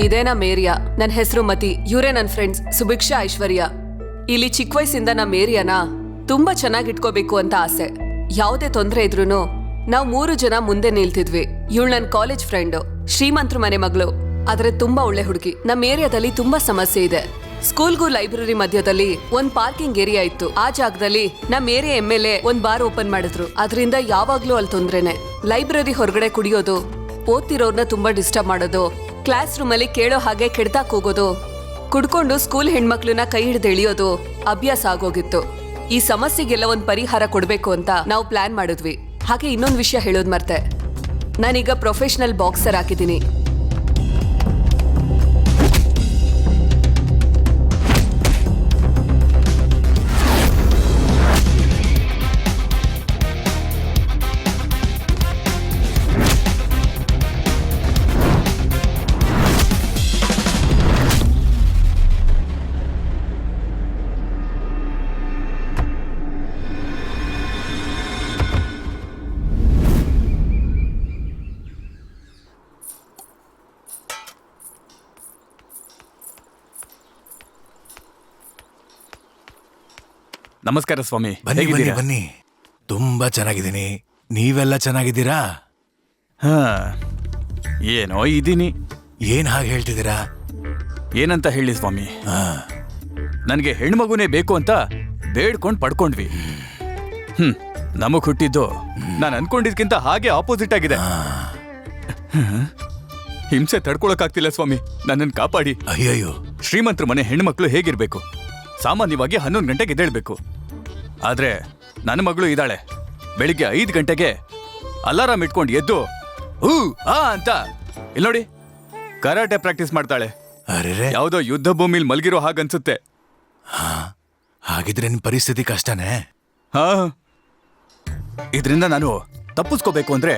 ಇದೇನಾ ಮೇರಿಯಾ? ನನ್ನ ಹೆಸರು ಮತಿ. ಇವರೇ ನನ್ನ ಫ್ರೆಂಡ್ಸ್ ಸುಭಿಕ್ಷಾ, ಐಶ್ವರ್ಯ. ಇಲ್ಲಿ ಚಿಕ್ಕ ವಯಸ್ಸಿಂದ ನಮ್ಮ ಏರಿಯಾನ ತುಂಬಾ ಚೆನ್ನಾಗಿ ಇಟ್ಕೋಬೇಕು ಅಂತ ಆಸೆ. ಯಾವುದೇ ತೊಂದರೆ ಇದ್ರೂನು ನಾವು 3 ಜನ ಮುಂದೆ ನಿಲ್ತಿದ್ವಿ. ಇವಳು ನನ್ನ ಕಾಲೇಜ್ ಫ್ರೆಂಡು, ಶ್ರೀಮಂತ್ರ ಮನೆ ಮಗಳು, ಆದ್ರೆ ತುಂಬಾ ಒಳ್ಳೆ ಹುಡುಗಿ. ನಮ್ಮ ಏರಿಯಾದಲ್ಲಿ ತುಂಬಾ ಸಮಸ್ಯೆ ಇದೆ. ಸ್ಕೂಲ್ಗೂ ಲೈಬ್ರರಿ ಮಧ್ಯದಲ್ಲಿ ಒಂದ್ ಪಾರ್ಕಿಂಗ್ ಏರಿಯಾ ಇತ್ತು. ಆ ಜಾಗದಲ್ಲಿ ನಮ್ಮ ಏರಿಯಾ MLA ಒಂದ್ ಬಾರ್ ಓಪನ್ ಮಾಡಿದ್ರು. ಅದರಿಂದ ಯಾವಾಗ್ಲೂ ಅಲ್ಲಿ ತೊಂದ್ರೆನೆ. ಲೈಬ್ರರಿ ಹೊರಗಡೆ ಕುಡಿಯೋದು, ಓದ್ತಿರೋರ್ನ ತುಂಬಾ ಡಿಸ್ಟರ್ಬ್ ಮಾಡೋದು, ಕ್ಲಾಸ್ ರೂಮ್ ಅಲ್ಲಿ ಕೇಳೋ ಹಾಗೆ ಕೆಡ್ತಾಕ್ ಹೋಗೋದು, ಕುಡ್ಕೊಂಡು ಸ್ಕೂಲ್ ಹೆಣ್ಮಕ್ಳನ್ನ ಕೈ ಹಿಡಿದು ಎಳಿಯೋದು ಅಭ್ಯಾಸ ಆಗೋಗಿತ್ತು. ಈ ಸಮಸ್ಯೆಗೆಲ್ಲ ಒಂದ್ ಪರಿಹಾರ ಕೊಡ್ಬೇಕು ಅಂತ ನಾವು ಪ್ಲಾನ್ ಮಾಡಿದ್ವಿ. ಹಾಗೆ ಇನ್ನೊಂದು ವಿಷಯ ಹೇಳೋದ್ ಮರ್ತೆ, ನಾನೀಗ ಪ್ರೊಫೆಷನಲ್ ಬಾಕ್ಸರ್ ಆಗಿದ್ದೀನಿ. ನಮಸ್ಕಾರ ಸ್ವಾಮಿ. ಬನ್ನಿ ಬನ್ನಿ ಬನ್ನಿ. ತುಂಬಾ ಚೆನ್ನಾಗಿದ್ದೀನಿ. ನೀವೆಲ್ಲ ಚೆನ್ನಾಗಿದ್ದೀರಾ? ಏನೋ ಇದೀನಿ. ಏನ್ ಹಾಗೆ ಹೇಳ್ತಿದ್ದೀರಾ? ಏನಂತ ಹೇಳಿ ಸ್ವಾಮಿ, ನನಗೆ ಹೆಣ್ಮಗುನೇ ಬೇಕು ಅಂತ ಬೇಡ್ಕೊಂಡ್ ಪಡ್ಕೊಂಡ್ವಿ. ನಮಗ್ ಹುಟ್ಟಿದ್ದು ನಾನು ಅನ್ಕೊಂಡಿದ್ಕಿಂತ ಹಾಗೆ ಆಪೋಸಿಟ್ ಆಗಿದೆ. ಹಿಂಸೆ ತಡ್ಕೊಳಕ್ಕಾಗ್ತಿಲ್ಲ ಸ್ವಾಮಿ, ನನ್ನನ್ನು ಕಾಪಾಡಿ. ಅಯ್ಯಯ್ಯೋ, ಶ್ರೀಮಂತರ ಮನೆ ಹೆಣ್ಮಕ್ಳು ಹೇಗಿರ್ಬೇಕು? ಸಾಮಾನ್ಯವಾಗಿ 11 ಗಂಟೆಗೆ ಎದ್ದೇಳ್ಬೇಕು. ಆದ್ರೆ ನನ್ನ ಮಗಳು ಇದ್ದಾಳೆ, ಬೆಳಿಗ್ಗೆ 5 ಗಂಟೆಗೆ ಅಲಾರಾಮ್ ಇಟ್ಕೊಂಡು ಎದ್ದು ಅಂತ ಇಲ್ಲಿ ನೋಡಿ ಕರಾಟೆ ಪ್ರಾಕ್ಟೀಸ್ ಮಾಡ್ತಾಳೆ. ಯಾವುದೋ ಯುದ್ಧ ಭೂಮಿಲಿ ಮಲ್ಗಿರೋ ಹಾಗನ್ಸುತ್ತೆ. ಹಾಗಿದ್ರೆ ನಿಮ್ ಪರಿಸ್ಥಿತಿ ಕಷ್ಟನೇ. ಇದರಿಂದ ನಾನು ತಪ್ಪಿಸ್ಕೋಬೇಕು ಅಂದ್ರೆ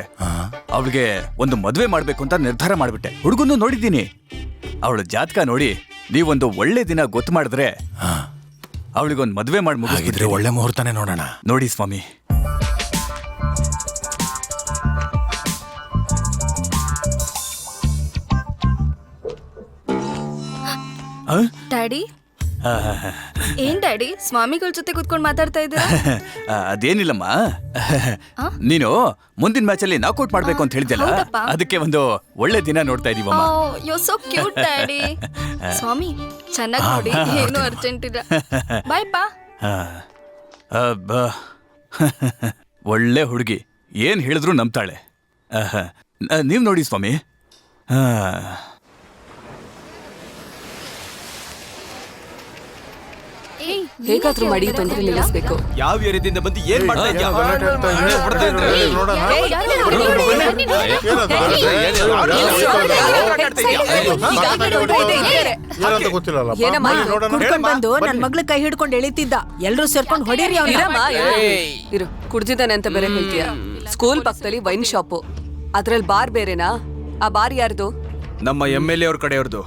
ಅವಳಿಗೆ ಒಂದು ಮದ್ವೆ ಮಾಡ್ಬೇಕು ಅಂತ ನಿರ್ಧಾರ ಮಾಡ್ಬಿಟ್ಟೆ. ಹುಡುಗನ್ನು ನೋಡಿದ್ದೀನಿ, ಅವಳ ಜಾತಕ ನೋಡಿ ನೀವೊಂದು ಒಳ್ಳೆ ದಿನ ಗೊತ್ತು ಮಾಡಿದ್ರೆ ಅವಳಿಗೊಂದು ಮದ್ವೆ ಮಾಡಿ ಮುಗಿದ್ರೆ ಒಳ್ಳೆ ಮುಹೂರ್ತನೇ ನೋಡೋಣ. ನೋಡಿ ಸ್ವಾಮಿ. ಡ್ಯಾಡಿ, ಏನ್ ಡ್ಯಾಡಿ ಸ್ವಾಮಿಗಳ ಜೊತೆ ಕುತ್ಕೊಂಡು ಮಾತಾಡ್ತಾ ಇದ್ದೀರಾ? ಅದೇನಿಲ್ಲಮ್ಮ, ನೀನು ಮುಂದಿನ ಮ್ಯಾಚ್ ಅಲ್ಲಿ ನಾಕ್ಔಟ್ ಮಾಡ್ಬೇಕು ಅಂತ ಹೇಳಿದ್ಯಲ್ಲ, ಅದಕ್ಕೆ ಒಂದು ಒಳ್ಳೆ ದಿನ ನೋಡ್ತಾ ಇದೀವಮ್ಮ. You so cute daddy. ಸ್ವಾಮಿ ಚೆನ್ನಾಗಿ ನೋಡಿ, ಏನು ಅರ್ಜೆಂಟ್ ಇಲ್ಲ. ಬಾಯ್ ಪಾ. ಒಳ್ಳೆ ಹುಡುಗಿ, ಏನ್ ಹೇಳಿದ್ರು ನಂಬ್ತಾಳೆ. ನೀವ್ ನೋಡಿ ಸ್ವಾಮಿ. ಹೇಗಾದ್ರೂ ಮಾಡಿ ತೊಂದರೆ ನಿಲ್ಲಿಸ್ಬೇಕು. ಯಾವ ಏರಿಯಾದಿಂದ ಬಂದು ಏನ್ ಮಾಡ್ತಾ ಇದ್ಯಾ? ಕುಡ್ಕೊಂಡ್ ಬಂದು ನನ್ ಮಗ್ಳ ಕೈ ಹಿಡ್ಕೊಂಡು ಎಳಿತಿದ್ದ. ಎಲ್ರು ಸೇರ್ಕೊಂಡು ಹೊಡೀರಿ ಅವ್ನ. ಇರು, ಕುಡ್ದಿದ್ದಾನೆ ಅಂತ ಬೇರೆ ಹೇಳ್ತೀಯ. ಸ್ಕೂಲ್ ಪಕ್ಕದಲ್ಲಿ ವೈನ್ ಶಾಪು, ಅದ್ರಲ್ಲಿ ಬಾರ್ ಬೇರೆನಾ? ಆ ಬಾರ್ ಯಾರ್ದು? ನಮ್ಮ MLA ಅವ್ರ ಕಡೆಯವ್ರದ್ದು.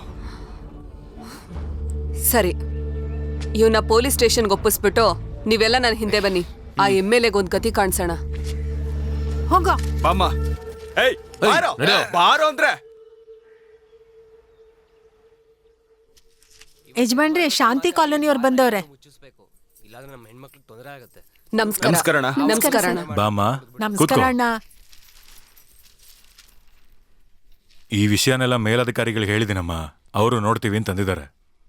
ಸರಿ, ಇವನ್ನ ಪೊಲೀಸ್ ಸ್ಟೇಷನ್ಗೆ ಒಪ್ಪಿಸ್ಬಿಟ್ಟು ನೀವೆಲ್ಲ ನನ್ನ ಹಿಂದೆ ಬನ್ನಿ. ಆ MLA ಗೊಂದು ಗತಿ ಕಾಣಿಸೋಣ. ಹೋಗ ಬಾಮ್ಮ. ಏಯ್ ಬಾರೋ ಅಂದ್ರೆ. ಯಜಮಾನ್ರೆ, ಶಾಂತಿ ಕಾಲೋನಿಯವ್ರು ಬಂದವ್ರೆ. ನಮಸ್ಕಾರ. ನಮಸ್ಕಾರ. ಬಾಮ್ಮ. ನಮಸ್ಕಾರ ಅಣ್ಣ. ಈ ವಿಷಯನೆಲ್ಲ ಮೇಲಧಿಕಾರಿಗಳಿಗೆ ಹೇಳಿದಿನಮ್ಮ, ಅವರು ನೋಡ್ತೀವಿ ಅಂತಂದಿದ್ದಾರೆ.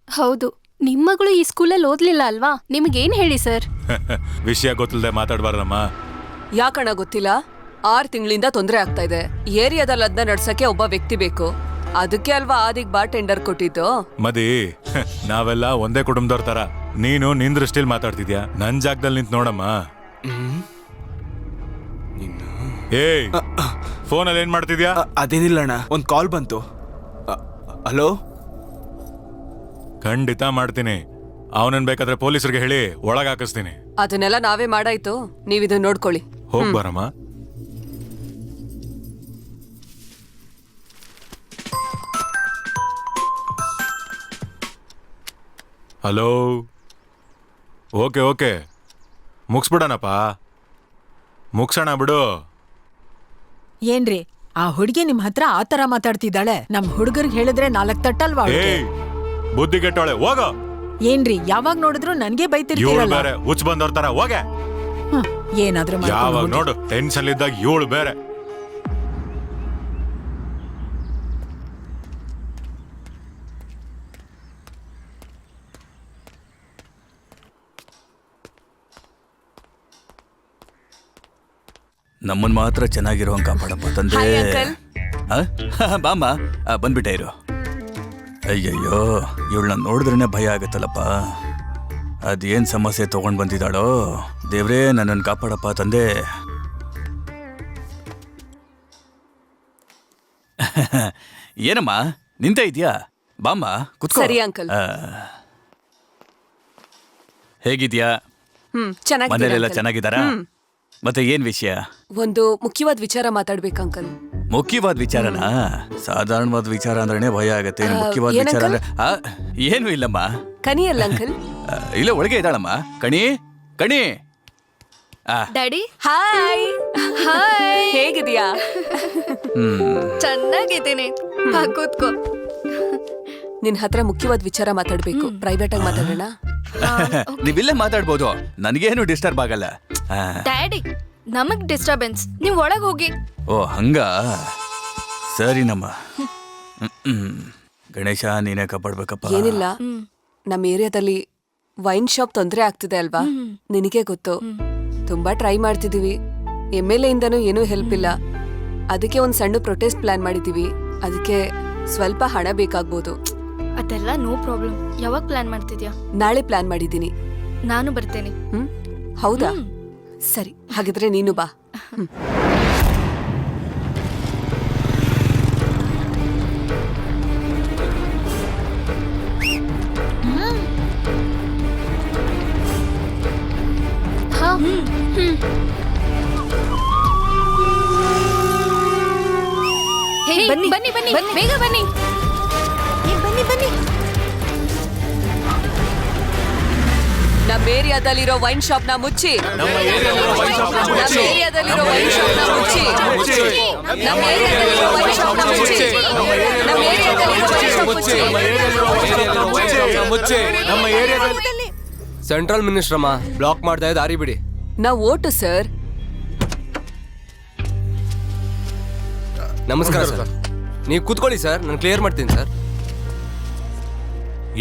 ಹೌದು, ನಿಮ್ ಮಗಳು ಈ ಸ್ಕೂಲಲ್ಲಿ ಓದ್ಲಿಲ್ಲ ಅಲ್ವಾ? ನಿಮ್ಗೇನ್ ಹೇಳಿ ಸರ್? ವಿಷಯ ಗೊತ್ತಿಲ್ಲದೆ ಮಾತಾಡ್ಬಾರ್ದಮ್ಮ. ಯಾಕಣ್ಣ ಗೊತ್ತಿಲ್ಲ? 6 ತಿಂಗಳಿಂದ ತೊಂದರೆ ಆಗ್ತಾ ಇದೆ. ಏರಿಯಾದಲ್ಲಿ ಅದನ್ನ ನಡ್ಸಕ್ಕೆ ಒಬ್ಬ ವ್ಯಕ್ತಿ ಬೇಕು. ಅದಕ್ಕೆ ಅಲ್ವಾ ಆದಿಗ್ ಬಾರ್ ಟೆಂಡರ್ ಕೊಟ್ಟಿದ್ದು. ಮದಿ, ನಾವೆಲ್ಲ ಒಂದೇ ಕುಟುಂಬದವ್ರ ತರ. ನೀನು ನಿನ್ ದೃಷ್ಟಿಲಿ ಮಾತಾಡ್ತಿದ್ಯಾ, ನನ್ ಜಾಗದಲ್ಲಿ ನಿಂತ್ ನೋಡಮ್ಮ. ಏಯ್, ಫೋನಲ್ಲಿ ಏನ್ ಮಾಡ್ತಿದ್ಯಾ? ಅದೇನಿಲ್ಲ ಅಣ್ಣ, ಒಂದ್ ಕಾಲ್ ಬಂತು. ಹಲೋ. ಖಂಡಿತ ಮಾಡ್ತೀನಿ. ಅವನನ್ ಬೇಕಾದ್ರೆ ಪೊಲೀಸರಿಗೆ ಹೇಳಿ ಒಳಗ ಹಾಕಿಸ್ತೀನಿ. ಅದನ್ನೆಲ್ಲ ನಾವೇ ಮಾಡಾಯ್ತು, ನೀವಿದನ್ನ ನೋಡ್ಕೊಳ್ಳಿ. ಹೋಗ್ ಬಾರಮ್ಮ. ಹಲೋ. ಓಕೆ, ಮುಗಿಸ್ಬಿಡೋಣಪ್ಪ. ಮುಗ್ಸೋಣ ಬಿಡು. ಏನ್ರಿ, ಆ ಹುಡುಗಿ ನಿಮ್ ಹತ್ರ ಆತರ ಮಾತಾಡ್ತಿದ್ದಾಳೆ. ನಮ್ ಹುಡುಗರ್ಗ್ ಹೇಳಿದ್ರೆ 4 ತಟ್ಟಲ್ವಾ ಅವ್ಳಿಗೆ? ಏಯ್ ಬುದ್ಧಿ ಕೆಟ್ಟವಳೆ ಹೋಗ. ಏನ್ರಿ ಯಾವಾಗ ನೋಡಿದ್ರು ನನ್ಗೆ ಇವಳು ಬೈತಿರ್ತೀರಲ್ಲ. ಬೇರೆ ಹುಚ್ಚ ಬಂದೋರ್ತಾರ ಹೋಗೆ. ಏನಾದ್ರೂ ಯಾವಾಗ ಮಾಡ್ಕೊಂಡು ನೋಡು ಟೆನ್ಷನ್ ಇದ್ದಾಗ ಇವಳು ಬೇರೆ. ನಮ್ಮನ್ ಮಾತ್ರ ಚೆನ್ನಾಗಿರುವಂಗ್ ಕಾಪಾಡಪ್ಪ ತಂದೆ. Hi uncle. ಬಾಮ್ಮ ಬಂದ್ಬಿಟ್ಟೆ ಇರು. ಅಯ್ಯಯ್ಯೋ ಇವಳನ್ನ ನೋಡಿದ್ರೇನೆ ಭಯ ಆಗತ್ತಲ್ಲಪ್ಪ. ಅದೇನ್ ಸಮಸ್ಯೆ ತಗೊಂಡ್ ಬಂದಿದ್ದಾಳೋ ದೇವ್ರೇ, ನನ್ನನ್ನು ಕಾಪಾಡಪ್ಪ ತಂದೆ. ಏನಮ್ಮ ನಿಂತ ಇದೆಯಾ? ಬಾಮ್ಮ ಕುತ್ಕೋ. ಸರಿ ಅಂಕಲ್. ಹೇಗಿದ್ಯಾ? ಚೆನ್ನಾಗಿ ಮನೇಲೆಲ್ಲ ಚೆನ್ನಾಗಿದ್ದಾರಾ? ಮತ್ತೆ ಏನ್ ವಿಷಯ? ಒಂದು ಮುಖ್ಯವಾದ ವಿಚಾರ ಮಾತಾಡ್ಬೇಕು ಅಂಕಲ್. ಮುಖ್ಯವಾದ ವಿಚಾರನಾ? ಸಾಧಾರಣವಾದ ವಿಚಾರ ಅಂದ್ರೇನೆ ಭಯ ಆಗತ್ತೆ. ಇನ್ನು ಮುಖ್ಯವಾದ ಏನ್ ವಿಚಾರ ಅಂಕಲ್? ಅಂದ್ರೆ ಏನು ಇಲ್ಲಮ್ಮ. ಕನಿ ಅಲ್ಲ ಅಂಕಲ್. ಇಲ್ಲ ಒಳಗೆ ಇದ್ದಾಳಮ್ಮ. ಕಣಿ ಕಣಿ. ಡ್ಯಾಡಿ ಹಾಯ್ ಹಾಯ್ ಹೇಗಿದ್ಯಾ? ಚೆನ್ನಾಗಿದ್ದೀನಿ. ಬಾ ಕೂತ್ಕೋ. ನಿನ್ ಹತ್ರ ಮುಖ್ಯವಾದ ವಿಚಾರ ಮಾತಾಡ್ಬೇಕು. ಪ್ರೈವೇಟ್ ಆಗಿ ಮಾತಾಡೋಣ. ನೀವಿಲ್ಲೇ ಮಾತಾಡ್ಬೋದು, ನನಗೇನು ಡಿಸ್ಟರ್ಬ್ ಆಗಲ್ಲ. ಡ್ಯಾಡಿ ನಮಗ್ ಡಿಸ್ಟರ್ಬೆನ್ಸ್, ನೀವ್ ಒಳಗ್ ಹೋಗಿ. ಓ ಹಂಗ ಸರಿನಮ್ಮ. ಗಣೇಶ ನೀನೇ ಕಾಪಾಡ್ಬೇಕಪ್ಪ. ಏನಿಲ್ಲ, ನಮ್ಮ ಏರಿಯಾದಲ್ಲಿ ವೈನ್ ಶಾಪ್ ತೊಂದರೆ ಆಗ್ತಿದೆ ಅಲ್ವಾ? ನಿನಗೆ ಗೊತ್ತು. ತುಂಬಾ ಟ್ರೈ ಮಾಡ್ತಿದೀವಿ. MLA ಇಂದನೂ ಏನೂ ಹೆಲ್ಪ್ ಇಲ್ಲ. ಅದಕ್ಕೆ ಒಂದ್ ಸಣ್ಣ ಪ್ರೊಟೆಸ್ಟ್ ಪ್ಲಾನ್ ಮಾಡಿದೀವಿ. ಅದಕ್ಕೆ ಸ್ವಲ್ಪ ಹಣ ಬೇಕಾಗ್ಬೋದು. ಅದೆಲ್ಲ ನೋ ಪ್ರಾಬ್ಲಮ್. ಯಾವಾಗ ಪ್ಲಾನ್ ಮಾಡ್ತಿದ್ಯಾ? ನಾಳೆ ಪ್ಲಾನ್ ಮಾಡಿದೀನಿ. ನಾನು ಬರ್ತೇನೆ. ಹೌದಾ? ಸರಿ, ಹಾಗಿದ್ರೆ ನೀನು ಬಾ. ಬನ್ನಿ ಬನ್ನಿ ಬನ್ನಿ ಬೇಗ ಬನ್ನಿ. ಬನ್ನಿ ಬನ್ನಿ. ನಮ್ಮ ಏರಿಯಾದಲ್ಲಿರೋ ವೈನ್ ಶಾಪ್ ನ ಮುಚ್ಚಿ. ನಮ್ಮ ಏರಿಯಾದಲ್ಲಿರೋ ವೈನ್ ಶಾಪ್ ನ ಮುಚ್ಚಿ. ನಮ್ಮ ಏರಿಯಾದಲ್ಲಿ ಸೆಂಟ್ರಲ್ ಮಿನಿಸ್ಟರ್ ಅಮ್ಮ ಬ್ಲಾಕ್ ಮಾಡ್ತಾ ಇದ್ದ ದಾರಿ ಬಿಡಿ. ನಾವು ಓಟು ಸರ್. ನಮಸ್ಕಾರ ಸರ್. ನೀವು ಕೂತ್ಕೊಳ್ಳಿ ಸರ್, ನಾನು ಕ್ಲಿಯರ್ ಮಾಡ್ತೀನಿ ಸರ್.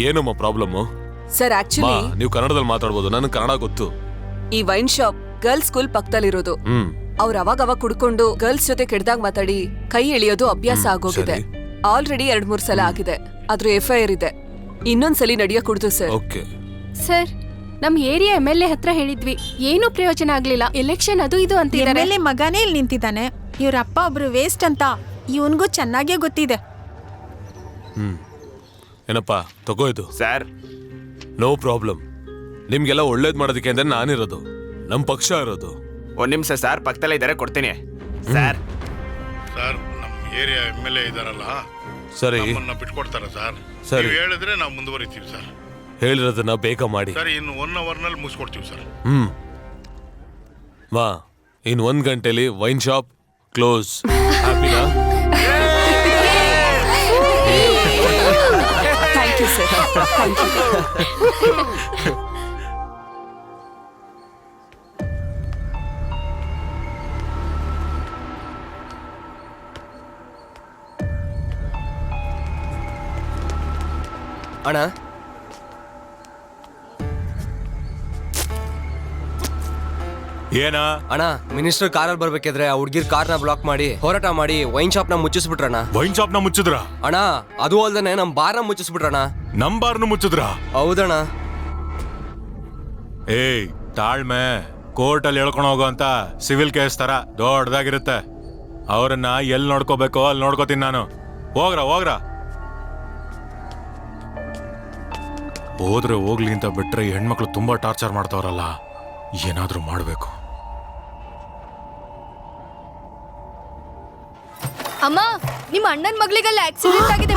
ಏನಮ್ಮ ಪ್ರಾಬ್ಲಮ್ಮು? ಸರ್ ಆಕ್ಚುಲಿ ನೀವು ಕನ್ನಡದಲ್ಲಿ ಮಾತಾಡ್ಬೋದು, ನನಗೆ ಕನ್ನಡ ಗೊತ್ತು. ಈ ವೈನ್ ಶಾಪ್ ಗರ್ಲ್ಸ್ ಸ್ಕೂಲ್ ಪಕ್ಕದಲ್ಲಿರೋದು. ಅವ್ರು ಅವಾಗ ಕುಡ್ಕೊಂಡು ಗರ್ಲ್ಸ್ ಜೊತೆ ಕೆಡ್ದಾಗ ಮಾತಾಡಿ ಕೈ ಎಳಿಯೋದು ಅಭ್ಯಾಸ ಆಗೋಗಿದೆ. ಆಲ್ರೆಡಿ 2-3 ಸಲ ಆಗಿದೆ. ಅದ್ರ FIR ಇದೆ. ಇನ್ನೊಂದ್ಸಲಿ ನಡೆಯ ಕುಡ್ದು ಸರ್. ಓಕೆ ಸರ್, ನಮ್ ಏರಿಯಾ MLA ಹತ್ರ ಹೇಳಿದ್ವಿ, ಏನೂ ಪ್ರಯೋಜನ ಆಗ್ಲಿಲ್ಲ. ಎಲೆಕ್ಷನ್ ಅದು ಇದು ಅಂತಿದ್ದಾರೆ. MLA ಮಗನೇ ಇಲ್ಲಿ ನಿಂತಿದ್ದಾನೆ. ಇವ್ರ ಅಪ್ಪ ಒಬ್ರು ವೇಸ್ಟ್ ಅಂತ ಇವನ್ಗೂ ಚೆನ್ನಾಗೇ ಗೊತ್ತಿದೆ. ಏನಪ್ಪ ತಗೋ ಇದು. Sir no problem. ನಿಮ್ಗೆಲ್ಲ ಒಳ್ಳೇದ್ ಮಾಡೋದಕ್ಕೆ ಅಂದ್ರೆ ನಾನಿರೋದು, ನಮ್ ಪಕ್ಷ ಇರೋದು. 1 ನಿಮಿಷ ಸರ್, ಪಕ್ಕದಲ್ಲೇ ಇದ್ದಾರೆ, ಕೊಡ್ತೀನಿ. ಸರ್ ಸರ್ ನಮ್ಮ ಏರಿಯಾ MLA ಇದಾರಲ್ಲ, ಸರಿ ನಮ್ಮನ್ನ ಬಿಟ್ಕೊಡ್ತಾರ ಸರ್? ಸರಿ. ನೀವು ಹೇಳಿದ್ರೆ ನಾವು ಮುಂದುವರಿತೀವಿ ಸರ್. ಹೇಳಿರೋದನ್ನ ಬೇಗ ಮಾಡಿ. ಸರ್ ಇನ್ನು 1 ಅವರ್ನಲ್ಲಿ ಮುಗಿಸ್ಕೊಡ್ತೀವಿ ಸರ್. ಮಾ ಇನ್ 1 ಗಂಟೆಲಿ ವೈನ್ ಶಾಪ್ ಕ್ಲೋಸ್. ಹ್ಯಾಪಿನಾ? Thank you sir. Thank you. ಅಣ್ಣ ಏನ ಅಣ್ಣ, ಮಿನಿಸ್ಟರ್ ಕಾರಲ್ಲಿ ಬರ್ಬೇಕಿದ್ರೆ ಆ ಹುಡ್ಗಿರ್ ಕಾರ್ನ ಬ್ಲಾಕ್ ಮಾಡಿ ಹೋರಾಟ ಮಾಡಿ ವೈನ್ ಶಾಪ್ ನ ಮುಚ್ಚಿಸ್ಬಿಟ್ರಣ್ಣ. ವೈನ್ ಶಾಪ್ ನ ಮುಚ್ಚಿದ್ರ? ಅಣ್ಣ ಅದು ಅಲ್ದೇನೆ ನಮ್ ಬಾರ್ನ ಮುಚ್ಚಿಸ್ಬಿಟ್ರಣ್ಣ. ನಮ್ ಬಾರ್ನು ಮುಚ್ಚಿದ್ರ? ಹೌದಣ್ಣ. ಏಯ್ ತಾಳ್ಮೆ. ಕೋರ್ಟಲ್ಲಿ ಹೇಳ್ಕೊಂಡು ಹೋಗೋ ಅಂತ ಸಿವಿಲ್ ಕೇಸ್ ತರ ದೊಡ್ಡದಾಗಿರುತ್ತೆ. ಅವ್ರನ್ನ ಎಲ್ಲಿ ನೋಡ್ಕೋಬೇಕೋ ಅಲ್ಲಿ ನೋಡ್ಕೋತೀನಿ ನಾನು. ಹೋಗ್ರ ಹೋದ್ರೆ ಹೋಗ್ಲಿ ಅಂತ ಬಿಟ್ರೆ ಹೆಣ್ಮಕ್ಳು ತುಂಬಾ ಟಾರ್ಚರ್ ಮಾಡ್ತಾವ್ರಲ್ಲ, ಏನಾದ್ರೂ ಮಾಡ್ಬೇಕು. ಅಮ್ಮ, ನಿಮ್ಮ ಅಣ್ಣನ ಮಗಳಿಗೆಲ್ಲ ಆಕ್ಸಿಡೆಂಟ್ ಆಗಿದೆ.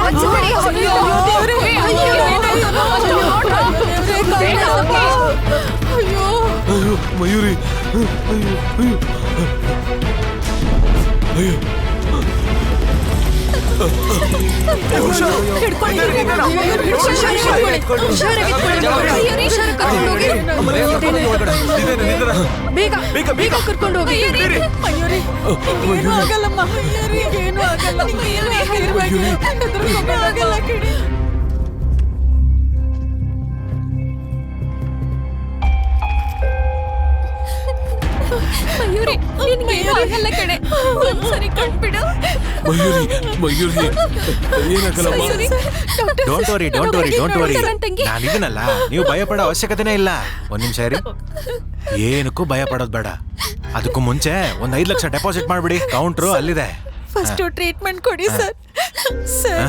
ಮಯೂರಿ ಬೇಗ ಬೇಗ ಬೇಗ ಕರ್ಕೊಂಡು ಹೋಗಿ ಮಯೂರಿ ಏನು ಆಗಲ್ಲಮ್ಮ ಏನು ಆಗಲ್ಲ ಆಗಲ್ಲ ಕಣೆ. ಮಯೂರಿ ನಿನ್ಗೇನು ಆಗಲ್ಲ ಕಣೆ, ಒಂದ್ಸರಿ ಕಣ್ಬಿಡು. ಮಯೂರಿ ಮಯೂರಿ ಏನಾಗಲ್ಲಮ್ಮ. ಮಯೂರಿ, ಡೋಂಟ್ ವರಿ ನನ್ ತಂಗಿ. ನಾನಿದ್ದೀನಲ್ಲ, ನೀವು ಭಯ ಪಡೋ ಅವಶ್ಯಕತೆನೇ ಇಲ್ಲ. ಒಂದ್ ನಿಮಿಷ ಇರಿ, ಏನಕ್ಕೂ ಭಯ ಪಡೋದ್ ಬೇಡ. ಅದಕ್ಕೂ ಮುಂಚೆ ಒಂದ್ 5 ಲಕ್ಷ ಡೆಪಾಸಿಟ್ ಮಾಡ್ಬಿಡಿ, ಕೌಂಟ್ರು ಅಲ್ಲಿದೆ. ಫಸ್ಟ್ ಟ್ರೀಟ್ಮೆಂಟ್ ಕೊಡಿ ಸರ್. ಸರ್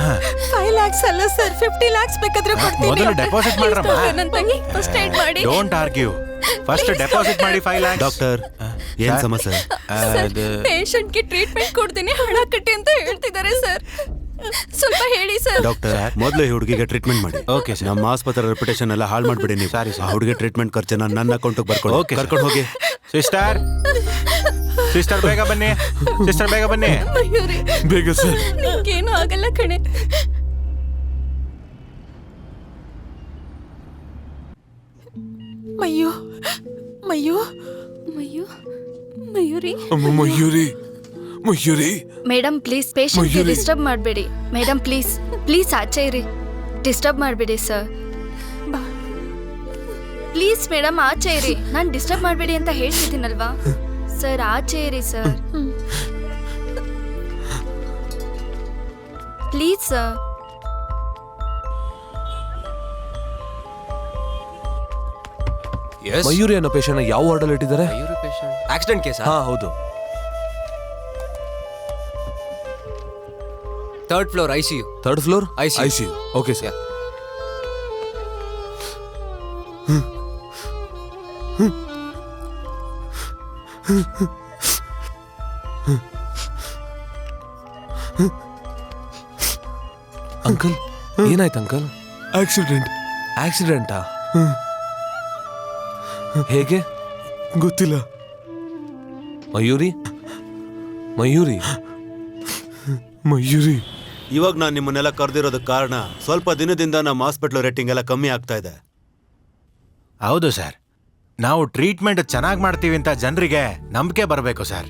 5 lakhs ಅಲ್ಲ ಸರ್, 50 lakhs ಬೇಕಾದ್ರೆ ಕೊಡ್ತೀನಿ. ಮೊದಲು ಡೆಪಾಸಿಟ್ ಮಾಡ್ರಮ್ಮ. ನನ್ ತಂಗಿ ಫಸ್ಟ್ ಏಡ್ ಮಾಡಿ. ಡೋಂಟ್ ಆರ್ಗ್ಯೂ, ಫಸ್ಟ್ ಡೆಪಾಸಿಟ್ ಮಾಡಿ 5 lakhs. ಡಾಕ್ಟರ್ ಏನ್ ಸಮಸ್ಯೆ? ಪೇಷಂಟ್ಗೆ ಟ್ರೀಟ್ಮೆಂಟ್ ಕೊಡ್ತೀನಿ, ಹಣ ಕಟ್ಟಿ ಅಂತ ಹೇಳ್ತಿದ್ದಾರೆ ಸರ್. ಸ್ವಲ್ಪ ಹೇಳಿ ಸರ್. ಡಾಕ್ಟರ್ ಮೊದಲು ಈ ಹುಡುಗಿಗೆ ಟ್ರೀಟ್ಮೆಂಟ್ ಮಾಡಿ. Okay sir. ನಮ್ಮ ಆಸ್ಪತ್ರೆ ರೆಪ್ಯುಟೇಷನ್ ಎಲ್ಲ ಹಾಳು ಮಾಡ್ಬಿಡಿ ನೀವು. Sorry sir. ಆ ಹುಡುಗಿ ಟ್ರೀಟ್ಮೆಂಟ್ ಖರ್ಚನ್ನ ನನ್ನ ಅಕೌಂಟಿಗೆ ಬರ್ಕೊಂಡು ಓಕೆ, ಕರ್ಕೊಂಡು ಹೋಗಿ. ಸಿಸ್ಟರ್ ಬೇಗ ಬನ್ನಿ, ಸಿಸ್ಟರ್ ಬೇಗ ಬನ್ನಿ. ಮಯೂರಿ, ಬೇಗ ಸರ್. ನಿನ್ಗೇನು ಆಗಲ್ಲ ಕಣೆ. ಮಯ್ಯೋ ಮಯ್ಯೋ ಮಯೂರಿ, ಮಯೂರಿ ಮಯೂರಿ ಮೇಡಮ್ ಪ್ಲೀಸ್ ಪೇಷಂಟ್ಗೆ ಮಯೂರಿ. ಡಿಸ್ಟರ್ಬ್ ಮಾಡಬೇಡಿ. ಮೇಡಮ್ ಪ್ಲೀಸ್ ಪ್ಲೀಸ್ ಆಚೆ ಇರಿ, ಡಿಸ್ಟರ್ಬ್ ಮಾಡಬೇಡಿ ಸರ್. ಪ್ಲೀಸ್ ಮೇಡಮ್ ಆಚೆ ಇರಿ, ನಾನು ಡಿಸ್ಟರ್ಬ್ ಮಾಡಬೇಡಿ ಅಂತ ಹೇಳ್ತಿದ್ದೀನಲ್ವಾ ಸರ್. ಆಚೆ ಇರಿ ಸರ್, ಪ್ಲೀಸ್ ಸರ್. ಮಯೂರಿ ಅನ್ನೋ ಪೇಷಂಟ್ ಯಾವ ವಾರ್ಡಲ್ಲಿ ಇಟ್ಟಿದ್ದಾರೆ? Accident case. ಹಾ ಹೌದು. 3rd floor ICU. 3rd floor ICU. ICU. Okay sir. Uncle ಏನಾಯ್ತು ಅಂಕಲ್? ಆಕ್ಸಿಡೆಂಟಾ? ಹೇಗೆ? ಗೊತ್ತಿಲ್ಲ. ಮಯೂರಿ ಇವಾಗ ನಾನು ನಿಮ್ಮನ್ನೆಲ್ಲ ಕರೆದಿರೋದಕ್ಕೆ ಕಾರಣ ಸ್ವಲ್ಪ ದಿನದಿಂದ ನಮ್ಮ ಹಾಸ್ಪಿಟ್ಲ್ ರೇಟಿಂಗ್ ಎಲ್ಲ ಕಮ್ಮಿ ಆಗ್ತಾ ಇದೆ. ಹೌದು ಸರ್, ನಾವು ಟ್ರೀಟ್ಮೆಂಟ್ ಚೆನ್ನಾಗಿ ಮಾಡ್ತೀವಿ ಅಂತ ಜನರಿಗೆ ನಂಬಿಕೆ ಬರಬೇಕು ಸರ್.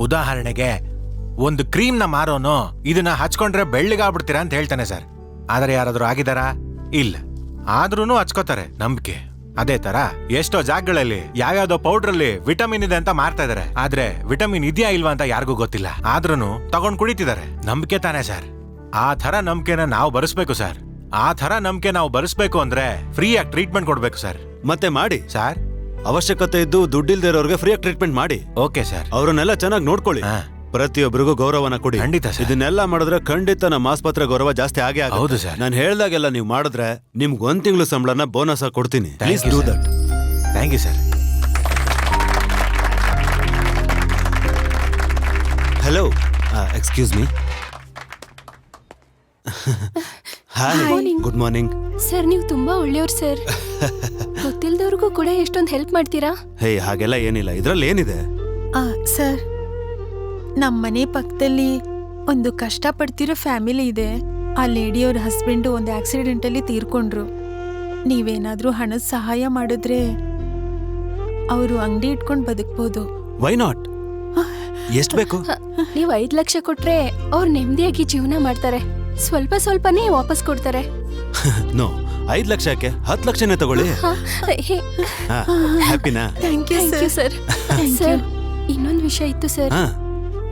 ಉದಾಹರಣೆಗೆ ಒಂದು ಕ್ರೀಮ್ನ ಮಾರೋನು ಇದನ್ನ ಹಚ್ಕೊಂಡ್ರೆ ಬೆಳ್ಳಗಾಗ್ಬಿಡ್ತೀರಾ ಅಂತ ಹೇಳ್ತಾನೆ ಸರ್. ಆದ್ರೆ ಯಾರಾದ್ರೂ ಆಗಿದಾರಾ? ಇಲ್ಲ. ಆದ್ರೂನು ಹಚ್ಕೋತಾರೆ, ನಂಬಿಕೆ. ಅದೇ ತರ ಎಷ್ಟೋ ಜಾಗಗಳಲ್ಲಿ ಯಾವ್ಯಾವ್ದೋ ಪೌಡ್ರಲ್ಲಿ ವಿಟಮಿನ್ ಇದೆ ಅಂತ ಮಾರ್ತಾ ಇದಾರೆ, ಆದ್ರೆ ವಿಟಮಿನ್ ಇದೆಯಾ ಇಲ್ವಾ ಅಂತ ಯಾರಿಗೂ ಗೊತ್ತಿಲ್ಲ. ಆದ್ರೂನು ತಗೊಂಡ್ ಕುಡಿತಿದ್ದಾರೆ. ನಂಬಿಕೆ ತಾನೇ ಸರ್. ಆ ತರ ನಂಬಿಕೆನ ನಾವು ಬರೆಸ್ಬೇಕು ಸರ್. ಆ ತರ ನಂಬಿಕೆ ನಾವು ಬರೆಸ್ಬೇಕು ಅಂದ್ರೆ ಫ್ರೀ ಆಗಿ ಟ್ರೀಟ್ಮೆಂಟ್ ಕೊಡ್ಬೇಕು ಸರ್. ಮತ್ತೆ ಮಾಡಿ ಸರ್. ಅವಶ್ಯಕತೆ ಇದ್ದು ದುಡ್ಡಿಲ್ದೇ ಇರೋರಿಗೆ ಫ್ರೀ ಆಗಿ ಟ್ರೀಟ್ಮೆಂಟ್ ಮಾಡಿ. Okay sir. ಅವ್ರನ್ನೆಲ್ಲ ಚೆನ್ನಾಗಿ ನೋಡ್ಕೊಳ್ಳಿ. ಹಾ. ಪ್ರತಿಯೊಬ್ಬರಿಗೂ ಗೌರವನ ಕೊಡಿ. ಖಂಡಿತ ಸರ್. ಇದನ್ನೆಲ್ಲ ಮಾಡಿದ್ರೆ ಖಂಡಿತ ನಮ್ಮ ಆಸ್ಪತ್ರೆ ಗೌರವ ಜಾಸ್ತಿ ಆಗೇ ಆಗುತ್ತೆ. ಹೌದು ಸರ್. ನಾನು ಹೇಳ್ದಾಗೆಲ್ಲ ನೀವು ಮಾಡಿದ್ರೆ ನಿಮ್ಗೆ 1 ತಿಂಗಳು ಸಂಬಳನ ಬೋನಸ್ ಆಗಿ ಕೊಡ್ತೀನಿ. Please do that. Thank you sir. Hello, excuse me. Hi, good morning. Sir ನೀವು ತುಂಬಾ ಒಳ್ಳೆಯವ್ರು ಸರ್. ಗೊತ್ತಿಲ್ದವ್ರಿಗೂ ಕೂಡ ಎಷ್ಟೊಂದು ಹೆಲ್ಪ್ ಮಾಡ್ತೀರಾ. ಹೇ, ಹಾಗೆಲ್ಲ ಏನಿಲ್ಲ. ಇದ್ರಲ್ಲಿ ಏನಿದೆ? ಸರ್, ನಮ್ಮ ಮನೆ ಪಕ್ಕದಲ್ಲಿ ಒಂದು ಕಷ್ಟಪಡ್ತಿರೋ ಫ್ಯಾಮಿಲಿ ಇದೆ. ಆ ಲೇಡಿಯವ್ರ ಹಸ್ಬೆಂಡು ಒಂದು ಆಕ್ಸಿಡೆಂಟಲ್ಲಿ ತೀರ್ಕೊಂಡ್ರು. ನೀವೇನಾದ್ರೂ ಹಣದ ಸಹಾಯ ಮಾಡಿದ್ರೆ ಅವರು ಅಂಗಡಿ ಇಟ್ಕೊಂಡು ಬದುಕ್ಬೋದು. Why not? ಎಷ್ಟು ಬೇಕು? ನೀವು 5 ಲಕ್ಷ ಕೊಟ್ರೆ ಅವ್ರು ನೆಮ್ಮದಿಯಾಗಿ ಜೀವನ ಮಾಡ್ತಾರೆ. ಸ್ವಲ್ಪ ಸ್ವಲ್ಪನೇ ವಾಪಸ್ ಕೊಡ್ತಾರೆ. ನೋ, 5 ಲಕ್ಷ ಯಾಕೆ? 10 ಲಕ್ಷನೇ ತಗೊಳ್ಳಿ. ಹ್ಯಾಪಿನಾ? Thank you sir. ಸರ್, ಇನ್ನೊಂದು ವಿಷಯ ಇತ್ತು ಸರ್. ಹಾ,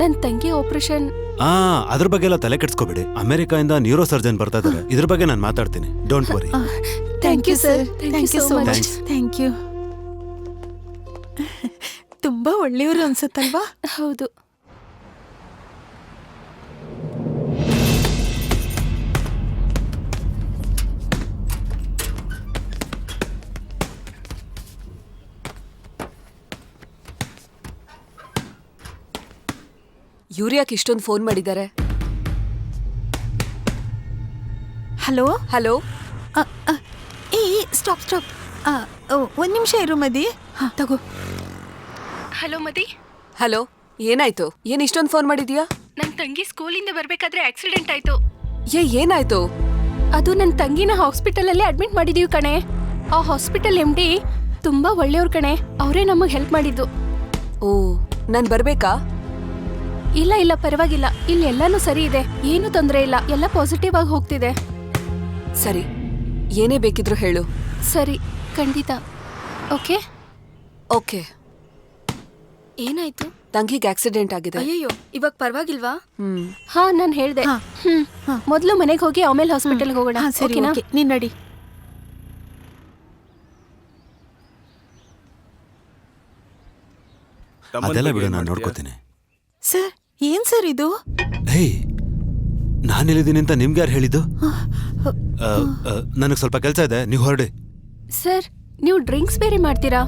ನನ್ನ ತಂಗಿ ಆಪರೇಷನ್. ಅದ್ರ ಬಗ್ಗೆ ಎಲ್ಲ ತಲೆ ಕೆಡ್ಸ್ಕೋಬೇಡಿ. ಅಮೆರಿಕಾಯಿಂದ ನ್ಯೂರೋ ಸರ್ಜನ್ ಬರ್ತಾ ಇದಾರೆ. ಇದ್ರ ಬಗ್ಗೆ ನಾನು ಮಾತಾಡ್ತೀನಿ. Don't worry. Thank you sir. Thank you so much. Thank you. ತುಂಬಾ ಒಳ್ಳೆಯವರು ಅನ್ಸುತ್ತಲ್ವಾ? ಹೌದು. ಯೂರಿಯಾಕ್ ಇಷ್ಟೊಂದು ಫೋನ್ ಮಾಡಿದ್ದಾರೆ. Hello hello. ಸ್ಟಾಪ್. 1 ನಿಮಿಷ ಇರು ಮದಿ. ತಗೋ. ಹಲೋ ಮದಿ. ಹಲೋ, ಏನಾಯ್ತು? ಏನ್ ಇಷ್ಟೊಂದು ಫೋನ್ ಮಾಡಿದ್ಯಾ? ನನ್ನ ತಂಗಿ ಸ್ಕೂಲಿಂದ ಬರ್ಬೇಕಾದ್ರೆ ಆಕ್ಸಿಡೆಂಟ್ ಆಯ್ತು. ಏನಾಯ್ತು? ಅದು ನನ್ನ ತಂಗಿನ ಹಾಸ್ಪಿಟಲಲ್ಲಿ ಅಡ್ಮಿಟ್ ಮಾಡಿದೀವಿ ಕಣೆ. ಆ ಹಾಸ್ಪಿಟಲ್ MD ತುಂಬಾ ಒಳ್ಳೆಯವ್ರ ಕಣೆ. ಅವರೇ ನಮಗೆ ಹೆಲ್ಪ್ ಮಾಡಿದ್ದು. ಓ, ನಾನ್ ಬರ್ಬೇಕಾ? ಇಲ್ಲ ಇಲ್ಲ ಪರವಾಗಿಲ್ಲ, ಇಲ್ಲಿ ಎಲ್ಲಾನು ಸರಿ ಇದೆ, ಏನು ತೊಂದರೆ ಇಲ್ಲ, ಎಲ್ಲ ಪಾಸಿಟಿವ್ ಆಗಿ ಹೋಗ್ತಿದೆ. ಸರಿ, ಏನೇ ಬೇಕಿದ್ರು ಹೇಳು. ಸರಿ, ಖಂಡಿತ. Okay okay. ಏನಾಯ್ತು? ತಂಗಿಗೆ ಆಕ್ಸಿಡೆಂಟ್ ಆಗಿದೆ. ಅಯ್ಯಯ್ಯೋ, ಇವಾಗ ಪರವಾಗಿಲ್ವಾ? ಹಾ, ನಾನು ಹೇಳ್ದೆ. ಮೊದಲು ಮನೆಗೆ ಹೋಗಿ ಆಮೇಲೆ ಹಾಸ್ಪಿಟಲ್ಗೆ ಹೋಗೋಣ. ಸರಿ, ಓಕೆನಾ? ಓಕೆ, ನೀನ್ ನಡಿ. ಅದೆಲ್ಲ ಬಿಡು, ನಾನು ನೋಡ್ಕೋತೀನಿ. ಸರ್, ಏನ್ ಸರ್ ಇದು? ಹೇ, ನಾನಿಲ್ಲಿದ್ದೀನಿ ಅಂತ ನಿಮ್ಗೆ ಯಾರು ಹೇಳಿದ್ದು? ನನಗೆ ಸ್ವಲ್ಪ ಕೆಲಸ ಇದೆ, ನೀವು ಹೊರಡಿ. ಸರ್, ನೀವು ಡ್ರಿಂಕ್ಸ್ ಬೇರೆ ಮಾಡ್ತೀರಾ?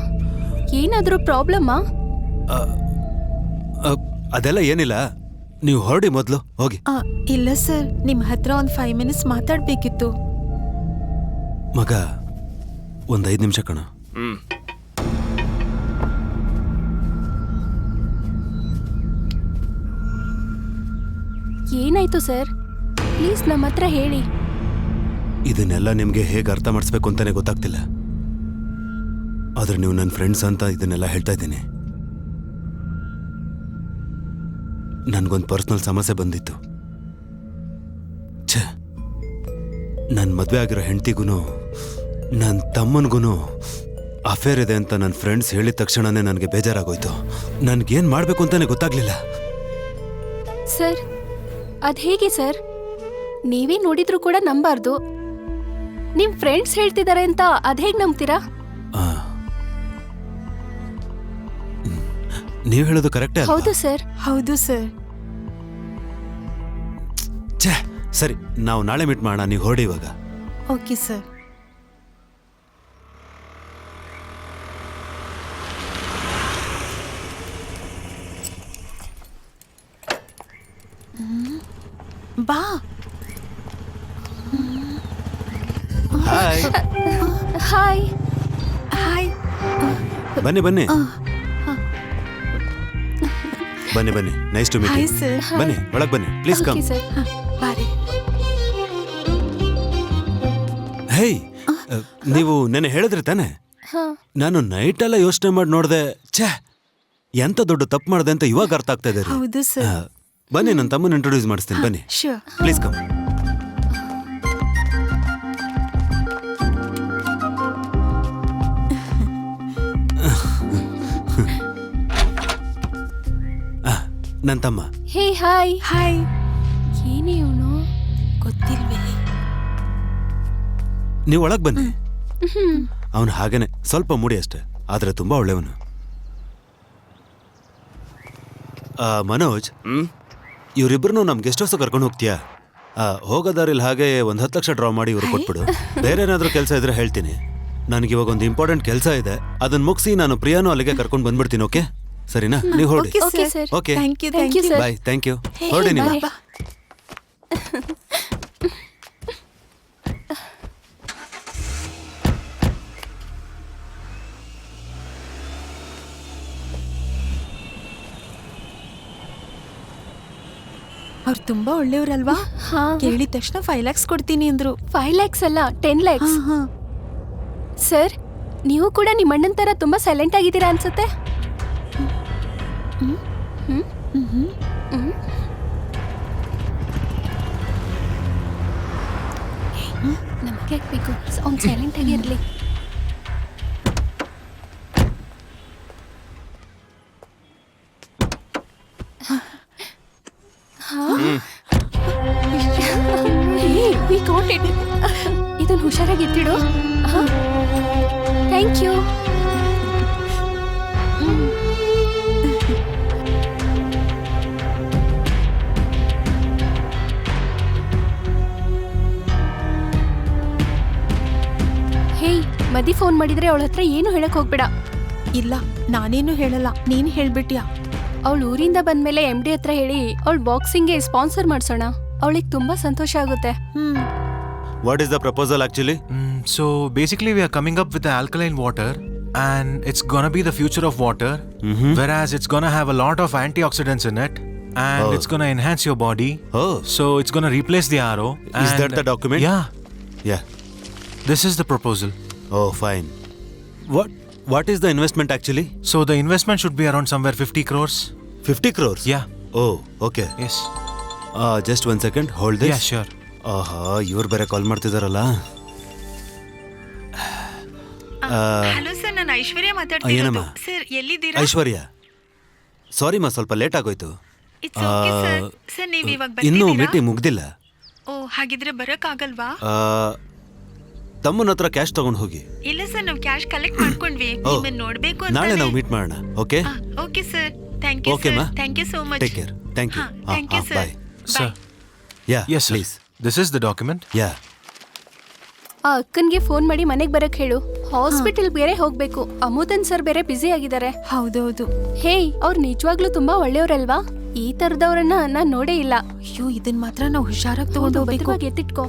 ಏನಾದರೂ ಪ್ರಾಬ್ಲಮ್ಮಾ? ಅದೆಲ್ಲ ಏನಿಲ್ಲ, ನೀವು ಹೊರಡಿ ಮೊದಲು, ಹೋಗಿ. ಇಲ್ಲ ಸರ್, ನಿಮ್ ಹತ್ರ ಒಂದ್ 5 ಮಿನಿಟ್ಸ್ ಮಾತಾಡ್ಬೇಕಿತ್ತು. ಮಗ, ಒಂದು 5 ನಿಮಿಷ ಕಣ. ಏನಾಯ್ತು ಸರ್? ಪ್ಲೀಸ್ ನಮ್ಮ ಹತ್ರ ಹೇಳಿ. ಇದನ್ನೆಲ್ಲ ನಿಮಗೆ ಹೇಗೆ ಅರ್ಥ ಮಾಡಿಸ್ಬೇಕು ಅಂತಾನೆ ಗೊತ್ತಾಗ್ತಿಲ್ಲ. ಆದ್ರೆ ನೀವು ನನ್ನ ಫ್ರೆಂಡ್ಸ್ ಅಂತ ಇದನ್ನೆಲ್ಲ ಹೇಳ್ತಾ ಇದ್ದೀನಿ. ನನ್ಗೊಂದು ಪರ್ಸನಲ್ ಸಮಸ್ಯೆ ಬಂದಿತ್ತು. ಛೇ, ನನ್ನ ಮದುವೆ ಆಗಿರೋ ಹೆಂಡ್ತಿಗೂ ನನ್ನ ತಮ್ಮನಿಗೂ ಅಫೇರ್ ಇದೆ ಅಂತ ನನ್ನ ಫ್ರೆಂಡ್ಸ್ ಹೇಳಿದ ತಕ್ಷಣನೇ ನನಗೆ ಬೇಜಾರಾಗೋಯ್ತು. ನನ್ಗೇನು ಮಾಡಬೇಕು ಅಂತಾನೆ ಗೊತ್ತಾಗ್ಲಿಲ್ಲ. ಸರ್, ಅದ್ ಹೇಗೆ ಸರ್? ನೀವೇ ನೋಡಿದ್ರು ಕೂಡ ನಂಬಾರ್ದು. ನಿಮ್ ಫ್ರೆಂಡ್ಸ್ ಹೇಳ್ತಿದ್ದಾರೆ ಅಂತ ಅದ್ ಹೇಗೆ ನಂಬ್ತೀರಾ? ನೀವು ಹೇಳೋದು ಕರೆಕ್ಟೇ. ಹೌದು ಸರ್. ಹೌದು ಸರ್. ಛೇ, ಸರಿ, ನಾವು ನಾಳೆ ಮೀಟ್ ಮಾಡೋಣ, ನೀವು ಹೊರಡಿ ಇವಾಗ. Okay sir. ಬಾ. ಹಾಯ್. ಹಾಯ್. ಹಾಯ್. ಬನ್ನಿ ಬನ್ನಿ ಬನ್ನಿ ಬನ್ನಿ. Nice to meet hi you. Sir. ಬನ್ನಿ, ಒಳಗೆ ಬನ್ನಿ, ಪ್ಲೀಸ್ ಕಮ್. Okay sir. ಬಾರಿ. ಹೇಯ್, ನೀವು ನೆನೆ ಹೇಳಿದ್ರಿ ತಾನೆ? ಹಾ. ನಾನು ನೈಟ್ ಎಲ್ಲ ಯೋಚನೆ ಮಾಡಿ ನೋಡ್ದೆ. ಛೇ, ಎಂತ ದೊಡ್ಡ ತಪ್ಪು ಮಾಡಿದೆ ಅಂತ ಇವಾಗ ಅರ್ಥ ಆಗ್ತಾ ಇದೆ ರೀ. ಹೌದು ಸರ್. ಬನ್ನಿ, ನನ್ನ ತಮ್ಮನ ಇಂಟ್ರೊಡ್ಯೂಸ್ ಮಾಡಿಸ್ತೀನಿ, ಬನ್ನಿ ಶ್ಯೂರ್. Please come. ನನ್ನ ತಮ್ಮ. ಹೇ, ಹಾಯ್. ಹಾಯ್. ಏನೇ ಇವನು? ಗೊತ್ತಿಲ್ವೇ? ನೀವು ಒಳಗೆ ಬನ್ನಿ. ಅವನು ಹಾಗೇನೆ, ಸ್ವಲ್ಪ ಮುಡಿ ಅಷ್ಟೆ, ಆದ್ರೆ ತುಂಬಾ ಒಳ್ಳೆಯವನು. ಮನೋಜ್, ಇವರಿಬ್ಬರನ್ನು ನಮ್ ಗೆಸ್ಟ್ ಹೌಸ್ ಕರ್ಕೊಂಡು ಹೋಗ್ತೀಯಾ? ಹೋಗೋದಾರಿಲ್ಲಿ ಹಾಗೆ 10 ಲಕ್ಷ ಡ್ರಾ ಮಾಡಿ ಇವ್ರು ಕೊಟ್ಬಿಡು. ಬೇರೆ ಏನಾದ್ರೂ ಕೆಲಸ ಇದ್ರೆ ಹೇಳ್ತೀನಿ. ನನಗೆ ಇವಾಗ ಒಂದು ಇಂಪಾರ್ಟೆಂಟ್ ಕೆಲಸ ಇದೆ, ಅದನ್ನ ಮುಗಿಸಿ ನಾನು ಪ್ರಿಯಾನು ಅಲ್ಲಿಗೆ ಕರ್ಕೊಂಡು ಬಂದ್ಬಿಡ್ತೀನಿ. ಓಕೆ, ಸರಿನಾ? ನೀವು ಹೊರಡಿ. Okay sir. Okay, thank you. Thank you, sir. Bye. Thank you. ಹೊರಡಿ ನೀವು. bye. ಅವ್ರು ತುಂಬಾ ಒಳ್ಳೆಯವ್ರಲ್ವಾ? ಹಾ. ಕೇಳಿದ ತಕ್ಷಣ 5 lakhs ಕೊಡ್ತೀನಿ ಅಂದ್ರು. 5 lakhs ಅಲ್ಲ, 10 lakhs. ಹಾ. ಸರ್, ನೀವು ಕೂಡ ನಿಮ್ಮ ಅಣ್ಣನ ತರ ತುಂಬಾ ಸೈಲೆಂಟ್ ಆಗಿದ್ದೀರಾ ಅನ್ಸುತ್ತೆ. ನಮಗೆ ಬೇಕು, ಅವ್ನು ಸೈಲೆಂಟ್ ಆಗಿರ್ಲಿ. ಇದನ್ನು ಹುಷಾರಾಗಿ ಇಟ್ಟಿಡು. Thank you. ಹೇಯ್, ಮದಿ ಫೋನ್ ಮಾಡಿದ್ರೆ ಅವಳ ಹತ್ರ ಏನು ಹೇಳಕ್ ಹೋಗ್ಬೇಡ. ಇಲ್ಲ, ನಾನೇನು ಹೇಳಲ್ಲ, ನೀನ್ ಹೇಳ್ಬಿಟ್ಯಾ. ಅವಳು ಊರಿಂದ ಬಂದ್ಮೇಲೆ MD ಹತ್ರ ಹೇಳಿ ಅವಳು ಬಾಕ್ಸಿಂಗ್ಗೆ ಸ್ಪಾನ್ಸರ್ ಮಾಡ್ಸೋಣ. ಅವಳಿಗೆ ತುಂಬಾ ಸಂತೋಷ ಆಗುತ್ತೆ. What is the proposal actually? So basically we are coming up with the alkaline water and it's gonna be the future of water, whereas it's gonna have a lot of antioxidants in it and Oh. it's gonna enhance your body. Oh, So it's gonna replace the RO. Is and- that the document? Yeah. yeah. This is the proposal. Oh, fine. What is the investment actually? So the investment should be around somewhere 50 crores. 50 crores? Yeah. Oh, okay. Yes. Just 1 second. Hold this. Yeah, sure. ಆಹಾ, ಇವ್ರು ಬೇರೆ ಕಾಲ್ ಮಾಡ್ತಿದಾರಲ್ಲ. Hello sir, ನಾನು ಐಶ್ವರ್ಯ ಏನಮ್ಮ? ಮಾತಾಡ್ತಿರೋದು. Sir ಎಲ್ಲಿದ್ದೀರಾ? ಐಶ್ವರ್ಯ, ಸಾರಿ ಮಾ, ಸ್ವಲ್ಪ late ಆಗೋಯ್ತು. It's okay sir. ಸರ್ ನೀವು ಇವಾಗ ಇನ್ನೂ ಬರ್ತಿದ್ದೀರಾ? ಮೀಟಿಂಗ್ ಮುಗ್ದಿಲ್ಲ. ಓ, ಹಾಗಿದ್ರೆ ಬರೋಕ್ಕಾಗಲ್ವಾ? ತಮ್ಮನ ಹತ್ರ ಕ್ಯಾಶ್ ತಗೊಂಡು ಹೋಗಿ. ಇಲ್ಲ ಸರ್, ನಾವು ಕ್ಯಾಶ್ ಕಲೆಕ್ಟ್ ಮಾಡ್ಕೊಂಡ್ವಿ. ಓ, ನಿಮ್ಮನ್ನ ನೋಡ್ಬೇಕು ಅಂತ. ನಾಳೆ ನಾವು ಮೀಟ್ ಮಾಡೋಣ. Okay okay sir, thank you okay sir. ಮಾ, thank you so much. Take care. Thank you. Thank you sir. Bye. Sir. Yeah, Yes, sir. Please. This is the document. Yeah. ಆ ಅಕ್ಕನ್ಗೆ ಫೋನ್ ಮಾಡಿ ಮನೆಗೆ ಬರಕ್ ಹೇಳು. Hospital ಬೇರೆ ಹೋಗ್ಬೇಕು. ಅಮೋದನ್ sir ಬೇರೆ ಬ್ಯುಸಿ ಆಗಿದ್ದಾರೆ. ಹೌದೌದು. ಹೇಯ್, ಅವ್ರು ನಿಜವಾಗ್ಲೂ ತುಂಬಾ ಒಳ್ಳೆಯವ್ರಲ್ವಾ? ಈ ತರದವ್ರನ್ನ ನಾನ್ ನೋಡೇ ಇಲ್ಲ. ಅಯ್ಯೋ, ಇದನ್ ಮಾತ್ರ ನಾವು ಹುಷಾರಾಗಿ ತಗೊಂಡು ಹೋಗ್ಬೇಕು. ಭದ್ರವಾಗಿ ಎತ್ತಿಟ್ಕೋ.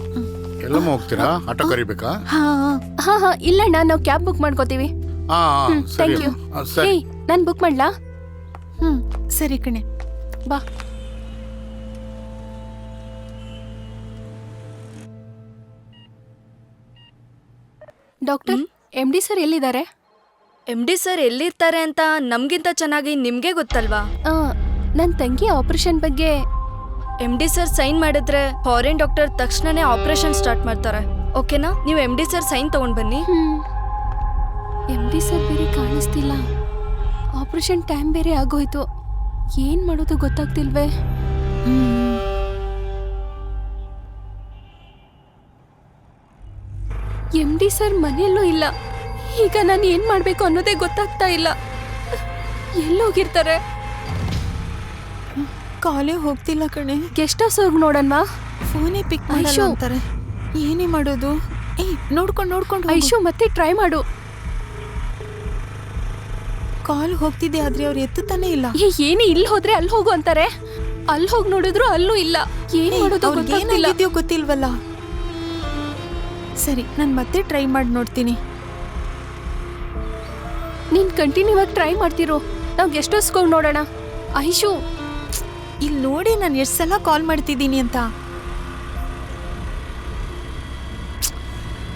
ಎಲ್ಲಮ್ಮ ಹೋಗ್ತೀರಾ? ಆಟೋ ಕರಿಬೇಕಾ? ಹಾ ಇಲ್ಲಣ್ಣ, ನಾವು ಕ್ಯಾಬ್ ಬುಕ್ ಮಾಡ್ಕೋತೀವಿ. ಸರಿ ಥ್ಯಾಂಕ್ ಯು. ಸರಿ. ಹೇಯ್, ನಾನ್ ಬುಕ್ ಮಾಡ್ಲಾ? ಸರಿ ಕಣೆ. ಬಾ. ಡಾಕ್ಟರ್, MD ಸರ್ ಎಲ್ಲಿದ್ದಾರೆ? MD ಸರ್ ಎಲ್ಲಿರ್ತಾರೆ ಅಂತ ನಮ್ಗಿಂತ ಚೆನ್ನಾಗಿ ನಿಮ್ಗೆ ಗೊತ್ತಲ್ವಾ? ನನ್ನ ತಂಗಿ ಆಪರೇಷನ್ ಬಗ್ಗೆ MD ಸರ್ ಸೈನ್ ಮಾಡಿದ್ರೆ ಫಾರಿನ್ ಡಾಕ್ಟರ್ ತಕ್ಷಣನೇ ಆಪರೇಷನ್ ಸ್ಟಾರ್ಟ್ ಮಾಡ್ತಾರೆ. ಓಕೆನಾ? ನೀವು MD ಸರ್ ಸೈನ್ ತಗೊಂಡ್ ಬನ್ನಿ. MD ಸರ್ ಬೇರೆ ಕಾಣಿಸ್ತಿಲ್ಲ. ಆಪರೇಷನ್ ಟೈಮ್ ಬೇರೆ ಆಗೋಯ್ತು. ಏನ್ ಮಾಡೋದು ಗೊತ್ತಾಗ್ತಿಲ್ವೇ? MD ಸರ್ ಮನೆಯಲ್ಲೂ ಇಲ್ಲ. ಈಗ ನಾನು ಏನ್ ಮಾಡ್ಬೇಕು ಅನ್ನೋದೇ ಗೊತ್ತಾಗ್ತಾ ಇಲ್ಲ. ಎಲ್ಲೋಗಿರ್ತಾರೆ? ಕಾಲೇ ಹೋಗ್ತಿಲ್ಲ ಕಣೆ. ಗೆಸ್ಟ್ ಹೌಸ್ ಹೋಗಿ ನೋಡೋಣ. ಫೋನೇ ಪಿಕ್ ಮಾಡಲ್ಲ ಐಶು. ಅಂತಾರೆ. ಏನೇ ಮಾಡೋದು? ನೋಡ್ಕೊಂಡು ಹೋಗು. ಐಶು, ಮತ್ತೆ ಟ್ರೈ ಮಾಡು. ಕಾಲ್ ಹೋಗ್ತಿದೆ, ಆದ್ರೆ ಅವ್ರು ಎತ್ತುತ್ತಾನೆ ಇಲ್ಲ. ಏನೇ ಇಲ್ಲಿ ಹೋದ್ರೆ ಅಲ್ಲಿ ಹೋಗು ಅಂತಾರೆ. ಅಲ್ಲಿ ಹೋಗಿ ನೋಡಿದ್ರು ಅಲ್ಲೂ ಇಲ್ಲ. ಏನ್ ಮಾಡೋದು ಗೊತ್ತಾಗ್ತಿಲ್ಲ. ಏನಾಗಿದೆಯೋ ಗೊತ್ತಿಲ್ವಲ್ಲ. ಸರಿ, ನಾನು ಮತ್ತೆ ಟ್ರೈ ಮಾಡಿ ನೋಡ್ತೀನಿ. ನೀನ್ ಕಂಟಿನ್ಯೂ ಆಗಿ ಟ್ರೈ ಮಾಡ್ತಿರೋ. ನಾವು ಗೆಸ್ಟ್ ಹೌಸ್ಗೆ ಹೋಗಿ ನೋಡೋಣ. ಐಶು, ಇಲ್ಲಿ ನೋಡಿ, ನಾನು ಎಷ್ಟು ಸಲ ಕಾಲ್ ಮಾಡ್ತಿದ್ದೀನಿ ಅಂತ.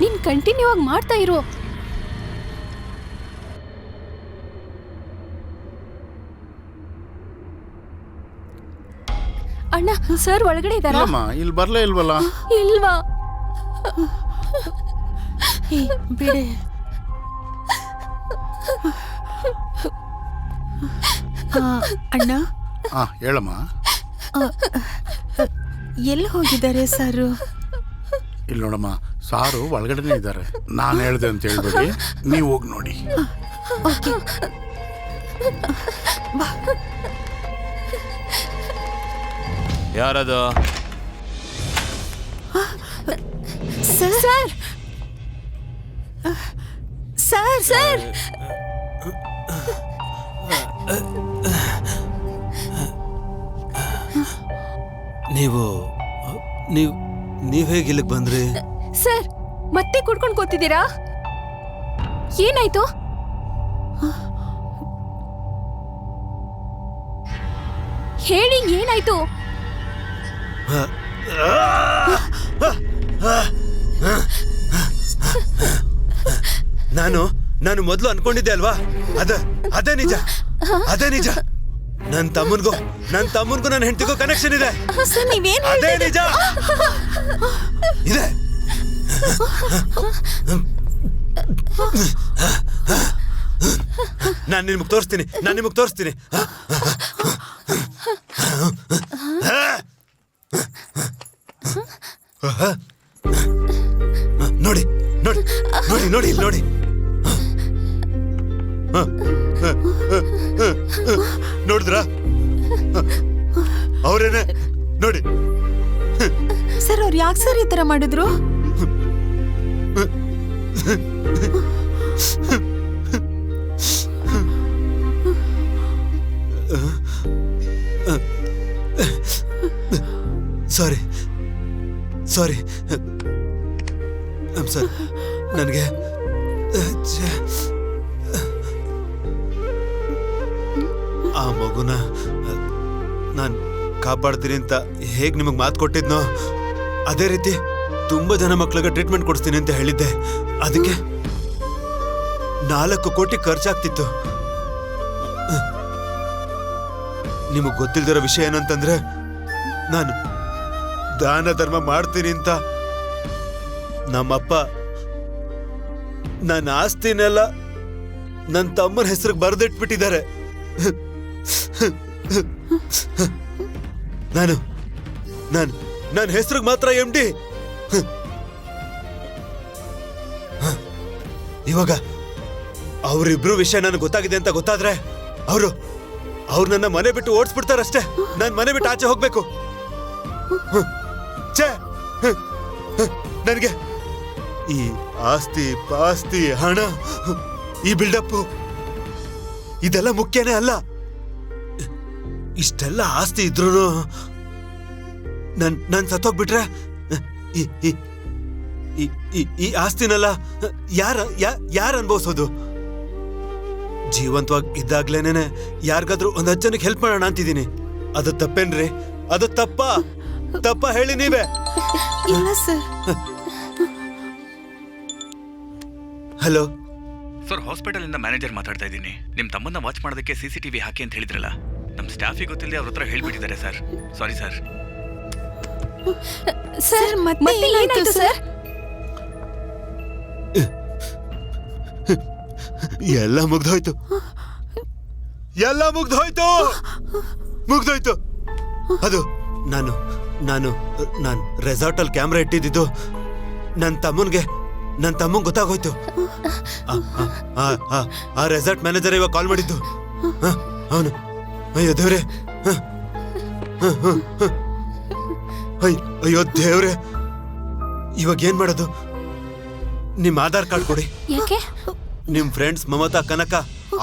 ನೀನ್ ಕಂಟಿನ್ಯೂ ಆಗಿ ಮಾಡ್ತಾ ಇರೋ. ಅಣ್ಣ, ಸರ್ ಒಳಗಡೆ ಇದ್ದಾರಾ? ಇಲ್ಲಮ್ಮ, ಇಲ್ಲಿ ಬರ್ಲೇ ಇಲ್ವಲ್ಲ. ಇಲ್ವಾ? ಬಿಡೆ. ಅಣ್ಣ, ಹೇಳಮ್ಮ. ಎಲ್ಲಿ ಹೋಗಿದ್ದಾರೆ ಸಾರು? ಇಲ್ಲಿ ನೋಡಮ್ಮ, ಸಾರು ಒಳಗಡೆನೇ ಇದ್ದಾರೆ. ನಾನು ಹೇಳ್ದೆ ಅಂತ ಹೇಳ್ಬೇಡಿ, ನೀವು ಹೋಗಿ ನೋಡಿ. ಯಾರದು? ಸರ್ ಸರ್ ಸರ್ ಸರ್ ನೀವು ಹೇಗೆ ಇಲ್ಲಿಗೆ ಬಂದ್ರಿ? ಸರ್, ಮತ್ತೆ ಕುಡ್ಕೊಂಡು ಕೂತಿದ್ದೀರಾ? ಏನಾಯ್ತು? ಹೇಳಿ, ಏನಾಯ್ತು? ನಾನು ಮೊದಲು ಅನ್ಕೊಂಡಿದ್ದೆ ಅಲ್ವಾ, ಅದೇ ನಿಜ. ನನ್ನ ತಮ್ಮನ್ಗೂ ನನ್ನ ಹೆಂಡತಿಗೂ ಕನೆಕ್ಷನ್ ಇದೆ. ಸರ್, ನೀವೇನು ಅದೇ ನಿಜ ಇದೆ. ನಾನು ನಿಮ್ಗೆ ತೋರಿಸ್ತೀನಿ. ನೋಡಿ ನೋಡಿ ನೋಡಿ ನೋಡಿ ಇಲ್ಲಿ ನೋಡಿ. ನೋಡಿದ್ರಾ? ಅವರೇನೆ ನೋಡಿ. ಸರ್, ಅವ್ರು ಯಾಕೆ ಸರ್ ಈ ತರ ಮಾಡಿದ್ರು? Sorry I'm sorry. ನನಗೆ ಆ ಮಗುನ ನಾನು ಕಾಪಾಡ್ತೀನಿ ಅಂತ ಹೇಗ್ ನಿಮಗ್ ಮಾತು ಕೊಟ್ಟಿದ್ನೋ ಅದೇ ರೀತಿ ತುಂಬಾ ಜನ ಮಕ್ಳಿಗೆ ಟ್ರೀಟ್ಮೆಂಟ್ ಕೊಡಿಸ್ತೀನಿ ಅಂತ ಹೇಳಿದ್ದೆ. ಅದಕ್ಕೆ 4 ಕೋಟಿ ಖರ್ಚಾಗ್ತಿತ್ತು. ನಿಮಗ್ ಗೊತ್ತಿಲ್ದಿರೋ ವಿಷಯ ಏನಂತಂದ್ರೆ ನಾನು ದಾನ ಧರ್ಮ ಮಾಡ್ತೀನಿ ಅಂತ ನಮ್ಮಪ್ಪ ನನ್ನ ಆಸ್ತಿನೆಲ್ಲ ನನ್ನ ತಮ್ಮನ ಹೆಸರಿಗೆ ಬರೆದಿಟ್ಬಿಟ್ಟಿದ್ದಾರೆ. ನಾನು ನಾನು ನನ್ನ ಹೆಸರಿಗೆ ಮಾತ್ರ MD. ಇವಾಗ ಅವರಿಬ್ರು ವಿಷಯ ನನಗೆ ಗೊತ್ತಾಗಿದೆ ಅಂತ ಗೊತ್ತಾದ್ರೆ ಅವರು ನನ್ನ ಮನೆ ಬಿಟ್ಟು ಓಡಿಸ್ಬಿಡ್ತಾರಷ್ಟೇ. ನಾನು ಮನೆ ಬಿಟ್ಟು ಆಚೆ ಹೋಗ್ಬೇಕು. ನನಗೆ ಈ ಆಸ್ತಿ ಪಾಸ್ತಿ ಹಣ ಈ ಬಿಲ್ಡಪ್ ಇದೆಲ್ಲ ಮುಖ್ಯನೇ ಅಲ್ಲ. ಇಷ್ಟೆಲ್ಲ ಆಸ್ತಿ ಇದ್ರು ನನ್ ಸತ್ತೋಗ್ಬಿಟ್ರೆ ಈ ಆಸ್ತಿನೆಲ್ಲ ಯಾರು ಅನ್ಭವಿಸೋದು? ಜೀವಂತವಾಗಿ ಇದ್ದಾಗ್ಲೇನೆ ಯಾರಿಗಾದ್ರೂ ಒಂದ್ 10 ಜನಕ್ಕೆ ಹೆಲ್ಪ್ ಮಾಡೋಣ ಅಂತಿದ್ದೀನಿ. ಅದು ತಪ್ಪೇನ್ರಿ? ಅದು ತಪ್ಪ ಹೇಳಿ ನೀವೇ. ಇಲ್ಲ ಸರ್. ಹಲೋ ಸರ್, ಹಾಸ್ಪಿಟಲ್ ಇಂದ ಮ್ಯಾನೇಜರ್ ಮಾತಾಡ್ತಾ ಇದ್ದೀನಿ. ನಿಮ್ ತಮ್ಮನ್ನ ವಾಚ್ ಮಾಡೋದಕ್ಕೆ CCTV ಹಾಕಿ ಅಂತ ಹೇಳಿದ್ರಲ್ಲ, ನಮ್ ಸ್ಟಾಫಿಗೆ ಗೊತ್ತಿಲ್ಲದೆ ಅವ್ರ ಹತ್ರ ಹೇಳ್ಬಿಟ್ಟಿದ್ದಾರೆ ಸರ್. Sorry sir. ಸರ್ ಮತ್ತೆ ಏನಾಯ್ತು ಸರ್? ಎಲ್ಲ ಮುಗ್ದೋಯ್ತು. ಅದು ನಾನು ರೆಸಾರ್ಟ್ ಅಲ್ಲಿ ಕ್ಯಾಮ್ರಾ ಇಟ್ಟಿದ್ದು ನನ್ನ ತಮ್ಮಂಗೆ ಗೊತ್ತಾಗೋಯ್ತು. ಆ ರೆಸಾರ್ಟ್ ಮ್ಯಾನೇಜರ್ ಇವಾಗ ಕಾಲ್ ಮಾಡಿದ್ದು. ಅವನು ಅಯ್ಯೋ ದೇವ್ರೆ, ಅಯ್ಯೋ ದೇವ್ರೆ, ಇವಾಗ ಏನ್ ಮಾಡೋದು? ನಿಮ್ ಆಧಾರ್ ಕಾರ್ಡ್ ಕೊಡಿ. ಯಾಕೆ? ನಿಮ್ ಫ್ರೆಂಡ್ಸ್ ಮಮತಾ ಕನಕ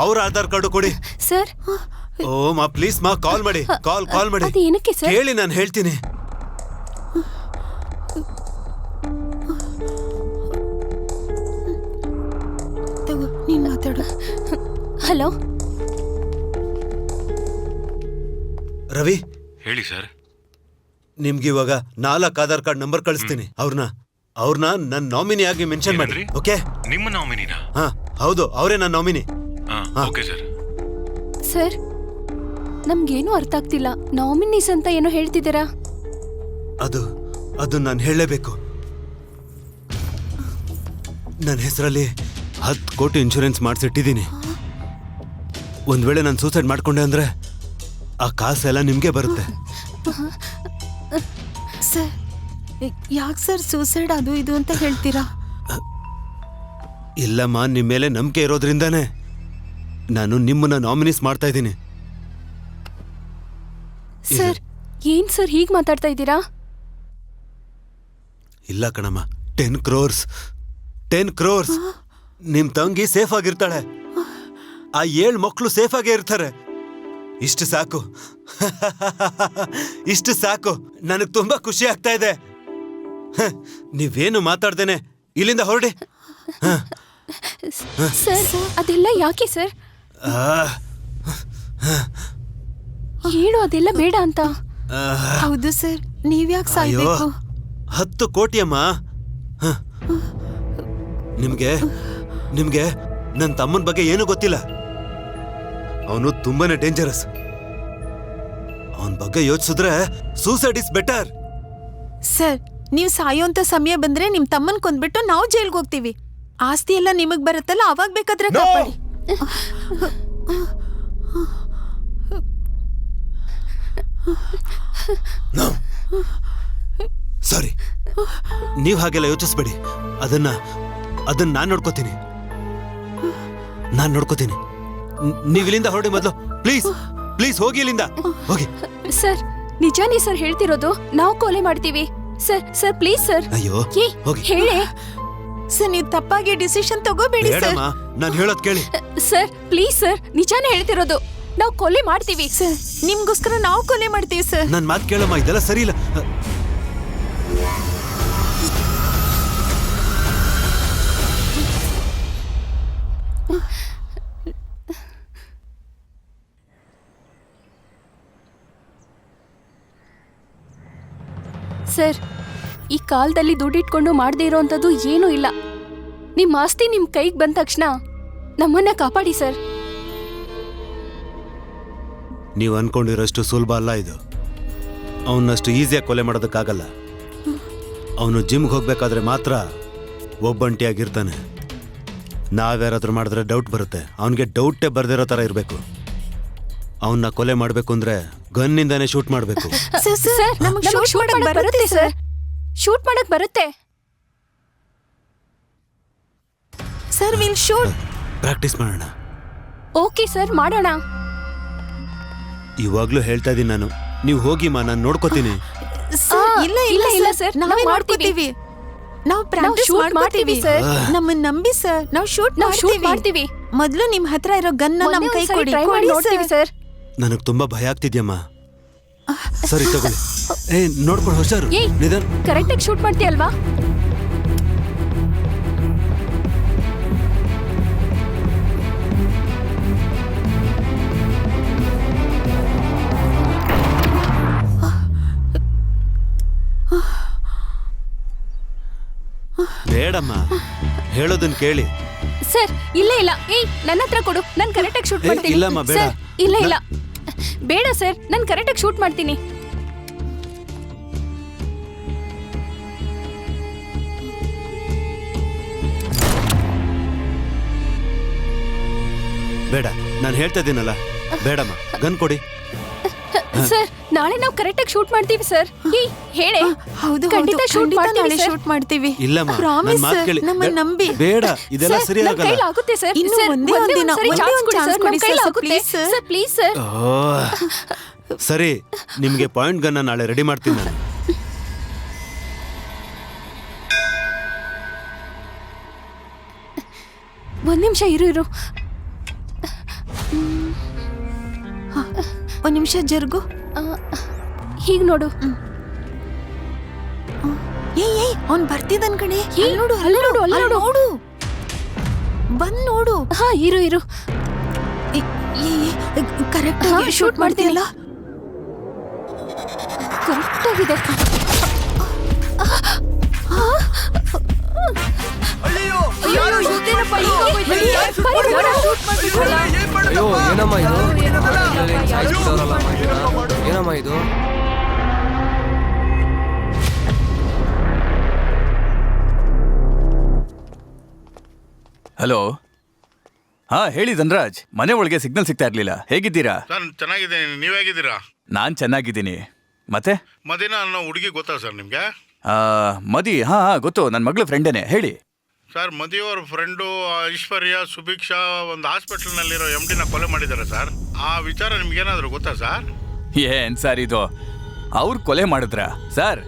ಅವ್ರ ಆಧಾರ್ ಕಾರ್ಡ್ ಕೊಡಿ. ಸರ್ ಓ ಮಾ ಪ್ಲೀಸ್ ಮಾ ಕಾಲ್ ಮಾಡಿ. ಕಾಲ್ ಮಾಡಿ ಅದು ಏನಕ್ಕೆ ಸರ್? ಕೇಳಿ, ನಾನು ಹೇಳ್ತೀನಿ. ನೀನ್ ಮಾತಾಡು. ಹಲೋ ರವಿ, ಹೇಳಿ ಸರ್. ನಿಮ್ಗೆ ಇವಾಗ 4 ಆಧಾರ್ ಕಾರ್ಡ್ ನಂಬರ್ ಕಳಿಸ್ತೀನಿ. ಅವ್ರನ್ನ ನನ್ನ ನಾಮಿನಿ ಆಗಿ ಮೆನ್ಷನ್ ಮಾಡಿ. ಓಕೆ? ನಿಮ್ಮ ನಾಮಿನಿನಾ? ಹಾ ಹೌದು, ಅವರೇ ನನ್ನ ನಾಮಿನಿ. Okay sir. ಸರ್, ನಮ್ಗೇನು ಅರ್ಥ ಆಗ್ತಿಲ್ಲ. ನಾಮಿನೀಸ್ ಅಂತ ಏನೋ ಹೇಳ್ತಿದ್ದೀರಾ. ಅದು ನಾನು ಹೇಳಲೇಬೇಕು. ನನ್ನ ಹೆಸರಲ್ಲಿ 10 ಕೋಟಿ ಇನ್ಶೂರೆನ್ಸ್ ಮಾಡಿಸಿಟ್ಟಿದ್ದೀನಿ. ಒಂದ್ ವೇಳೆ ನಾನು ಸೂಸೈಡ್ ಮಾಡ್ಕೊಂಡೆ ಅಂದ್ರೆ ಆ ಕಾಸೆಲ್ಲ ನಿಮ್ಗೆ ಬರುತ್ತೆ. ಸರ್ ಯಾಕೆ ಸರ್ ಸೂಸೈಡ್ ಅದು ಇದು ಅಂತ ಹೇಳ್ತೀರಾ? ಇಲ್ಲಮ್ಮ, ನಿಮ್ಮ ಮೇಲೆ ನಂಬಿಕೆ ಇರೋದ್ರಿಂದಾನೇ ನಾನು ನಿಮ್ಮನ್ನ ನಾಮಿನೀಸ್ ಮಾಡ್ತಾ ಇದ್ದೀನಿ. ಸರ್ ಏನ್ ಸರ್ ಹೀಗ್ ಮಾತಾಡ್ತಾ ಇದ್ದೀರಾ? ಇಲ್ಲ ಕಣಮ್ಮ, 10 ಕ್ರೋರ್ಸ್. ನಿಮ್ ತಂಗಿ ಸೇಫ್ ಆಗಿರ್ತಾಳೆ. ಆ 7 ಮಕ್ಕಳು ಸೇಫ್ ಆಗೇ ಇರ್ತಾರೆ. ಇಷ್ಟು ಸಾಕು. ನನಗೆ ತುಂಬಾ ಖುಷಿ ಆಗ್ತಾ ಇದೆ. ನೀವೇನು ಮಾತಾಡ್ದೇನೆ ಇಲ್ಲಿಂದ ಹೊರಡಿ. ಸರ್ ಅದೆಲ್ಲ ಯಾಕೆ ಸರ್? ಹೇಳು, ಅದೆಲ್ಲ ಬೇಡ ಅಂತ. ಹೌದು ಸರ್, ನೀವ್ಯಾಕೆ ಸಾಯ್ಬೇಕು? 10 ಕೋಟಿ ಅಮ್ಮ. ನಿಮ್ಗೆ ನನ್ನ ತಮ್ಮನ ಬಗ್ಗೆ ಏನೂ ಗೊತ್ತಿಲ್ಲ. ಅವನು ತುಂಬಾನೇ ಡೇಂಜರಸ್. ಅವನ ಬಗ್ಗೆ ಯೋಚಿಸಿದ್ರೆ ಸೂಸೈಡ್ ಇಸ್ ಬೆಟರ್. ಸರ್, ನೀವು ಸಾಯೋಂತ ಸಮಯ ಬಂದ್ರೆ ನಿಮ್ ತಮ್ಮನ್ ಕೊಂದ್ಬಿಟ್ಟು ನಾವು ಜೈಲ್ಗೆ ಹೋಗ್ತೀವಿ. ಆಸ್ತಿ ಎಲ್ಲ ನಿಮಗ್ ಬರುತ್ತಲ್ಲ, ಅವಾಗ ಬೇಕಾದ್ರೆ ಕಾಪಾಡಿ. ಸಾರಿ, ನೀವು ಹಾಗೆಲ್ಲ ಯೋಚಿಸ್ಬೇಡಿ. ಅದನ್ನ ನಾನ್ ನೋಡ್ಕೋತೀನಿ. ನೀವು ಇಲ್ಲಿಂದ ಹೊರಡಿ ಮೊದಲು. ಪ್ಲೀಸ್ ಹೋಗಿ ಇಲ್ಲಿಂದ, ಹೋಗಿ. ಸರ್ ನಿಜಾನೇ ಸರ್ ಹೇಳ್ತಿರೋದು? ನಾವು ಕೊಲೆ ಮಾಡ್ತೀವಿ ಸರ್. Please sir. ಅಯ್ಯೋ ಹೋಗಿ ಹೇಳಿ ಸರ್. ನೀವು ತಪ್ಪಾಗಿ ಡಿಸಿಷನ್ ತಗೋಬೇಡಿ ಸರ್. ನಾನು ಹೇಳೋದ್ ಕೇಳಿ. ಸರ್ ಪ್ಲೀಸ್ ಸರ್, ನಿಜಾನೇ ಹೇಳ್ತಿರೋದು. ನಾವು ಕೊಲೆ ಮಾಡ್ತೀವಿ ಸರ್. ನಿಮ್ಗೋಸ್ಕರ ನಾವು ಕೊಲೆ ಮಾಡ್ತೀವಿ ಸರ್. ನನ್ ಮಾತು ಕೇಳಮ್ಮ, ಇದೆಲ್ಲ ಸರಿ ಇಲ್ಲ. ಸರ್, ಈ ಕಾಲದಲ್ಲಿ ದುಡ್ಡಿಟ್ಕೊಂಡು ಮಾಡದೇ ಇರೋವಂಥದ್ದು ಏನೂ ಇಲ್ಲ. ನಿಮ್ಮ ಆಸ್ತಿ ನಿಮ್ಮ ಕೈಗೆ ಬಂದ ತಕ್ಷಣ ನಮ್ಮನ್ನ ಕಾಪಾಡಿ ಸರ್. ನೀವು ಅನ್ಕೊಂಡಿರೋಷ್ಟು ಸುಲಭ ಅಲ್ಲ ಇದು. ಅವನಷ್ಟು ಈಸಿಯಾಗಿ ಕೊಲೆ ಮಾಡೋದಕ್ಕಾಗಲ್ಲ. ಅವನು ಜಿಮ್ಗೆ ಹೋಗ್ಬೇಕಾದ್ರೆ ಮಾತ್ರ ಒಬ್ಬಂಟಿಯಾಗಿರ್ತಾನೆ. ನಾವ್ಯಾರಾದ್ರೂ ಮಾಡಿದ್ರೆ ಡೌಟ್ ಬರುತ್ತೆ. ಅವನಿಗೆ ಡೌಟೇ ಬರ್ದಿರೋ ಥರ ಇರಬೇಕು. ಅವನ್ನ ಕೊಲೆ ಮಾಡಬೇಕು ಅಂದ್ರೆ ಗನ್ನಿಂದಾನೇ ಶೂಟ್ ಮಾಡಬೇಕು. ಸರ್, ನಮಗೆ ಶೂಟ್ ಮಾಡಕ್ ಬರುತ್ತೆ ಸರ್. ಶೂಟ್ ಮಾಡಕ್ ಬರುತ್ತೆ ಸರ್. Will shoot. ಪ್ರಾಕ್ಟೀಸ್ ಮಾಡೋಣ. ಓಕೆ ಸರ್, ಮಾಡೋಣ. ಇವಾಗ್ಲೂ ಹೇಳ್ತಾ ಇದ್ದೀನಿ ನಾನು, ನೀವು ಹೋಗಿ ಮಾ, ನಾನು ನೋಡ್ಕೋತೀನಿ. ಇಲ್ಲ ಇಲ್ಲ, ಇಲ್ಲ ಸರ್, ಸರ್, ನಾವೇ ನಾವು ಮಾಡ್ತೀವಿ. ನಾವು ಪ್ರಾಕ್ಟೀಸ್ shoot ಮಾಡ್ತೀವಿ ಮಾಡ್ತೀವಿ ಸರ್. ನಮ್ಮನ್ನ ನಂಬಿ ಸರ್, ನಾವು ಶೂಟ್ ಮಾಡ್ತೀವಿ. ಮೊದಲು ನಿಮ್ ಹತ್ರ ಇರೋ ಗನ್ನ ನಮ್ ಕೈ ಕೊಡಿ. ನೋಡ್ತೀವಿ ಸರ್. ನನಗೆ ತುಂಬಾ ಭಯ ಆಗ್ತಿದ್ಯಮ್ಮ. ಸರಿ ತಗೊಳ್ಳಿ. ನೋಡ್ಕೊಂಡು ಹುಷಾರು. ಏಯ್, ನಿಧಾನ. ಕರೆಕ್ಟಾಗಿ ಶೂಟ್ ಮಾಡ್ತೀಯಲ್ವಾ? ಬೇಡಮ್ಮ, ಹೇಳೋದನ್ನ ಕೇಳಿ. ಸರ್, ಇಲ್ಲ ಇಲ್ಲ. ಏಯ್, ನನ್ನ ಹತ್ರ ಕೊಡು, ನಾನು ಕರೆಕ್ಟಾಗಿ ಶೂಟ್ ಮಾಡ್ತೀನಿ. ಇಲ್ಲಮ್ಮ, ಬೇಡ. ಸರ್, ಇಲ್ಲ ಇಲ್ಲ, ಬೇಡ ಸರ್, ನಾನು ಕರೆಕ್ಟಾಗಿ ಶೂಟ್ ಮಾಡ್ತೀನಿ. ಬೇಡ, ನಾನು ಹೇಳ್ತಾ ಇದ್ದೀನಲ್ಲ. ಬೇಡಮ್ಮ, ಗನ್ ಕೊಡಿ. ಸರ್, ನಾಳೆ ನಾವು ಕರೆಕ್ಟಾಗಿ ಶೂಟ್ ಮಾಡ್ತೀವಿ ಸರ್. ಏಯ್, ಹೇಳೆ. ಹೌದು, ಖಂಡಿತ ಶೂಟ್ ಮಾಡ್ತೀವಿ ನಾಳೆ ಸರ್. ಶೂಟ್ ಮಾಡ್ತೀವಿ. ಇಲ್ಲಮ್ಮ, ನನ್ನ ಪ್ರಾಮಿಸ್ ಮಾತು ಸರ್, ಕೇಳಿ. ನಮ್ಮನ್ನ ನಂಬಿ. ಬೇಡ, ಇದೆಲ್ಲ ಸರ್, ಸರಿ ನಮ್ ಆಗಲ್ಲ. ಕೈಲಿ ಆಗುತ್ತೆ ಸರ್. ಇನ್ನು ಸರ್, ಒಂದೇ ಒಂದೇ ಒಂದಿನ, ಒಂದ್ಸರಿ ಒಂದೇ ಚಾನ್ಸ್ ಒಂದ್ ಕೊಡಿ ಚಾನ್ಸ್ ಸರ್, ನಮ್ ಕೊಡಿ ಕೈಲಿ ಸರ್, ಆಗುತ್ತೆ. Please sir. Sir, please sir. ಸರಿ, ನಿಮ್ಗೆ ಪಾಯಿಂಟ್ ಗನ್ನ ನಾಳೆ ರೆಡಿ ಮಾಡ್ತೀನಿ ನಾನು. ಒಂದ್ ನಿಮಿಷ ಇರು. ಒಂದ್ ನಿಮಿಷ ಜರುಗು. ಹೀಗ್ ನೋಡು. ಏಯ್, ಅವ್ನ್ ಬರ್ತಿದ್ದಾನ್ ಕಣೆ. ಏಯ್, ಅಲ್ಲ್ ನೋಡು, ಅಲ್ಲ್ ನೋಡು, ಅಲ್ಲ್ ಅಲ್ಲ್ ನೋಡು. ಬಂದ್ ನೋಡು. ಹಾ, ಇರು. ಕರೆಕ್ಟ್ ಹಾ, ಆಗಿ shoot ಶೂಟ್ ಮಾಡ್ತೀಯಲ್ಲ. ಕರೆಕ್ಟ್ ಆಗಿದೆ. ಅಯ್ಯೋ, ಇದೇನಪ್ಪ ಹೀಗ್ ಆಗೋಯ್ತು? ಅಯ್ಯೋ, ಏನಮ್ಮ ಇದು? ಸಾಯಿಸ್ಬಿಡೋರಲ್ಲ ಮಾಡಿದ್ದೀರಾ? ಏನಮ್ಮ ಇದು? ಹಲೋ. ಹಾ, ಹೇಳಿ ಧನ್ರಾಜ್. ಮನೆ ಒಳಗೆ ಸಿಗ್ನಲ್ ಸಿಗ್ತಾ ಇರ್ಲಿಲ್ಲ. ಹೇಗಿದ್ದೀರಾ? ಸರ್ ಚೆನ್ನಾಗಿದ್ದೀನಿ, ನೀವ್ ಹೇಗಿದ್ದೀರಾ? ನಾನ್ ಚೆನ್ನಾಗಿದ್ದೀನಿ. ಮತ್ತೆ ಮದಿನ ಅನ್ನೋ ಹುಡುಗಿ ಗೊತ್ತಾ ಸರ್ ನಿಮ್ಗೆ? ಮದಿ? ಹಾ ಗೊತ್ತು, ನನ್ನ ಮಗಳ ಫ್ರೆಂಡೇನೆ. ಹೇಳಿ. ಸರ್, ಮದಿಯವ್ರ ಫ್ರೆಂಡು ಐಶ್ವರ್ಯ, ಸುಭಿಕ್ಷಾ ಒಂದು ಹಾಸ್ಪಿಟಲ್ನಲ್ಲಿರೋ MD ನ ಕೊಲೆ ಮಾಡಿದ್ದಾರೆ ಸರ್. ಆ ವಿಚಾರ ನಿಮ್ಗೇನಾದ್ರು ಗೊತ್ತಾ ಸರ್? ಏನ್ ಸರ್ ಇದು? ಅವ್ರು ಕೊಲೆ ಮಾಡಿದ್ರ? ಸರ್,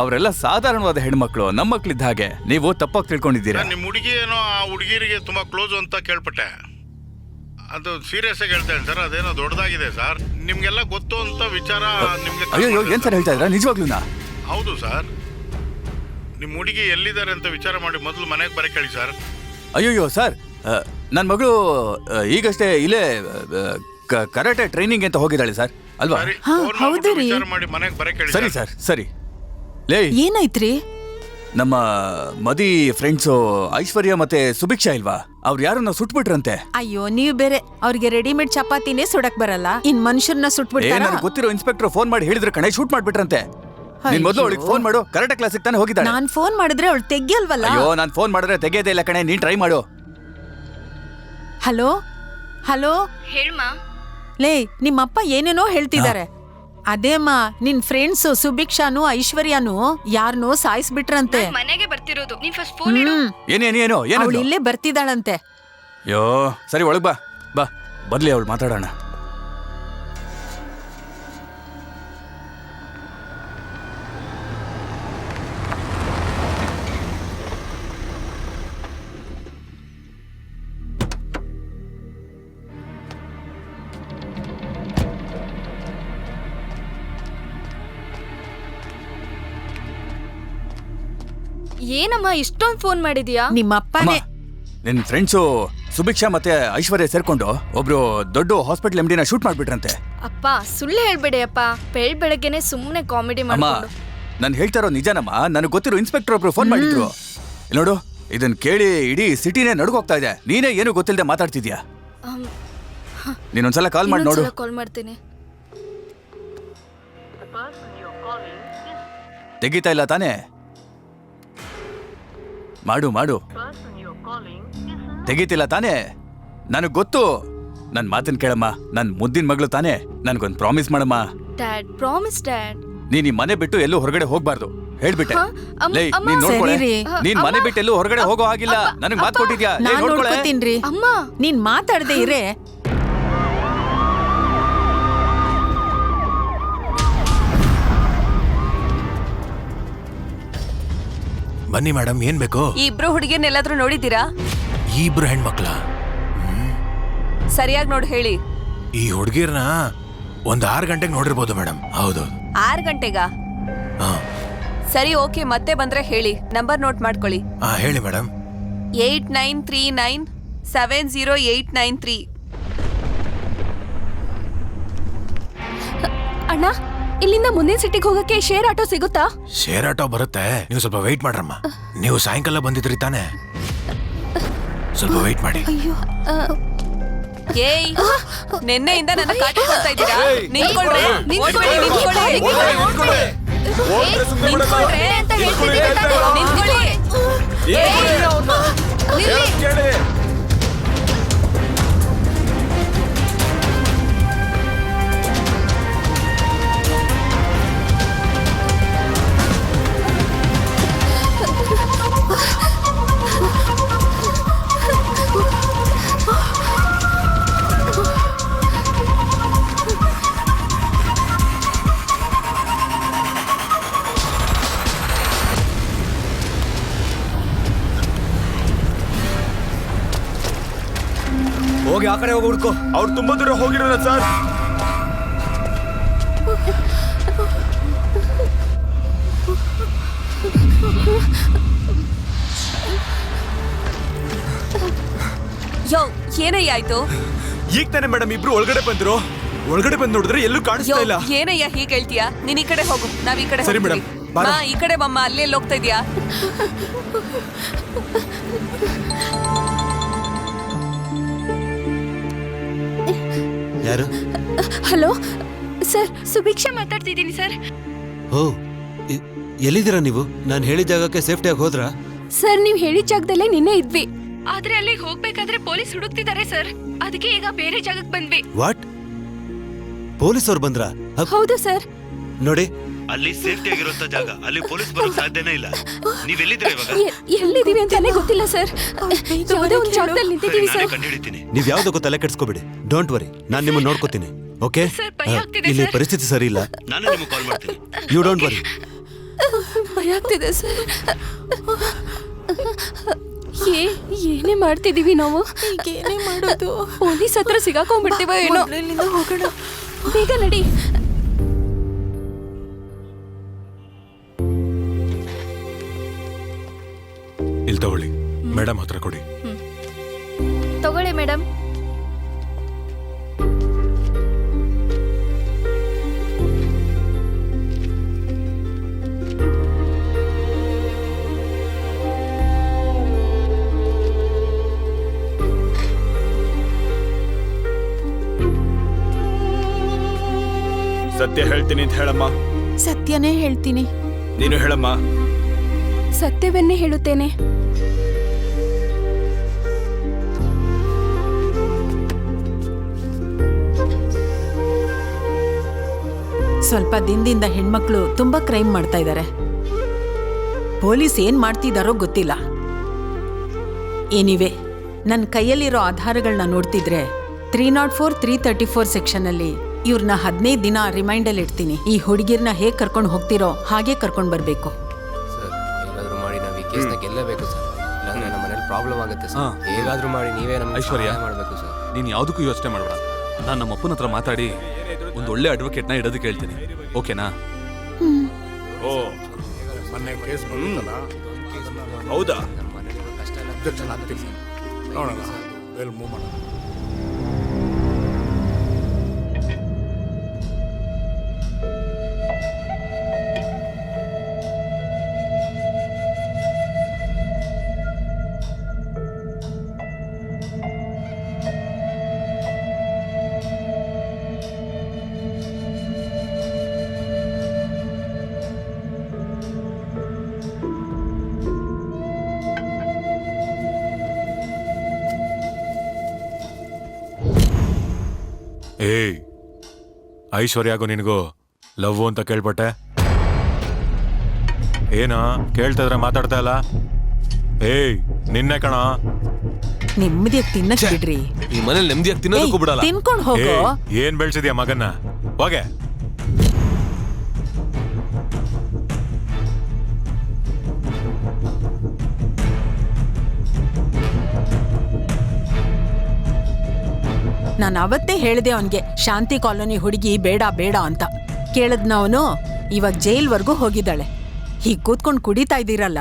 ಅವರೆಲ್ಲ ಸಾಧಾರಣವಾದ ಹೆಣ್ಮಕ್ಳು, ನಮ್ಮ ಮಕ್ಳಿದ್ದ ಹಾಗೆ. ನೀವು ತಪ್ಪಾಗಿ ತಿಳ್ಕೊಂಡಿದ್ದೀರಾ. ನಿಮ್ಮ ಹುಡುಗಿ ಏನೋ ಆ ಹುಡುಗಿರಿಗೆ ತುಂಬಾ ಕ್ಲೋಸ್ ಅಂತ ಕೇಳ್ಪಟ್ಟೆ. ಅದು ಸೀರಿಯಸ್ ಆಗಿ ಹೇಳ್ತಾ ಇದ್ದೀನಿ ಸರ್, ಅದೇನೋ ದೊಡ್ಡದಾಗಿದೆ ಸರ್. ನಿಮ್ಗೆಲ್ಲ ಗೊತ್ತು ಅಂತ ವಿಚಾರ ನಿಮ್ಗೆ. ಅಯ್ಯೋ, ಏನ್ ಸರ್ ಹೇಳ್ತಾ ಇದ್ರ? ನಿಜವಾಗ್ಲೂನಾ? ಹೌದು ಸರ್. ನಿಮ್ಮ ಹುಡುಗಿ ಎಲ್ಲಿದ್ದಾರೆ ಅಂತ ವಿಚಾರ ಮಾಡಿ ಮೊದಲು ಮನೆಗೆ ಬರಕ್ಕೆ ಹೇಳಿ ಸರ್. ಅಯ್ಯೋಯ್ಯೋ ಸರ್, ನನ್ನ ಮಗಳು ಈಗಷ್ಟೇ ಇಲ್ಲೇ ಕರಾಟೆ ಟ್ರೈನಿಂಗ್ ಅಂತ ಹೋಗಿದ್ದಾಳೆ ಸರ್, ಅಲ್ವಾ? ಸರಿ, ಹಾ, ಫೋನ್ ಹೌದು ಮಾಡ್ಬಿಟ್ಟು ರೀ. ವಿಚಾರ ಮಾಡಿ ಮನೆಗೆ ಬರಕ್ಕೆ ಹೇಳಿ ಸರಿ ಸರ್. ಸರ್, ಸರಿ. ಲೇ, ಏನಾಯ್ತ್ರಿ? ನಮ್ಮ ಮದಿ ಫ್ರೆಂಡ್ಸು ಐಶ್ವರ್ಯ ಮತ್ತೆ ಸುಭಿಕ್ಷಾ ಇಲ್ವಾ? ಅವ್ರು ಯಾರನ್ನ ಸುಟ್ಬಿಟ್ರಂತೆ. ಅಯ್ಯೋ, ನೀವ್ ಬೇರೆ. ಅವ್ರಿಗೆ ರೆಡಿಮೇಡ್ ಚಪಾತಿನೇ ಸುಡಕ್ ಬರಲ್ಲ, ಇನ್ ಮನುಷ್ಯರ್ನ ಸುಟ್ಬಿಡ್ತಾರ? ನನಗೆ ಗೊತ್ತಿರೋ ಇನ್ಸ್ಪೆಕ್ಟರ್ ಫೋನ್ ಮಾಡಿ ಹೇಳಿದ್ರೆ ಕಣೆ, ಶೂಟ್ ಮಾಡ್ಬಿಟ್ರಂತೆ. ನೀನ್ ಮೊದಲು ಅವಳಿಗೆ ಫೋನ್ ಮಾಡು. ಕರಾಟೆ ಕ್ಲಾಸಿಗೆ ತಾನೇ ಹೋಗಿದ್ದಾಳೆ. ನಾನ್ ಫೋನ್ ಮಾಡಿದ್ರೆ ಅವಳು ತೆಗಿಯಲ್ವಲ್ಲ? ಅಯ್ಯೋ, ನಾನು ಫೋನ್ ಮಾಡಿದ್ರೆ ತೆಗೆಯೋದೇ ಇಲ್ಲ ಕಣೆ. ನೀನ್ ಟ್ರೈ ಮಾಡು. ಹಲೋ ಹಲೋ, ಹೇಳ್ಮಾ. ಲೇ, ನಿಮ್ಮಪ್ಪ ಏನೇನೋ ಹೇಳ್ತಿದ್ದಾರೆ. ಅದೇಮ್ಮ, ನಿನ್ ಫ್ರೆಂಡ್ಸ್ ಸುಭಿಕ್ಷಾನು ಐಶ್ವರ್ಯಾನು ಯಾರನ್ನೋ ಸಾಯಿಸ್ಬಿಟ್ರಂತೆ. ಮನೆಗೆ ಬರ್ತಿರೋದು. ನೀನ್ ಫಸ್ಟ್ ಫೋನ್ ಇಡು. ಏನೇನು ಅವಳು ಇಲ್ಲೇ ಬರ್ತಿದ್ದಾಳಂತೆ. ಅಯ್ಯೋ, ಸರಿ, ಒಳಗ್ ಬಾ. ಬಾ, ಬರ್ಲಿ ಅವಳು ಮಾತಾಡೋಣ. ಏನಮ್ಮ ಇಷ್ಟೊಂದು ಫೋನ್ ಮಾಡಿದ್ಯಾ? ನಿಮ್ಮಪ್ಪನೇ. ನಿನ್ ಫ್ರೆಂಡ್ಸು ಸುಭಿಕ್ಷಾ ಮತ್ತೆ ಐಶ್ವರ್ಯ ಸೇರ್ಕೊಂಡು ಒಬ್ರು ದೊಡ್ಡ ಹಾಸ್ಪಿಟಲ್ MD ನ ಶೂಟ್ ಮಾಡ್ಬಿಟ್ರಂತೆ. ಅಪ್ಪ, ಸುಳ್ಳು ಹೇಳ್ಬೇಡಿ ಅಪ್ಪ. ಬೆಳಗ್ಗೆನೆ ಸುಮ್ಮನೆ ಕಾಮಿಡಿ ಅಮ್ಮ, ಮಾಡ್ಕೊಂಡು. ನಾನು ಹೇಳ್ತಾ ಇರೋ ನಿಜನಮ್ಮ. ನನಗೆ ಗೊತ್ತಿರೋ ಇನ್ಸ್ಪೆಕ್ಟರ್ ಒಬ್ರು ಫೋನ್ ಮಾಡಿದ್ರು. ಇಲ್ಲಿ ನೋಡು, ಇದನ್ನ ಕೇಳಿ ಇಡೀ ಸಿಟಿನೇ ನಡುಗೋಗ್ತಾ ಇದೆ. ನೀನೇ ಏನು ಗೊತ್ತಿಲ್ಲದೆ ಮಾತಾಡ್ತಿದ್ಯಾ. ನೀನೊಂದ್ಸಲ ಕಾಲ್ ಮಾಡಿ ನೋಡು. ಕಾಲ್ ಮಾಡ್ತೀನಿ. ತೆಗಿತಾ ಇಲ್ಲ ತಾನೇ? ಮಾಡು ಮಾಡು. ತೆಗಿತಿಲ್ಲ ತಾನೇ? ನನಗ್ ಗೊತ್ತು. ನನ್ ಮಾತನ್ ಕೇಳಮ್ಮ. ನನ್ ಮುದ್ದಿನ ಮಗಳು ತಾನೇ. ನನ್ಗೊಂದ್ ಪ್ರಾಮಿಸ್ ಮಾಡಮ್ಮ. Dad, promise dad. ನೀನ್ ಈ ಮನೆ ಬಿಟ್ಟು ಎಲ್ಲೂ ಹೊರಗಡೆ ಹೋಗ್ಬಾರ್ದು ಹೇಳ್ಬಿಟ್ಟೆ. ಲೇ, ನೀನ್ ನೋಡ್ಕೊಳೆ. ಸರಿ ರೀ. ನೀನ್ ಮನೆ ಬಿಟ್ಟು ಎಲ್ಲೂ ಹೊರಗಡೆ ಹೋಗೋ ಆಗಿಲ್ಲ. ನನಗ್ ಮಾತು ಕೊಟ್ಟಿದ್ಯಾ. ಲೇ, ನಾನ್ ನೋಡ್ಕೊಳೆ. ನೋಡ್ಕೊತೀನ್ರಿ. ಅಮ್ಮ, ನೀನ್ ಮಾತಾಡ್ದೆ ಇರೇ. ಬನ್ನಿ ಮೇಡಮ್, ಏನ್ ಬೇಕು? ಈ ಇಬ್ರು ಹುಡುಗಿಯನ್ನೆಲ್ಲಾದ್ರೂ ನೋಡಿದ್ದೀರಾ? ಈ ಇಬ್ರು ಹೆಣ್ಮಕ್ಳ? ಸರಿಯಾಗಿ ನೋಡಿ ಹೇಳಿ. ಈ ಹುಡುಗಿರ್ನ ಒಂದ್ 6 ಗಂಟೆಗೆ ನೋಡಿರ್ಬೋದು ಮೇಡಮ್. ಹೌದು. 6 ಗಂಟೆಗಾ? ಸರಿ, ಓಕೆ. ಮತ್ತೆ ಬಂದ್ರೆ ಹೇಳಿ. ನಂಬರ್ ನೋಟ್ ಮಾಡ್ಕೊಳ್ಳಿ. ಹೇಳಿ ಮೇಡಮ್. 8939700893. ಅಣ್ಣ, ಇಲ್ಲಿಂದ ಮುಂದಿನ ಸಿಟಿಗೆ ಹೋಗಕ್ಕೆ ಶೇರ್ ಆಟೋ ಸಿಗುತ್ತಾ? ಶೇರ್ ಆಟೋ ಬರುತ್ತೆ, ನೀವು ಸ್ವಲ್ಪ ವೆಯ್ಟ್ ಮಾಡ್ರಮ್ಮ. ನೀವು ಸಾಯಂಕಾಲ ಬಂದಿದ್ರಿ ತಾನೆ? ಸ್ವಲ್ಪ ವೆಯ್ಟ್ ಮಾಡಿ. ಏಯ್, ನಿನ್ನೆಯಿಂದ ನನ್ನ ಕಾಟ ಕೊಡ್ತಾ ಇದ್ದೀರಾ? ನಿಂತ್ಕೊಳ್ರಿ, ನಿಂತ್ಕೊಳ್ಳಿ, ನಿಂತ್ಕೊಳ್ಳಿ. ನಿಂತ್ಕೊಳ್ರಿ ಅಂತ ಹೇಳ್ತಿದ್ದೀನಿ ತಾನೇ. ನಿಂತ್ಕೊಳ್ಳಿ. ನಿಲ್ಲಿ. ಹೋಗಿ ಆ ಕಡೆ ಹೋಗಿ ಹುಡ್ಕೋ. ಅವ್ರು ತುಂಬಾ ದೂರ ಹೋಗಿರೋಲ್ಲ ಸರ್. ಯೋ, ಏನಯ್ಯ ಆಯ್ತು? ಈಗ ತಾನೆ ಮೇಡಮ್ ಇಬ್ರು ಒಳಗಡೆ ಬಂದ್ರು. ಒಳಗಡೆ ಬಂದು ನೋಡಿದ್ರೆ ಎಲ್ಲೂ ಯೋ, ಕಾಣಿಸ್ತಾ ಇಲ್ಲ. ಏನಯ್ಯ ಹೀಗೆ ಹೇಳ್ತೀಯಾ? ನೀನ್ ಈ ಕಡೆ ಹೋಗು, ನಾವ್ ಈ ಕಡೆ ಸರಿ ಹೋಗ್ತೀವಿ. ಮೇಡಮ್, ಬಾರ. ಮಾ, ಈ ಕಡೆ ಬಮ್ಮ. ಅಲ್ಲೇ ಹೋಗ್ತಾ ಇದ್ಯಾ? ಯಾರು? ಹಲೋ ಸರ್, ಸುಭಿಕ್ಷಾ ಮಾತಾಡ್ತಿದ್ದೀನಿ ಸರ್. ಓ, ಎಲ್ಲಿದ್ದೀರಾ ನೀವು? ನಾನು ಹೇಳಿದ ಜಾಗಕ್ಕೆ ಸೇಫ್ಟಿಯಾಗಿ ಹೋದ್ರಾ? ಸರ್, ನೀವು ಹೇಳಿದ ಜಾಗದಲ್ಲೇ ನಿನ್ನೆ ಇದ್ವಿ. ಆದ್ರೆ ಅಲ್ಲಿ ಹೋಗ್ಬೇಕಾದ್ರೆ ಪೊಲೀಸ್ ಹುಡುಕ್ತಿದ್ದಾರೆ ಸರ್. ಅದಕ್ಕೆ ಈಗ ಬೇರೆ ಜಾಗಕ್ಕೆ ಬಂದ್ವಿ. ವಾಟ್? ಪೊಲೀಸ್ ಅವ್ರು ಬಂದ್ರಾ? ಹೌದು ಸರ್. ನೋಡಿ, ಅಲ್ಲಿ ಸೇಫ್ಟಿ ಆಗಿರುವಂತ ಜಾಗ, ಅಲ್ಲಿ ಪೊಲೀಸ್ ಬರೋಕ್ ಸಾಧ್ಯನೇ ಇಲ್ಲ. ನೀವೆಲ್ಲಿದ್ದೀರಾ ಇವಾಗ? ಎಲ್ಲಿದ್ದೀವಿ ಅಂತಾನೆ ಗೊತ್ತಿಲ್ಲ ಸರ್. ಯಾವುದೋ ಒಂದು ಜಾಗದಲ್ಲಿ ನಿಂತಿದ್ದೀವಿ ನಾನೇ ಸರ್. ಕಂಡುಹಿಡಿತೀನಿ. ನೀವ್ ಯಾವ್ದಕ್ಕೂ ತಲೆ ಕೆಡ್ಸ್ಕೊಬೇಡಿ. ಡೋಂಟ್ ವರಿ, ನಾನು ನಿಮ್ಮನ್ನ ನೋಡ್ಕೋತೀನಿ. ಓಕೆ? ಸರ್, ಭಯ ಆಗ್ತಿದೆ ಇಲ್ಲಿ ಸರ್. ಪರಿಸ್ಥಿತಿ ಸರಿ ಇಲ್ಲ. ನಾನು ನಿಮಗೆ ಕಾಲ್ ಮಾಡ್ತೀನಿ. You don't worry. ಭಯ ಆಗ್ತಿದೆ ಸರ್. ಏನೇ ಮಾಡ್ತಿದೀವಿ ನಾವು? ಏನೇ ಮಾಡೋದು? ಪೊಲೀಸ್ ಹತ್ರ ಸಿಗಾಕೊಂಡ್ಬಿಡ್ತೀವ ಏನೋ. ಇಲ್ಲಿಂದ ಹೋಗೋಣ. ಬೇಗ ನಡಿ. ಇಲ್ಲಿ ತಗೊಳ್ಳಿ ಮೇಡಮ್, ಹತ್ರ ಕೊಡಿ. ತಗೊಳ್ಳಿ ಮೇಡಮ್. ಸತ್ಯ ಹೇಳ್ತೀನಿ ಅಂತ ಹೇಳಮ್ಮ. ಸತ್ಯನೇ ಹೇಳ್ತೀನಿ. ನೀನು ಹೇಳಮ್ಮ. ಸತ್ಯವನ್ನೇ ಹೇಳುತ್ತೇನೆ. ಸ್ವಲ್ಪ ದಿನದಿಂದ ಹೆಣ್ಮಕ್ಳು ತುಂಬಾ ಕ್ರೈಮ್ ಮಾಡ್ತಾ ಇದ್ದಾರೆ. ಪೊಲೀಸ್ ಏನ್ ಮಾಡ್ತಿದಾರೋ ಗೊತ್ತಿಲ್ಲ. ಏನಿವೆ, ನನ್ನ ಕೈಯಲ್ಲಿರೋ ಆಧಾರಗಳನ್ನ ನೋಡ್ತಿದ್ರೆ 304, 334 ಸೆಕ್ಷನ್ ಅಲ್ಲಿ ಇವ್ರನ್ನ 15 ದಿನ ರಿಮೈಂಡಲ್ಲಿ ಇಡ್ತೀನಿ. ಈ ಹುಡುಗಿರ್ನ ಹೇಗ್ ಕರ್ಕೊಂಡು ಹೋಗ್ತಿರೋ ಹಾಗೆ ಕರ್ಕೊಂಡು ಬರ್ಬೇಕು. ಸರ್, ಹೇಗಾದ್ರೂ ಮಾಡಿ ನಾವು ಈ ಕೇಸ್ನ ಗೆಲ್ಲಬೇಕು ಸರ್. ಇಲ್ಲಾಂದ್ರೆ ನಮ್ಮ ಮನೇಲಿ ಪ್ರಾಬ್ಲಮ್ ಆಗುತ್ತೆ ಸರ್. ಹೇಗಾದ್ರೂ ಮಾಡಿ ನೀವೇ ನಮ್ಮ ಐಶ್ವರ್ಯ ಮಾಡಬೇಕು ಸರ್. ನೀನ್ ಯಾವ್ದಕ್ಕೂ ಯೋಚನೆ ಮಾಡಬೇಡ. ನಾನು ನಮ್ಮ ಅಪ್ಪನ ಹತ್ರ ಮಾತಾಡಿ ಒಂದು ಒಳ್ಳೆ ಅಡ್ವೊಕೇಟ್ನ ಇಡೋದಕ್ಕೆ ಹೇಳ್ತೀನಿ. ಓಕೆನಾ? ಓ, ಮೊನ್ನೆ ಕೇಸ್ ಬಂದಿತ್ತಲ್ಲ, ಹೌದಾ? ನಮ್ಮ ಮನೇಲಿ ಕಷ್ಟ ಎಲ್ಲ ನೋಡೋಣ, ವೆಲ್ ಮೂವ್ ಮಾಡೋಣ. ಏಯ್, ಐಶ್ವರ್ಯಾಗೂ ನಿನಗೂ ಲವ್ ಅಂತ ಕೇಳ್ಪಟ್ಟೆ. ಏನ ಕೇಳ್ತಿದ್ರೆ ಮಾತಾಡ್ತಾ ಇಲ್ಲ? ಏಯ್, ನಿನ್ನೆ ಕಣ. ನೆಮ್ಮದಿಯಾಗಿ ತಿನ್ನಕ್ ಬಿಡ್ರಿ. ಈ ಮನೇಲಿ ನೆಮ್ಮದಿಯಾಗಿ ತಿನ್ನೋದಕ್ಕೂ ಬಿಡಲ್ಲ. ತಿನ್ಕೊಂಡ್ ಹೋಗೋ. ಏಯ್, ಏನ್ ಬೆಳ್ಸಿದ್ಯಾ ಮಗನ್ನ? ಹೋಗೆ. ನಾನು ಅವತ್ತೇ ಹೇಳಿದೆ ಅವನ್ಗೆ ಶಾಂತಿ ಕಾಲೋನಿ ಹುಡುಗಿ ಬೇಡ ಬೇಡ ಅಂತ. ಕೇಳದ್ನವನು ಇವಾಗ ಜೈಲ್ವರೆಗೂ ಹೋಗಿದ್ದಾಳೆ. ಹೀಗ್ ಕೂತ್ಕೊಂಡ್ ಕುಡಿತಾ ಇದ್ದೀರಲ್ಲ,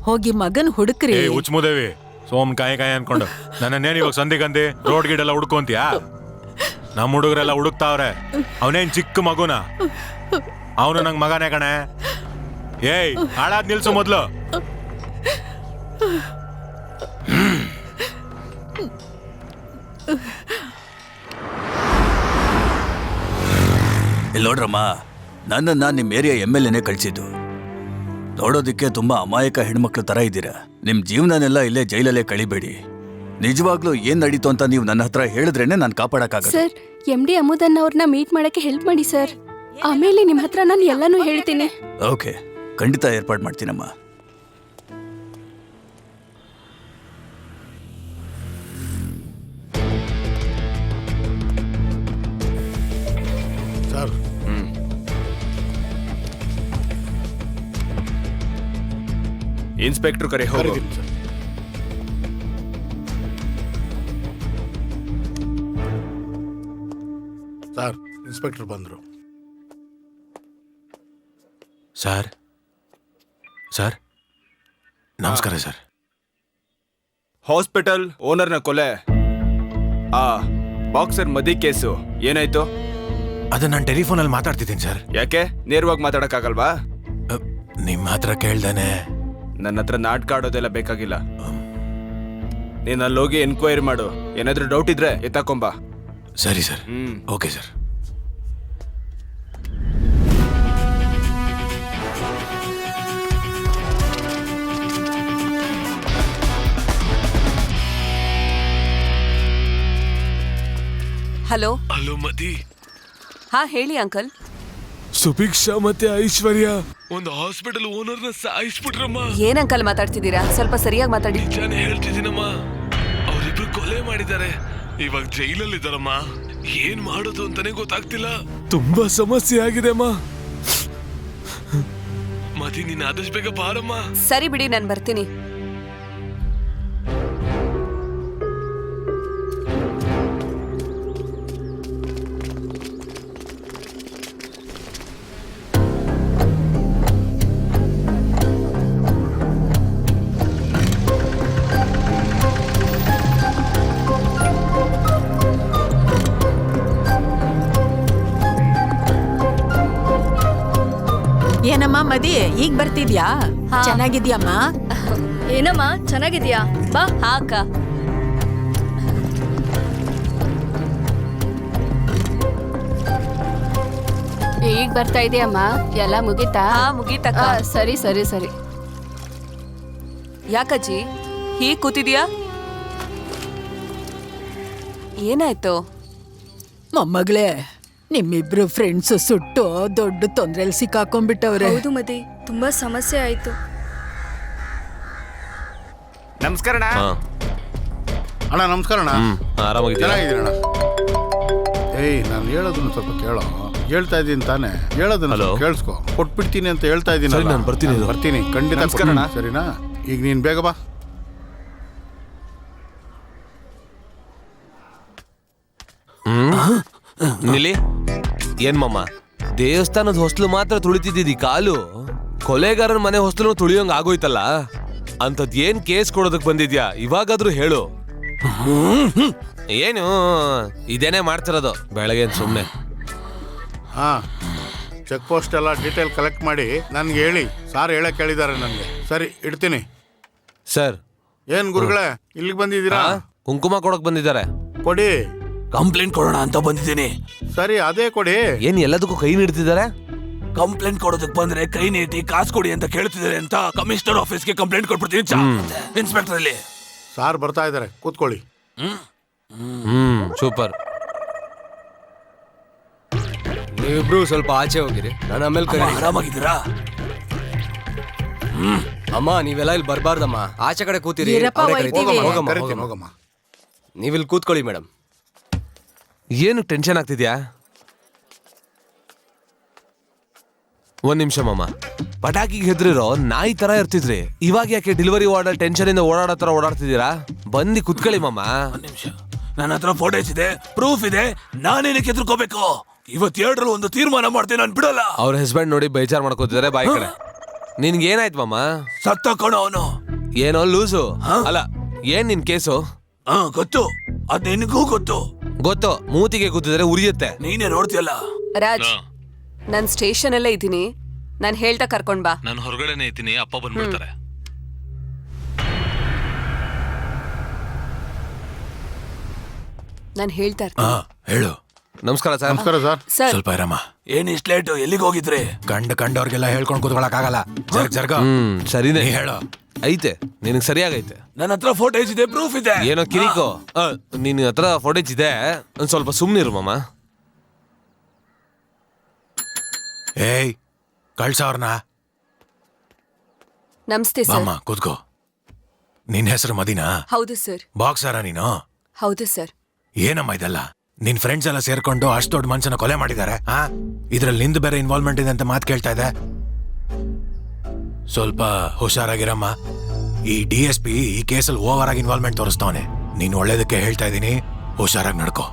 ಹೋಗಿ ಮಗನ್ ಹುಡುಕ್ರಿ. ಏ ಉಚ್ಮುದೇವಿ, ಸೋಮ್ ಕಾಯಿ ಅನ್ಕೊಂಡು ನನ್ನೇನ್ ಇವಾಗ ಸಂಧಿಗಂದಿ ರೋಡ್ ಗಿಡೆಲ್ಲ ಹುಡ್ಕೊಂತೀಯಾ? ನಮ್ಮ ಹುಡುಗರೆಲ್ಲ ಹುಡುಕ್ತಾವ್ರೆ. ಅವನೇನ್ ಚಿಕ್ಕ ಮಗುನ? ಅವನು ನಂಗ್ ಮಗನೇ ಕಣೆ. ಏಯ್, ಹಾಳಾದ್ ನಿಲ್ಸು ಮೊದ್ಲು. ಇಲ್ಲಿ ನೋಡ್ರಮ್ಮ, ನನ್ನನ್ನ ನಿಮ್ಮ ಏರಿಯಾ MLAನೇ ಕಳಿಸಿದ್ದು. ನೋಡೋದಕ್ಕೆ ತುಂಬಾ ಅಮಾಯಕ ಹೆಣ್ಮಕ್ಳ ತರ ಇದ್ದೀರಾ. ನಿಮ್ ಜೀವನನೆಲ್ಲ ಇಲ್ಲೇ ಜೈಲಲ್ಲೇ ಕಳಿಬೇಡಿ. ನಿಜವಾಗ್ಲೂ ಏನ್ ನಡೀತು ಅಂತ ನೀವು ನನ್ನ ಹತ್ರ ಹೇಳಿದ್ರೇನೆ ನಾನು ಕಾಪಾಡಕ್ಕಾಗತ್ತೆ. ಸರ್, MD ಅಮುದನ್ನ ಅವ್ರನ್ನ ಮೀಟ್ ಮಾಡಕ್ಕೆ ಹೆಲ್ಪ್ ಮಾಡಿ ಸರ್. ಆಮೇಲೆ ನಿಮ್ಮ ಹತ್ರ ನಾನು ಎಲ್ಲಾನು ಹೇಳ್ತೀನಿ. ಓಕೆ, ಖಂಡಿತ ಏರ್ಪಾಡು ಮಾಡ್ತೀನಮ್ಮ. ಸರ್, ಇನ್ಸ್ಪೆಕ್ಟರ್ ಕರೆ ಹೋಗಿ. ಕರೀತೀನಿ ಸರ್. ಸರ್, ಇನ್ಸ್ಪೆಕ್ಟರ್ ಬಂದರು. ಸರ್, ಸರ್, ನಮಸ್ಕಾರ ಸರ್. ಹಾಸ್ಪಿಟಲ್ ಓನರ್ನ ಕೊಲೆ, ಆ ಬಾಕ್ಸರ್ ಮದಿ ಕೇಸು ಏನಾಯ್ತು? ಅದು ನಾನು ಟೆಲಿಫೋನಲ್ಲಿ ಮಾತಾಡ್ತಿದ್ದೀನಿ ಸರ್. ಯಾಕೆ ನೇರವಾಗಿ ಮಾತಾಡಕ್ಕಾಗಲ್ವಾ? ನಿಮ್ಮ ಹತ್ರ ಕೇಳ್ದೇನೆ. ನನ್ನ ಹತ್ರ ನಾಟಕ ಆಡೋದೆಲ್ಲ ಬೇಕಾಗಿಲ್ಲ. ನೀನ್ ಅಲ್ಲೋಗಿ ಎನ್ಕ್ವೈರಿ ಮಾಡು. ಏನಾದ್ರೂ ಡೌಟ್ ಇದ್ರೆ ಎತ್ತಾಕೊಂಬ. ಸರಿ sir. Okay sir. Hello. Hello ಮದಿ. ಹಾ ಹೇಳಿ ಅಂಕಲ್. ಸುಭಿಕ್ಷಾ ಮತ್ತೆ ಐಶ್ವರ್ಯ ಒಂದು ಹಾಸ್ಪಿಟಲ್ ಓನರ್ನ ಸಾಯಿಸ್ಬಿಟ್ರಮ್ಮ. ಏನ್ ಅಂಕಲ್ ಮಾತಾಡ್ತಿದ್ದೀರಾ? ಸ್ವಲ್ಪ ಸರಿಯಾಗಿ ಮಾತಾಡಿ. ನಿಜಾನೇ ಹೇಳ್ತಿದ್ದೀನಮ್ಮ, ಅವರಿಬ್ರು ಕೊಲೆ ಮಾಡಿದ್ದಾರೆ. ಇವಾಗ ಜೈಲಲ್ಲಿದ್ದಾರಮ್ಮ. ಏನ್ ಮಾಡೋದು ಅಂತಾನೆ ಗೊತ್ತಾಗ್ತಿಲ್ಲ. ತುಂಬಾ ಸಮಸ್ಯೆ ಆಗಿದೆ ಅಮ್ಮ. ಮದಿ, ನೀನ್ ಆದಷ್ಟು ಬೇಗ ಬಾರಮ್ಮ. ಸರಿ ಬಿಡಿ, ನಾನು ಬರ್ತೀನಿ. ಏನಮ್ಮ ಮದಿ, ಈಗ ಬರ್ತಿದ್ಯಾ? ಚೆನ್ನಾಗಿದ್ಯಮ್ಮ? ಏನಮ್ಮ ಚೆನ್ನಾಗಿದ್ಯಾ? ಬಾ. ಹಾ ಅಕ್ಕ. ಈಗ ಬರ್ತಾ ಇದೆಯಮ್ಮ? ಎಲ್ಲ ಮುಗಿತಾ? ಹಾ ಮುಗೀತಕ್ಕ. ಸರಿ ಸರಿ ಸರಿ. ಯಾಕಜ್ಜಿ ಹೀಗ್ ಕೂತಿದ್ಯಾ? ಏನಾಯ್ತು? ಮೊಮ್ಮಗಳೇ, ನಿಮ್ಮಿಬ್ರು ಫ್ರೆಂಡ್ಸ್ ಸುಟ್ಟು ದೊಡ್ಡ ತೊಂದ್ರೆಲ್ ಸಿಕ್ಕಾಕೊಂಡ್ಬಿಟ್ಟವ್ರೆ. ಹೌದು ಮದಿ, ತುಂಬಾ ಸಮಸ್ಯೆ ಆಯ್ತು. ನಮಸ್ಕಾರ ಅಣ್ಣ. ನಮಸ್ಕಾರ ಅಣ್ಣ. ಆರಾಮಾಗಿದ್ದೀರಾ? ಚೆನ್ನಾಗಿದ್ದೀರಣ್ಣ. ಏಯ್, ನಾನು ಹೇಳೋದನ್ನ ಸ್ವಲ್ಪ ಕೇಳೋ. ಹೇಳ್ತಾ ಇದ್ದೀನಿ ತಾನೆ, ಹೇಳೋದನ್ನ ಸ್ವಲ್ಪ ಕೇಳಿಸ್ಕೊ. ಕೊಟ್ಬಿಡ್ತೀನಿ ಅಂತ ಹೇಳ್ತಾ ಇದ್ದೀನಿ. ನಾನು ಬರ್ತೀನಿ ಖಂಡಿತ. ನಮಸ್ಕಾರ ಅಣ್ಣ. ಸರಿನಾ? ಈಗ ನೀನ್ ಬೇಗ ಬಾ. ನಿಲ್ಲಿ. ಏನ್ ಮಮ್ಮ, ದೇವಸ್ಥಾನದ ಹೊಸ್ಲು ಮಾತ್ರ ತುಳಿತಿದ್ದಿ ಕಾಲು, ಕೊಲೆಗಾರನ ಮನೆ ಹೊಸ್ಲು ತುಳಿಯೋಂಗ್ ಆಗೋಯ್ತಲ್ಲ. ಅಂತದ್ ಏನ್ ಕೇಸ್ ಕೊಡೋದಕ್ ಬಂದಿದ್ಯಾ? ಇವಾಗಾದ್ರೂ ಹೇಳು. ಏನು ಇದೇನೇ ಮಾಡ್ತಿರೋದು ಬೆಳಗ್ಗೆ ಸುಮ್ನೆ? ಹಾ, ಚೆಕ್ ಪೋಸ್ಟ್ ಎಲ್ಲ ಡೀಟೇಲ್ ಕಲೆಕ್ಟ್ ಮಾಡಿ ನನ್ಗೆ ಹೇಳಿ. ಸಾರ್ ಹೇಳಕ್ ಹೇಳಿದ್ದಾರೆ ನನಗೆ. ಸರಿ, ಇಡ್ತೀನಿ. ಸರ್. ಏನ್ ಗುರುಗಳೇ, ಇಲ್ಲಿಗೆ ಬಂದಿದ್ದೀರಾ? ಕುಂಕುಮ ಕೊಡಕ್ ಬಂದಿದ್ದಾರೆ. ಕೊಡಿ. ಕಂಪ್ಲೇಂಟ್ ಕೊಡೋಣ ಅಂತ ಬಂದಿದ್ದೀನಿ. ಸರಿ, ಅದೇ ಕೊಡಿ. ಏನ್ ಎಲ್ಲದಕ್ಕೂ ಕೈ ನೀಡ್ತಿದ್ದಾರೆ? ಕಂಪ್ಲೇಂಟ್ ಕೊಡೋದಕ್ಕೆ ಬಂದ್ರೆ ಕೈ ನೀಟಿ ಕಾಸು ಕೊಡಿ ಅಂತ ಕೇಳ್ತಿದ್ದಾರೆ ಅಂತ ಕಮಿಷನರ್ ಆಫೀಸ್ಗೆ ಕಂಪ್ಲೇಂಟ್ ಕೊಟ್ಬಿಡ್ತೀನಿ. ಇನ್ಸ್ಪೆಕ್ಟರ್ ಅಲ್ಲಿ ಸಾರ್ ಬರ್ತಾ ಇದಾರೆ, ಕೂತ್ಕೊಳ್ಳಿ. ಸೂಪರ್. ನೀವಿಬ್ರು ಸ್ವಲ್ಪ ಆಚೆ ಹೋಗಿರಿ, ನಾನು ಆಮೇಲೆ ಕರೀರಿ. ಆರಾಮಾಗಿದ್ದೀರಾ? ಅಮ್ಮ ನೀವೆಲ್ಲ ಇಲ್ಲಿ ಬರಬಾರ್ದಮ್ಮ, ಆಚೆ ಕಡೆ ಕೂತಿರಿ. ಇರಪ್ಪ, ಅವ್ರೇ ಕರೀತಾರೆ. ಒಯ್ತೀವಿ. ಹೋಗಮ್ಮ, ಕರಿತೀನಿ, ಹೋಗಮ್ಮ. ಹೋಗಮ್ಮ. ನೀವಿಲ್ಲಿ ಕೂತ್ಕೊಳ್ಳಿ ಮೇಡಮ್. ಏನು ಟೆನ್ಷನ್ ಆಗ್ತಿದ್ಯಾ? ಒಂದ್ ನಿಮಿಷ ಮಾಮ, ಪಟಾಕಿಗೆ ಹೆದ್ರಿರೋ ನಾಯಿ ತರ ಇರ್ತಿದ್ರಿ, ಇವಾಗ ಯಾಕೆ ಡೆಲಿವರಿ ವಾರ್ಡ್ ಟೆನ್ಷನ್ ಇಂದ ಓಡಾಡೋ ತರ ಓಡಾಡ್ತಿದ್ದೀರಾ? ಬಂದು ಕುತ್ಕೊಳ್ಳಿ ಮಾಮ. ಒಂದ್ ನಿಮಿಷ, ನನ್ನ ಹತ್ರ ಫೋಟೋಸ್ ಇದೆ, ಪ್ರೂಫ್ ಇದೆ, ನಾನೇನಕ್ಕೆ ಎದುರ್ಕೋಬೇಕು? ಇವತ್ತು ಎರಡರಲ್ಲಿ ಒಂದು ತೀರ್ಮಾನ ಮಾಡ್ತೀನಿ, ನಾನು ಬಿಡಲ್ಲ. ಅವ್ರ ಹಸ್ಬೆಂಡ್ ನೋಡಿ ಬೇಜಾರ್ ಮಾಡ್ಕೋತಿದ್ದಾರೆ, ಬಾಯ್ ಕಡೆ. ನಿನ್ಗೆ ಏನಾಯ್ತು ಮಾಮ? ಸತ್ತ ಕಣೋ ಅವನು. ಏನೋ ಲೂಸು ಅಲ್ಲ, ಏನ್ ನಿನ್ ಕೇಸು? ಗೊತ್ತು, ಅದ್ ನಿನಗೂ ಗೊತ್ತು. ಗೊತ್ತು, ಮೂತಿಗೆ ಕೂತಿದ್ರೆ ಉರಿಯುತ್ತೆ. ನೀನೇ ನೋಡ್ತೀಯಲ್ಲ. ರಾಜ್, ನಾನ್ ಸ್ಟೇಷನ್ ಅಲ್ಲೇ ಇದ್ದೀನಿ, ನಾನ್ ಹೇಳ್ತಾ ಕರ್ಕೊಂಡ್ ಬಾ. ನಾನು ಹೊರಗಡೆನೆ ಇದ್ದೀನಿ, ಅಪ್ಪ ಬಂದ್ಬಿಡ್ತಾರೆ. ನಾನ್ ಹೇಳ್ತಾ ಇರ್ತೀನಿ. ಹೇಳು. ನಮಸ್ಕಾರ ಸರ್. ನಮಸ್ಕಾರ ಸರ್. ಸರ್, ಸ್ವಲ್ಪ ಇರಮ್ಮ. ಏನ್ ಇಷ್ಟ ಲೇಟು? ಎಲ್ಲಿಗೆ ಹೋಗಿದ್ರಿ? ಕಂಡವ್ರಿಗೆಲ್ಲ ಹೇಳ್ಕೊಂಡು ಕೂತ್ಕೊಳಕ್ ಆಗಲ್ಲ. ಜರ್ಗ ಸರಿನೇ ನೀ ಹೇಳು. ಐತೆ, ನಿನಗ್ ಸರಿಯಾಗೈತೆ. ನನ್ನ ಹತ್ರ ಫೋಟೋಸ್ ಇದೆ, ಪ್ರೂಫ್ ಇದೆ. ಏನೋ ಕಿರಿಕೋ. ನಿನ್ ಹತ್ರ ಫೋಟೇಜ್ ಇದೆ, ಒಂದ್ ಸ್ವಲ್ಪ ಸುಮ್ನಿರು ಮಾಮ. ಏಯ್, ಕಳ್ಸವ್ರನ್ನ. ನಮಸ್ತೆ ಸರ್. ಬಾಮ್ಮ ಕೂತ್ಕೋ. ನಿನ್ ಹೆಸರು ಮದಿನಾ? ಹೌದು ಸರ್. ಬಾಕ್ಸರ ನೀನು? ಹೌದು ಸರ್. ಏನಮ್ಮ ಇದೆಲ್ಲ? ನಿನ್ ಫ್ರೆಂಡ್ಸ್ ಎಲ್ಲ ಸೇರ್ಕೊಂಡು ಅಷ್ಟು ದೊಡ್ಡ ಮನುಷ್ಯನ ಕೊಲೆ ಮಾಡಿದ್ದಾರೆ. ಇದ್ರಲ್ಲಿ ನಿಂದು ಬೇರೆ ಇನ್ವಾಲ್ವ್ಮೆಂಟ್ ಇದೆ ಅಂತ ಮಾತು ಕೇಳ್ತಾ ಇದೆ. ಸ್ವಲ್ಪ ಹುಷಾರಾಗಿರಮ್ಮ. ಈ DSP ಈ ಕೇಸಲ್ಲಿ ಓವರ್ ಆಗಿ ಇನ್ವಾಲ್ವ್ಮೆಂಟ್ ತೋರಿಸ್ತವನೆ. ನೀನ್ ಒಳ್ಳೇದಕ್ಕೆ ಹೇಳ್ತಾ ಇದೀನಿ, ಹುಷಾರಾಗಿ ನಡ್ಕೋ.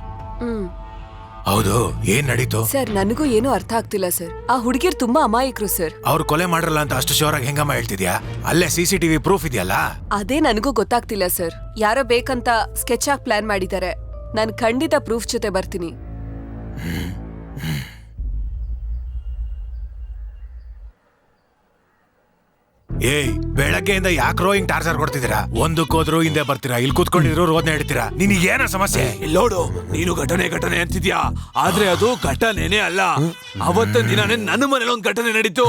ಹೌದು, ಏನ್ ನಡೀತು? ಸರ್, ನನಗೂ ಏನೂ ಅರ್ಥ ಆಗ್ತಿಲ್ಲ ಸರ್. ಆ ಹುಡುಗಿರ್ ತುಂಬಾ ಅಮಾಯಕರು ಸರ್. ಅವ್ರು ಕೊಲೆ ಮಾಡಿರಲ್ಲ ಅಂತ ಅಷ್ಟು ಶೋರ್ ಆಗಿ ಹೆಂಗಮ್ಮ ಹೇಳ್ತಿದ್ಯಾ? ಅಲ್ಲೇ CCTV ಪ್ರೂಫ್ ಇದೆಯಲ್ಲ. ಅದೇ ನನಗೂ ಗೊತ್ತಾಗ್ತಿಲ್ಲ ಸರ್. ಯಾರೋ ಬೇಕಂತ ಸ್ಕೆಚ್ ಆಗಿ ಪ್ಲಾನ್ ಮಾಡಿದ್ದಾರೆ. ನಾನು ಖಂಡಿತ ಪ್ರೂಫ್ ಜೊತೆ ಬರ್ತೀನಿ. ಏಯ್, ಬೆಳಗ್ಗೆಯಿಂದ ಯಾಕ್ರೋ ಹಿಂಗ್ ಟಾರ್ಚರ್ ಕೊಡ್ತಿದ್ದೀರಾ? ಒಂದಕ್ಕೋದ್ರು ಹಿಂದೆ ಬರ್ತೀರಾ, ಇಲ್ಲಿ ಕೂತ್ಕೊಂಡಿದ್ರು ರೋದ್ನ ಹಿಡಿತೀರಾ. ನಿನಗೆ ಏನೋ ಸಮಸ್ಯೆ? ನೋಡು, ನೀನು ಘಟನೆ ಅಂತಿದ್ಯಾ, ಆದ್ರೆ ಅದು ಘಟನೆನೇ ಅಲ್ಲ. ಅವತ್ತಿನ ದಿನಾನೇ ನನ್ನ ಮನೇಲಿ ಒಂದು ಘಟನೆ ನಡೀತು,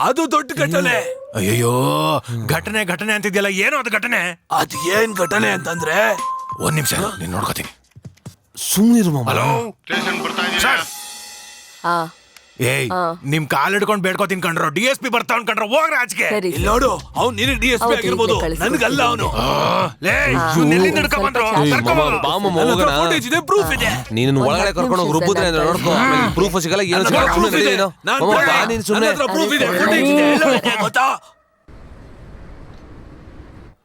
ಅದು ದೊಡ್ಡ ಘಟನೆ. ಅಯ್ಯೋ, ಘಟನೆ ಅಂತಿದ್ಯಲ್ಲ, ಏನೋ ಅದು ಘಟನೆ? ಅದ್ ಏನ್ ಘಟನೆ ಅಂತಂದ್ರೆ, ಒಂದ್ ನಿಮಿಷ ನೀನ್ ನೋಡ್ಕೋತೀನಿ. ಸುಮ್ನಿರು ಮಾಮ. ಹಲೋ, ಸ್ಟೇಷನ್ ಬರ್ತಾ ಇದ್ದೀರಾ? ಆ ಏಯ್, ನಿಮ್ ಕಾಲ್ ಹಿಡ್ಕೊಂಡು ಬೇಡ್ಕೋತೀನಿ ಕಣ್ರೋ. DSP ಬರ್ತಾವ್ ಕಣ್ರೋ, ಹೋಗ್ರ ಆಚೆಗೆ. ಸರಿ ಇಲ್ಲಿ ನೋಡು, ಅವ್ನು ನಿನಗೆ DSP ಹೌದು, ಆಗಿರ್ಬೋದು, ಈಗ್ಲೇ ಕಳಿಸ್ಕೊಡ್ತೀನಿ. ನನ್ಗಲ್ಲ ಅವನು. ಎಲ್ಲಿಂದ ಹಿಡ್ಕೊಂಡ್ ಬಂದ್ರು? ಬಾ ಮಾಮ, ಹೋಗೋಣ. ಫೋಟೇಜ್ ಇದೆ, ಪ್ರೂಫ್ ಇದೆ. ನೀನು ಒಳಗಡೆ ಕರ್ಕೊಂಡು ಹೋಗಿ ರುಬ್ಬುದ್ರೆ ಅಂದ್ರೆ ನೋಡ್ಕೋ, ಪ್ರೂಫ್ ಸಿಗಲ್ಲ, ಏನು ಸಿಗಲ್ಲ. ಸುಮ್ಮನೆ ನಡಿ ನೀನು. ಮಾಮ, ಬಾ ನೀನು ಸುಮ್ಮನೆ. ನನ್ನ ಹತ್ರ proof ಇದೆ, footage ಇದೆ, ಎಲ್ಲ ಇದೆ, ಗೊತ್ತಾ?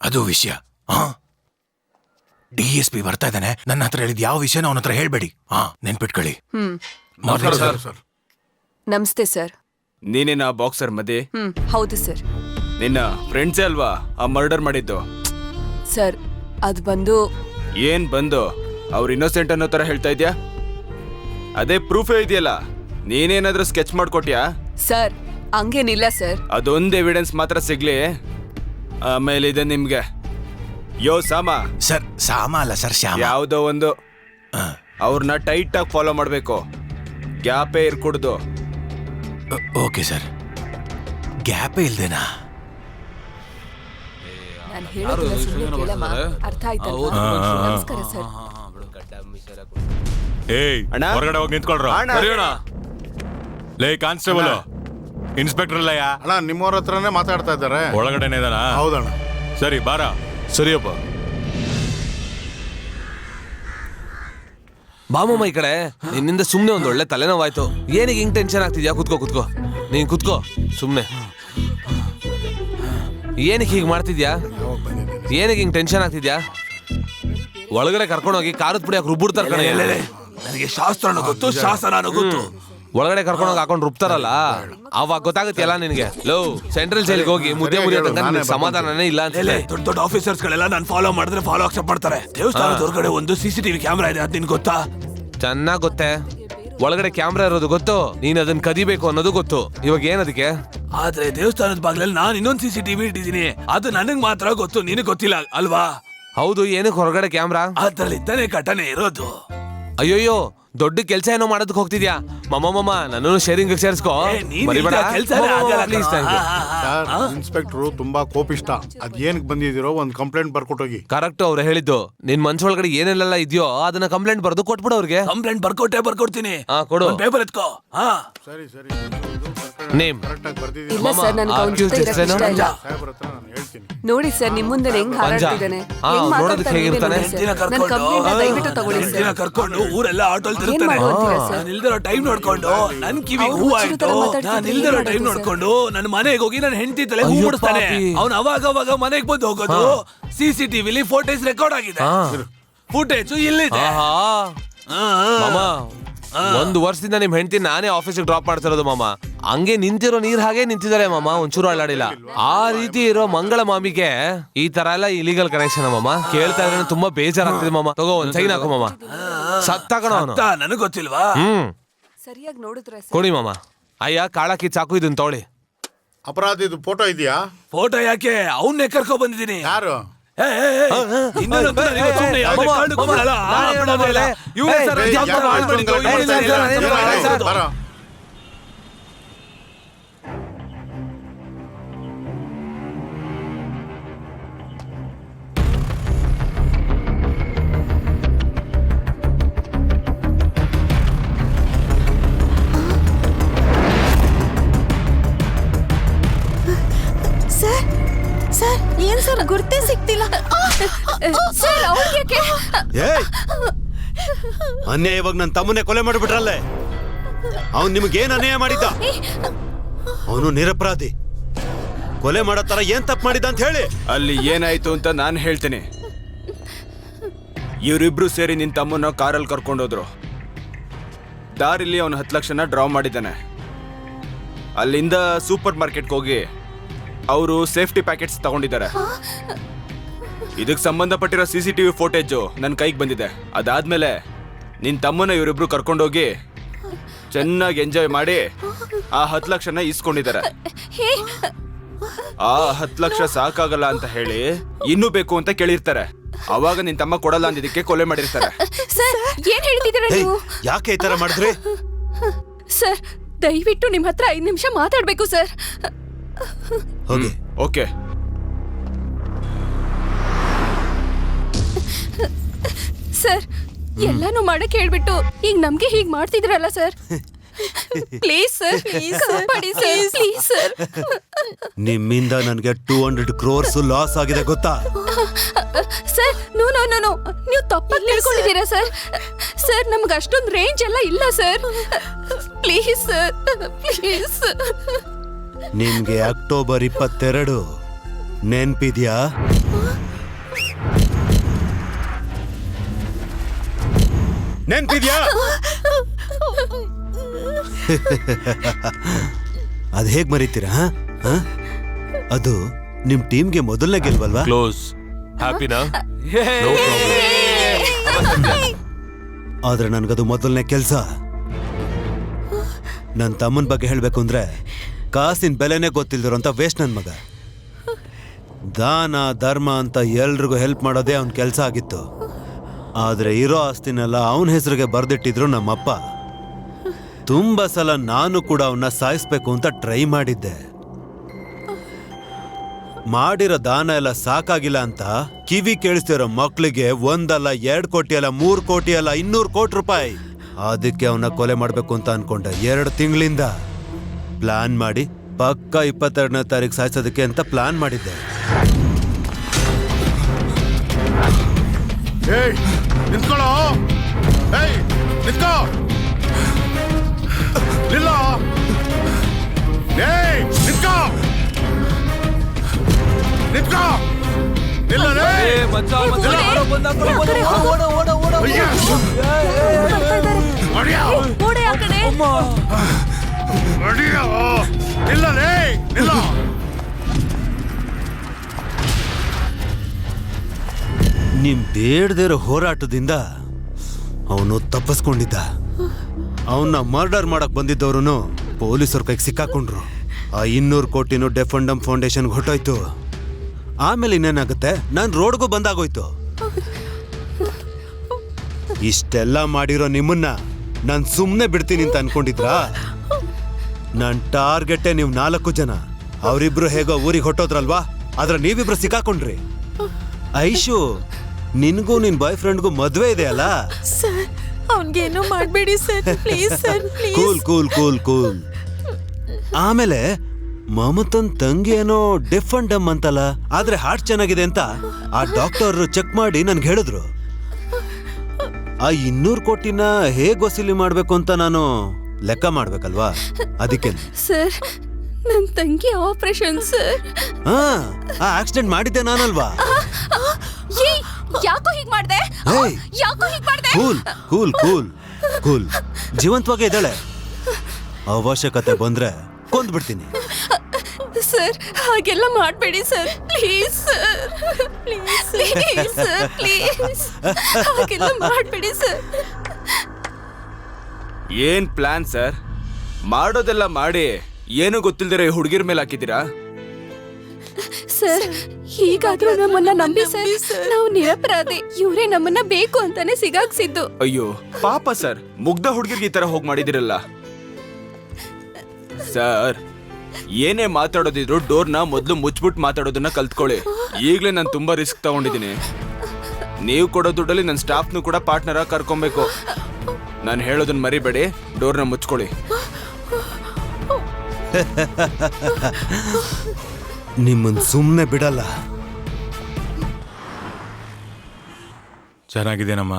ಅದು ವಿಷಯ. DSP ಬರ್ತಾ ಇದ್ದಾನೆ. ನನ್ನ ಹತ್ರ ಹೇಳಿದ್ ಯಾವ ವಿಷಯನ ಅವನ ಹತ್ರ ಹೇಳ್ಬೇಡಿ. ನೆನ್ಪಿಟ್ಕೊಳ್ಳಿ. ನಮಸ್ಕಾರ ಸರ್. ನಮಸ್ತೆ ಸರ್. ನೀನೇನಾ ಬಾಕ್ಸರ್ ಮದಿ? ಹೌದು ಸರ್. ನಿನ್ನ ಫ್ರೆಂಡ್ಸೇ ಅಲ್ವಾ ಆ ಮರ್ಡರ್ ಮಾಡಿದ್ದು? ಸರ್, ಅದು ಬಂದು ಏನ್ ಬಂದು ಅವ್ರು ಇನ್ನೋಸೆಂಟ್ ಅನ್ನೋ ತರ ಹೇಳ್ತಾ ಇದ್ಯಾ? ಅದೇ ಪ್ರೂಫೇ ಇದೆಯಲ್ಲ, ನೀನೇನಾದ್ರೂ ಸ್ಕೆಚ್ ಮಾಡ್ಕೊಟ್ಯಾ? ಸರ್, ಹಂಗೇನಿಲ್ಲ ಸರ್. ಅದೊಂದು ಎವಿಡೆನ್ಸ್ ಮಾತ್ರ ಸಿಗ್ಲಿ, ಆಮೇಲೆ ಇದೆ ನಿಮ್ಗೆ. ಯೋ ಸಾಮ. ಸರ್, ಸಾಮ ಅಲ್ಲ ಸರ್, ಶ್ಯಾಮ. ಯಾವುದೋ ಒಂದು ಅವ್ರನ್ನ ಟೈಟ್ ಆಗಿ ಫಾಲೋ ಮಾಡ್ಬೇಕು, ಗ್ಯಾಪೇ ಇರ್ಕೊಡ್ದು. Okay sir. ಗ್ಯಾಪೇ ಇಲ್ದೇನಾ? ನಾನು ಹೇಳೋದನ್ನ ಸುಮ್ಮನೆ ಕೇಳಮ್ಮ. ಅರ್ಥ ಆಯ್ತಲ್ವಾ? ನಮಸ್ಕಾರ ಸರ್. ಏಯ್, ಅಣ್ಣ, ಹೊರಗಡೆ ಹೋಗಿ ನಿಂತ್ಕೊಳ್ರ. ಅಣ್ಣ. ಲೇ ಕಾನ್ಸ್ಟೇಬಲ್, ಇನ್ಸ್ಪೆಕ್ಟರ್ ಅಲ್ಲಯ್ಯ. ಅಣ್ಣ, ನಿಮ್ಮವ್ರ ಹತ್ರನೇ ಮಾತಾಡ್ತಾ ಇದ್ದಾರೆ. ಒಳಗಡೆನೇ ಇದಾನ? ಹೌದಣ್ಣ. ಸರಿ, ಬಾರ. ಸರಿಯಪ್ಪ. ಬಾಮಮ್ಮ ಈ ಕಡೆ. ನಿನ್ನಿಂದ ಸುಮ್ನೆ ಒಂದ್ ಒಳ್ಳೆ ತಲೆನೋವಾಯ್ತು. ಏನಿಗೆ ಹಿಂಗ್ ಟೆನ್ಷನ್ ಆಗ್ತಿದ್ಯಾ? ಕುತ್ಕೋ ನೀನ್ ಕುತ್ಕೋ ಸುಮ್ನೆ. ಏನಕ್ಕೆ ಹೀಗೆ ಮಾಡ್ತಿದ್ಯಾ? ಏನಕ್ಕೆ ಹಿಂಗ್ ಟೆನ್ಷನ್ ಆಗ್ತಿದ್ಯಾ? ಒಳಗಡೆ ಕರ್ಕೊಂಡೋಗಿ ಖಾರದ ಪುಡಿ ಹಾಕಿ ರುಬ್ಬಿಡ್ತಾರೆ ಕಣೆ. ನನಗೆ ಶಾಸ್ತ್ರನೂ ಗೊತ್ತು, ಶಾಸನನೂ ಗೊತ್ತು. ಒಳಗಡೆ ಕರ್ಕೊಂಡೋಗಿ ಹಾಕೊಂಡು ರುಬ್ತಾರಲ್ಲ, ಅವಾಗ ಗೊತ್ತಾಗುತ್ತೆಲ್ಲ ನಿನ್ಗೆ. ಲೋ, ಸೆಂಟ್ರಲ್ ಜೈಲ್ಗೆ ಹೋಗಿ ಮುದ್ದೆ ಮುರಿಯೋದಂಗ ಸಮಾಧಾನನೇ ಇಲ್ಲ ಅಂತ. ದೊಡ್ಡ ದೊಡ್ಡ ಆಫೀಸರ್ಸ್ ಗಳೆಲ್ಲ ನಾನು ಫಾಲೋ ಮಾಡಿದ್ರೆ ಫಾಲೋ ಆಕ್ಸೆಪ್ಟ್ ಮಾಡ್ತಾರೆ. ದೇವಸ್ಥಾನದ ಹೊರಗಡೆ ಒಂದು CCTV ಕ್ಯಾಮ್ರಾ ಇದೆ, ಅದ್ ನಿನ್ ಗೊತ್ತಾ? ಚೆನ್ನಾಗ್ ಗೊತ್ತೇ. ಒಳಗಡೆ ಕ್ಯಾಮ್ರಾ ಇರೋದು ಗೊತ್ತು, ನೀನ್ ಅದನ್ನ ಕದಿಬೇಕು ಅನ್ನೋದು ಗೊತ್ತು. ಇವಾಗ ಏನದಕ್ಕೆ? ಆದ್ರೆ ದೇವಸ್ಥಾನದ ಬಾಗ್ಲಲ್ಲಿ ನಾನು ಇನ್ನೊಂದು CCTV ಇಟ್ಟಿದ್ದೀನಿ, ಅದು ನನಗ್ ಮಾತ್ರ ಗೊತ್ತು, ನಿನಗ್ ಗೊತ್ತಿಲ್ಲ ಅಲ್ವಾ? ಹೌದು, ಏನಕ್ಕೆ ಹೊರಗಡೆ ಕ್ಯಾಮ್ರಾ? ಅದ್ರಲ್ಲಿ ತಾನೇ ಘಟನೆ ಇರೋದು. ಅಯ್ಯೋಯ್ಯೋ ದೊಡ್ಡ ಕೆಲ್ಸ ಏನೋ ಮಾಡೋದಕ್ಕೆ ಹೋಗ್ತಿದ್ಯಾ ಮಮ್ಮ ನನ್ನನ್ನು ಶೇರಿಂಗ್ ಸೇರಿಸ್ಕೋ ಮರಿಬೇಡ ಪ್ಲೀಸ್ ಸರ್ ಇನ್ಸ್ಪೆಕ್ಟ್ರು ತುಂಬಾ ಕೋಪಿಷ್ಟ ಅದೇನಕ್ಕೆ ಬಂದಿದ್ದೀರೋ ಒಂದು ಕಂಪ್ಲೇಂಟ್ ಬರ್ಕೊಟ್ಟೋಗಿ. ಕರೆಕ್ಟ್ ಅವ್ರು ಹೇಳಿದ್ದು ನಿನ್ ಮನ್ಸೊಳಗಡೆ ಏನೆಲ್ಲ ಇದೆಯೋ ಅದನ್ನ ಕಂಪ್ಲೇಂಟ್ ಬರ್ದು ಕೊಟ್ಬಿಡು ಅವ್ರಿಗೆ. ಕಂಪ್ಲೇಂಟ್ ಬರ್ಕೊಡ್ತೀನಿ. ಕೊಡು ಪೇಪರ್ ಎತ್ಕೋ. ಸರಿ ಸರಿ ನೇಮ್ ಕರೆಕ್ಟಾಗಿ ಬರ್ದಿದ್ದೀನಿ. ಇಲ್ಲ ಸರ್, ನನಗೆ ಅವ್ನ ಜೊತೆ ಇರಕ್ಕೆ ಇಷ್ಟ ಇಲ್ಲ. ಸಾಹೇಬ್ರ ಹತ್ರ ನಾನು ಹೇಳ್ತೀನಿ. ನೋಡಿ ಸರ್, ನಿಮ್ ಮುಂದೆ ಹೆಂಗ್ ಹಾರಾಡ್ತಿದ್ದಾನೆ, ಹೆಂಗ್ ನೋಡೋದಕ್ಕೆ ಹೇಗಿರ್ತಾನೆ? ನನ್ನ ಕಂಪ್ಲೇಂಟ್ ದಯವಿಟ್ಟು ತಗೊಳ್ಳಿ ಸರ್. ಕರ್ಕೊಂಡು ಊರೆಲ್ಲ ಆಟೋಲ್ ಏನ್ ತಿರುಗ್ತಾನೆ. ಮಾಡ್ಕೊಂತೀರಾ ಸರ್? ನಾನು ಇಲ್ದಿರೋ ಟೈಮ್ ನೋಡ್ಕೊಂಡು ನನ್ ಕಿವಿ ಅವ್ರು ಹೂ ಹುಚ್ಚರ ಆಯ್ತು. ತರ ಮಾತಾಡ್ತಿದ್ರೆ ನಾನು ಇಲ್ದಿರೋ ಏನ್ ಟೈಮ್ ಮಾಡೋದು ನೋಡ್ಕೊಂಡು ನನ್ನ ಮನೆಗೆ ಹೋಗಿ ನನ್ನ ಹೆಂಡತಿ ತಲೆ ಹೂ ಅಯ್ಯೋ ಮುಡಿಸ್ತಾನೆ. ಪಾಪಿ. ಅವ್ನು ಅವಾಗ ಮನೆಗೆ ಬಂದು ಹೋಗೋದು. CCTV ಫೋಟೇಜ್ ರೆಕಾರ್ಡ್ ಆಗಿದೆ. ಫುಟೇಜ್ ಇಲ್ಲಿದೆ. ಮಾಮ 1 ವರ್ಷದಿಂದ ನಿಮ್ ಹೆಂಡತಿ ನಾನೇ ಆಫೀಸಿಗೆ ಡ್ರಾಪ್ ಮಾಡ್ತಿರೋದು ಮಾಮ. ಹಂಗೆ ನಿಂತಿರೋ ನೀರ್ ಹಾಗೆ ನಿಂತಿದ್ದಾರೆ ಮಾಮ, ಒಂಚೂರು ಅಳ್ಳಾಡಿಲ್ಲ. ಆ ರೀತಿ ಇರೋ ಮಂಗಳ ಮಾಮಿಗೆ ಈ ತರ ಎಲ್ಲ ಇಲಿಗಲ್ ಕನೆಕ್ಷನ್ ಮಾಮ. ಕೇಳ್ತಾ ಇದ್ರೆ ತುಂಬಾ ಬೇಜಾರಾಗ್ತಿದೆ ಮಾಮ. ತಗೋ ಒಂದ್ ಸೈನ್ ಹಾಕೋ ಮಾಮ. ಸತ್ತಾಕಣ ಅವನು. ನನಗ್ ಗೊತ್ತಿಲ್ವಾ? ಸರಿಯಾಗಿ ನೋಡಿದ್ರೆ ಸರ್. ಕೊಡಿ ಮಾಮ. ಅಯ್ಯ ಕಾಳಕ್ಕಿ ಚಾಕು ಇದನ್ನ ತಗೊಳ್ಳಿ. ಅಪರಾಧಿದು ಫೋಟೋ ಇದೆಯಾ? ಫೋಟೋ ಯಾಕೆ, ಅವನ್ನೇ ಕರ್ಕೊ ಬಂದಿದ್ದೀನಿ. ಯಾರು? ಬರೋ ಸರ್ ಏನ್ ಸರ್ ಗುರ್ತೇ ಸಿಗ್ತಿಲ್ಲ ಸರ್ ಅವ್ರಿಗೆ ಅನ್ಯಾಯವಾಗಿ ನನ್ನ ತಮ್ಮನ್ನೇ ಕೊಲೆ ಮಾಡಿಬಿಟ್ರಲ್ಲೇ. ಅವನು ನಿಮಗೇನು ಅನ್ಯಾಯ ಮಾಡಿದ್ದ? ಅವನು ನಿರಪರಾಧಿ. ಕೊಲೆ ಮಾಡೋ ತರ ಏನ್ ತಪ್ಪು ಮಾಡಿದ ಅಂತ ಹೇಳಿ. ಅಲ್ಲಿ ಏನಾಯ್ತು ಅಂತ ನಾನು ಹೇಳ್ತೀನಿ. ಇವರಿಬ್ರು ಸೇರಿ ನಿನ್ ತಮ್ಮನ್ನ ಕಾರಲ್ಲಿ ಕರ್ಕೊಂಡೋದ್ರು. ದಾರಿಲಿ ಅವನು 10 ಲಕ್ಷನ ಡ್ರಾ ಮಾಡಿದ್ದಾನೆ. ಅಲ್ಲಿಂದ ಸೂಪರ್ ಮಾರ್ಕೆಟ್ಗೆ ಹೋಗಿ ಅವರು ಸೇಫ್ಟಿ ಪ್ಯಾಕೆಟ್ಸ್ ತಗೊಂಡಿದ್ದಾರೆ. ಇದಕ್ಕೆ ಸಂಬಂಧಪಟ್ಟಿರೋ CCTV ಫೋಟೇಜು ನನ್ನ ಕೈಗೆ ಬಂದಿದೆ. ಅದಾದ್ಮೇಲೆ ನಿನ್ ತಮ್ಮನ ಇವರಿಬ್ರು ಕರ್ಕೊಂಡೋಗಿ ಚೆನ್ನಾಗಿ ಎಂಜಾಯ್ ಮಾಡಿ ಆ 10 ಲಕ್ಷನ ಇಸ್ಕೊಂಡಿದ್ದಾರೆ. ಆ 10 ಲಕ್ಷ ಸಾಕಾಗಲ್ಲ ಅಂತ ಹೇಳಿ ಇನ್ನೂ ಬೇಕು ಅಂತ ಕೇಳಿರ್ತಾರೆ. ಅವಾಗ ನಿನ್ ತಮ್ಮ ಕೊಡಲ್ಲ ಅಂದಿದ್ದಕ್ಕೆ ಕೊಲೆ ಮಾಡಿರ್ತಾರೆ. ಸರ್ ಏನ್ ಹೇಳ್ತಿದ್ದೀರಾ ನೀವು? ಯಾಕೆ ಈ ತರ ಮಾಡಿದ್ರಿ? ಸರ್ ದಯವಿಟ್ಟು ನಿಮ್ ಹತ್ರ 5 ನಿಮಿಷ ಮಾತಾಡ್ಬೇಕು ಸರ್. ಹೋಗಿ. ಓಕೆ. ಸರ್ ಎಲ್ಲಾನು ಮಾಡಕ್ ಹೇಳ್ಬಿಟ್ಟು ಈಗ ನಮ್ಗೆ ಹೀಗ್ ಮಾಡ್ತಿದ್ರಲ್ಲ ಸರ್. ಪ್ಲೀಸ್ ಸರ್, ಕಾಪಾಡಿ ಸರ್, ಪ್ಲೀಸ್ ಸರ್. ನಿಮ್ಮಿಂದ ನನಗೆ 200 crores ಲಾಸ್ ಆಗಿದೆ ಗೊತ್ತಾ? Sir no no no no, ನೀವು ತಪ್ಪಾಗಿ ತಿಳ್ಕೊಂಡಿದ್ದೀರಾ ಸರ್. ಸರ್ ನಮ್ಗೆ ಅಷ್ಟೊಂದು ರೇಂಜ್ ಎಲ್ಲ ಇಲ್ಲ ಸರ್. Please sir, please. ನಿಮ್ಗೆ ಅಕ್ಟೋಬರ್ 22 ನೆನ್ಪಿದ್ಯಾ? ನೆನ್ಪಿದ್ಯಾ? ಅದ್ ಹೇಗ್ ಮರಿತೀರಾ? ಅದು ನಿಮ್ ಟೀಮ್ಗೆ ಮೊದಲನೇ ಗೆಲ್ವಲ್ವಾ? ಕ್ಲೋಸ್. ಹ್ಯಾಪಿನಾ? ಆದ್ರೆ ನನ್ಗದು ಮೊದಲನೇ ಕೆಲ್ಸ. ನನ್ ತಮ್ಮನ್ ಬಗ್ಗೆ ಹೇಳ್ಬೇಕು ಅಂದ್ರೆ ಕಾಸಿನ ಬೆಲೆನೇ ಗೊತ್ತಿಲ್ದಿರೋಂಥ ವೇಸ್ಟ್ ನನ್ ಮಗ. ದಾನ ಧರ್ಮ ಅಂತ ಎಲ್ರಿಗೂ ಹೆಲ್ಪ್ ಮಾಡೋದೇ ಅವನ ಕೆಲಸ ಆಗಿತ್ತು. ಆದ್ರೆ ಇರೋ ಆಸ್ತಿನೆಲ್ಲ ಅವನ ಹೆಸರಿಗೆ ಬರ್ದಿಟ್ಟಿದ್ರು ನಮ್ಮಪ್ಪ. ತುಂಬಾ ಸಲ ನಾನು ಕೂಡ ಅವನ್ನ ಸಾಯಿಸ್ಬೇಕು ಅಂತ ಟ್ರೈ ಮಾಡಿದ್ದೆ. ಮಾಡಿರೋ ದಾನ ಎಲ್ಲ ಸಾಕಾಗಿಲ್ಲ ಅಂತ ಕಿವಿ ಕೇಳಿಸ್ತಿರೋ ಮಕ್ಳಿಗೆ 1 ಅಲ್ಲ 2 ಕೋಟಿ ಅಲ್ಲ 3 ಕೋಟಿ ಅಲ್ಲ 200 ಕೋಟಿ ರೂಪಾಯಿ. ಅದಕ್ಕೆ ಅವನ್ನ ಕೊಲೆ ಮಾಡ್ಬೇಕು ಅಂತ ಅನ್ಕೊಂಡೆ. 2 ತಿಂಗಳಿಂದ ಪ್ಲಾನ್ ಮಾಡಿ ಪಕ್ಕ 22ನೇ ತಾರೀಕು ಸಾಯಿಸೋದಕ್ಕೆ ಅಂತ ಪ್ಲಾನ್ ಮಾಡಿದ್ದೆ. ನಿಂತ್ಕೊಳ್ಳೋ, ನಿಂತ್ಕೋ, ನಿಲ್ಲ, ನಿಂತ್ಕೋ, ನಿಂತ್ಕೋ, ನಿಲ್ಲ, ನಿಲ್ಲ. ನಿಮ್ ಬೇಡದಿರೋ ಹೋರಾಟದಿಂದ ಅವನು ತಪ್ಪಿಸ್ಕೊಂಡಿದ್ದ. ಅವನ್ನ ಮರ್ಡರ್ ಮಾಡಕ್ ಬಂದಿದ್ದವ್ರು ಪೊಲೀಸರ ಕೈಗೆ ಸಿಕ್ಕಾಕೊಂಡ್ರು. ಆ 200 ಕೋಟಿನೂ ಡೆಫಂಡಮ್ ಫೌಂಡೇಶನ್ಗೆ ಹೊಟ್ಟೋಯ್ತು. ಆಮೇಲೆ ಇನ್ನೇನಾಗುತ್ತೆ, ನಾನು ರೋಡ್ಗೂ ಬಂದಾಗೋಯ್ತು. ಇಷ್ಟೆಲ್ಲ ಮಾಡಿರೋ ನಿಮ್ಮನ್ನ ನಾನು ಸುಮ್ಮನೆ ಬಿಡ್ತೀನಿ ಅಂತ ಅನ್ಕೊಂಡಿದ್ರಾ? ನನ್ನ ಟಾರ್ಗೆಟೇ ನೀವು 4 ಜನ. ಅವರಿಬ್ರು ಹೇಗೋ ಊರಿಗೆ ಹೊಟ್ಟೋದ್ರಲ್ವಾ, ಆದ್ರೆ ನೀವಿಬ್ರು ಸಿಕ್ಕಾಕೊಂಡ್ರಿ. ಐಶು, ನಿನ್ಗೂ ನಿನ್ ಬಾಯ್ ಫ್ರೆಂಡ್ಗೂ ಮದ್ವೆ ಇದೆ ಅಲ್ಲ? ಸರ್ ಅವನ್ಗೇನು ಮಾಡಬೇಡಿ sir, please sir, cool cool cool cool. ಆಮೇಲೆ ಮಮತನ್ ತಂಗಿ ಏನೋ ಡೆಫ್ ಅಂಡ್ ಡಮ್ ಅಂತಲ್ಲ, ಆದ್ರೆ ಹಾರ್ಟ್ ಚೆನ್ನಾಗಿದೆ ಅಂತ ಆ ಡಾಕ್ಟರ್ ಚೆಕ್ ಮಾಡಿ ನನ್ಗೆ ಹೇಳಿದ್ರು. ಆ 200 ಕೋಟಿನ ಹೇಗ್ ವಸೂಲಿ ಮಾಡ್ಬೇಕು ಅಂತ ನಾನು ಲೆಕ್ಕ ಮಾಡ್ಬೇಕಲ್ವಾ, ಅದಕ್ಕೆ. ಸರ್ ನನ್ನ ತಂಗಿ ಆಪರೇಷನ್ ಸರ್. ಹಾ, ಆ ಆಕ್ಸಿಡೆಂಟ್ ಮಾಡಿದ್ದೆ ನಾನಲ್ವಾ? ಯಾಕೋ ಹೀಗ್ ಮಾಡ್ದೆ? ಯಾಕೋ ಹೀಗ್ ಮಾಡ್ದೆ? Cool cool cool cool. ಜೀವಂತವಾಗೇ ಇದ್ದಾಳೆ. ಅವಶ್ಯಕತೆ ಬಂದ್ರೆ ಕೊಂದ್ಬಿಡ್ತೀನಿ. ಸರ್ ಹಾಗೆಲ್ಲ ಮಾಡಬೇಡಿ sir, please sir, please sir, please ಹಾಗೆಲ್ಲ ಮಾಡಬೇಡಿ ಸರ್. ಏನ್ ಪ್ಲಾನ್ ಸರ್? ಮಾಡೋದೆಲ್ಲ ಮಾಡಿ ಏನು ಗೊತ್ತಿಲ್ದಿರ ಹುಡುಗಿರ ಮೇಲೆ ಹಾಕಿದ್ದೀರಾ? ಸರ್ ಹೀಗಾದ್ರೂ ನಮ್ಮನ್ನ ನಂಬಿ ಸರ್, ನಾವು ನಿರಪರಾಧಿ. ಇವರೇ ನಮ್ಮನ್ನ ಬೇಕು ಅಂತಾನೆ ಸಿಗಾಕ್ಸಿದ್ದು. ಅಯ್ಯೋ ಪಾಪ ಸರ್, ಮುಗ್ಧ ಹುಡುಗಿರ್ಗೆ ಈ ತರ ಹೋಗಿ ಮಾಡಿದಿರಲ್ಲ ಸರ್. ಏನೇ ಮಾತಾಡೋದಿದ್ರು ಡೋರ್ನ ಮೊದಲು ಮುಚ್ಬಿಟ್ಟು ಮಾತಾಡೋದನ್ನ ಕಲ್ತ್ಕೊಳ್ಳಿ. ಈಗಲೇ ನಾನು ತುಂಬಾ ರಿಸ್ಕ್ ತಗೊಂಡಿದ್ದೀನಿ. ನೀವು ಕೊಡೋ ದುಡ್ಡಲ್ಲಿ ನನ್ನ ಸ್ಟಾಫ್ನು ಕೂಡ ಪಾರ್ಟ್ನರ್ ಆಗಿ ಕರ್ಕೊಬೇಕು. ನಾನು ಹೇಳೋದನ್ನ ಮರಿಬೇಡಿ, ಡೋರ್ನ ಮುಚ್ಕೊಳ್ಳಿ. ನಿಮ್ಮನ್ ಸುಮ್ಮನೆ ಬಿಡಲ್ಲ. ಚೆನ್ನಾಗಿದ್ದೇನಮ್ಮ?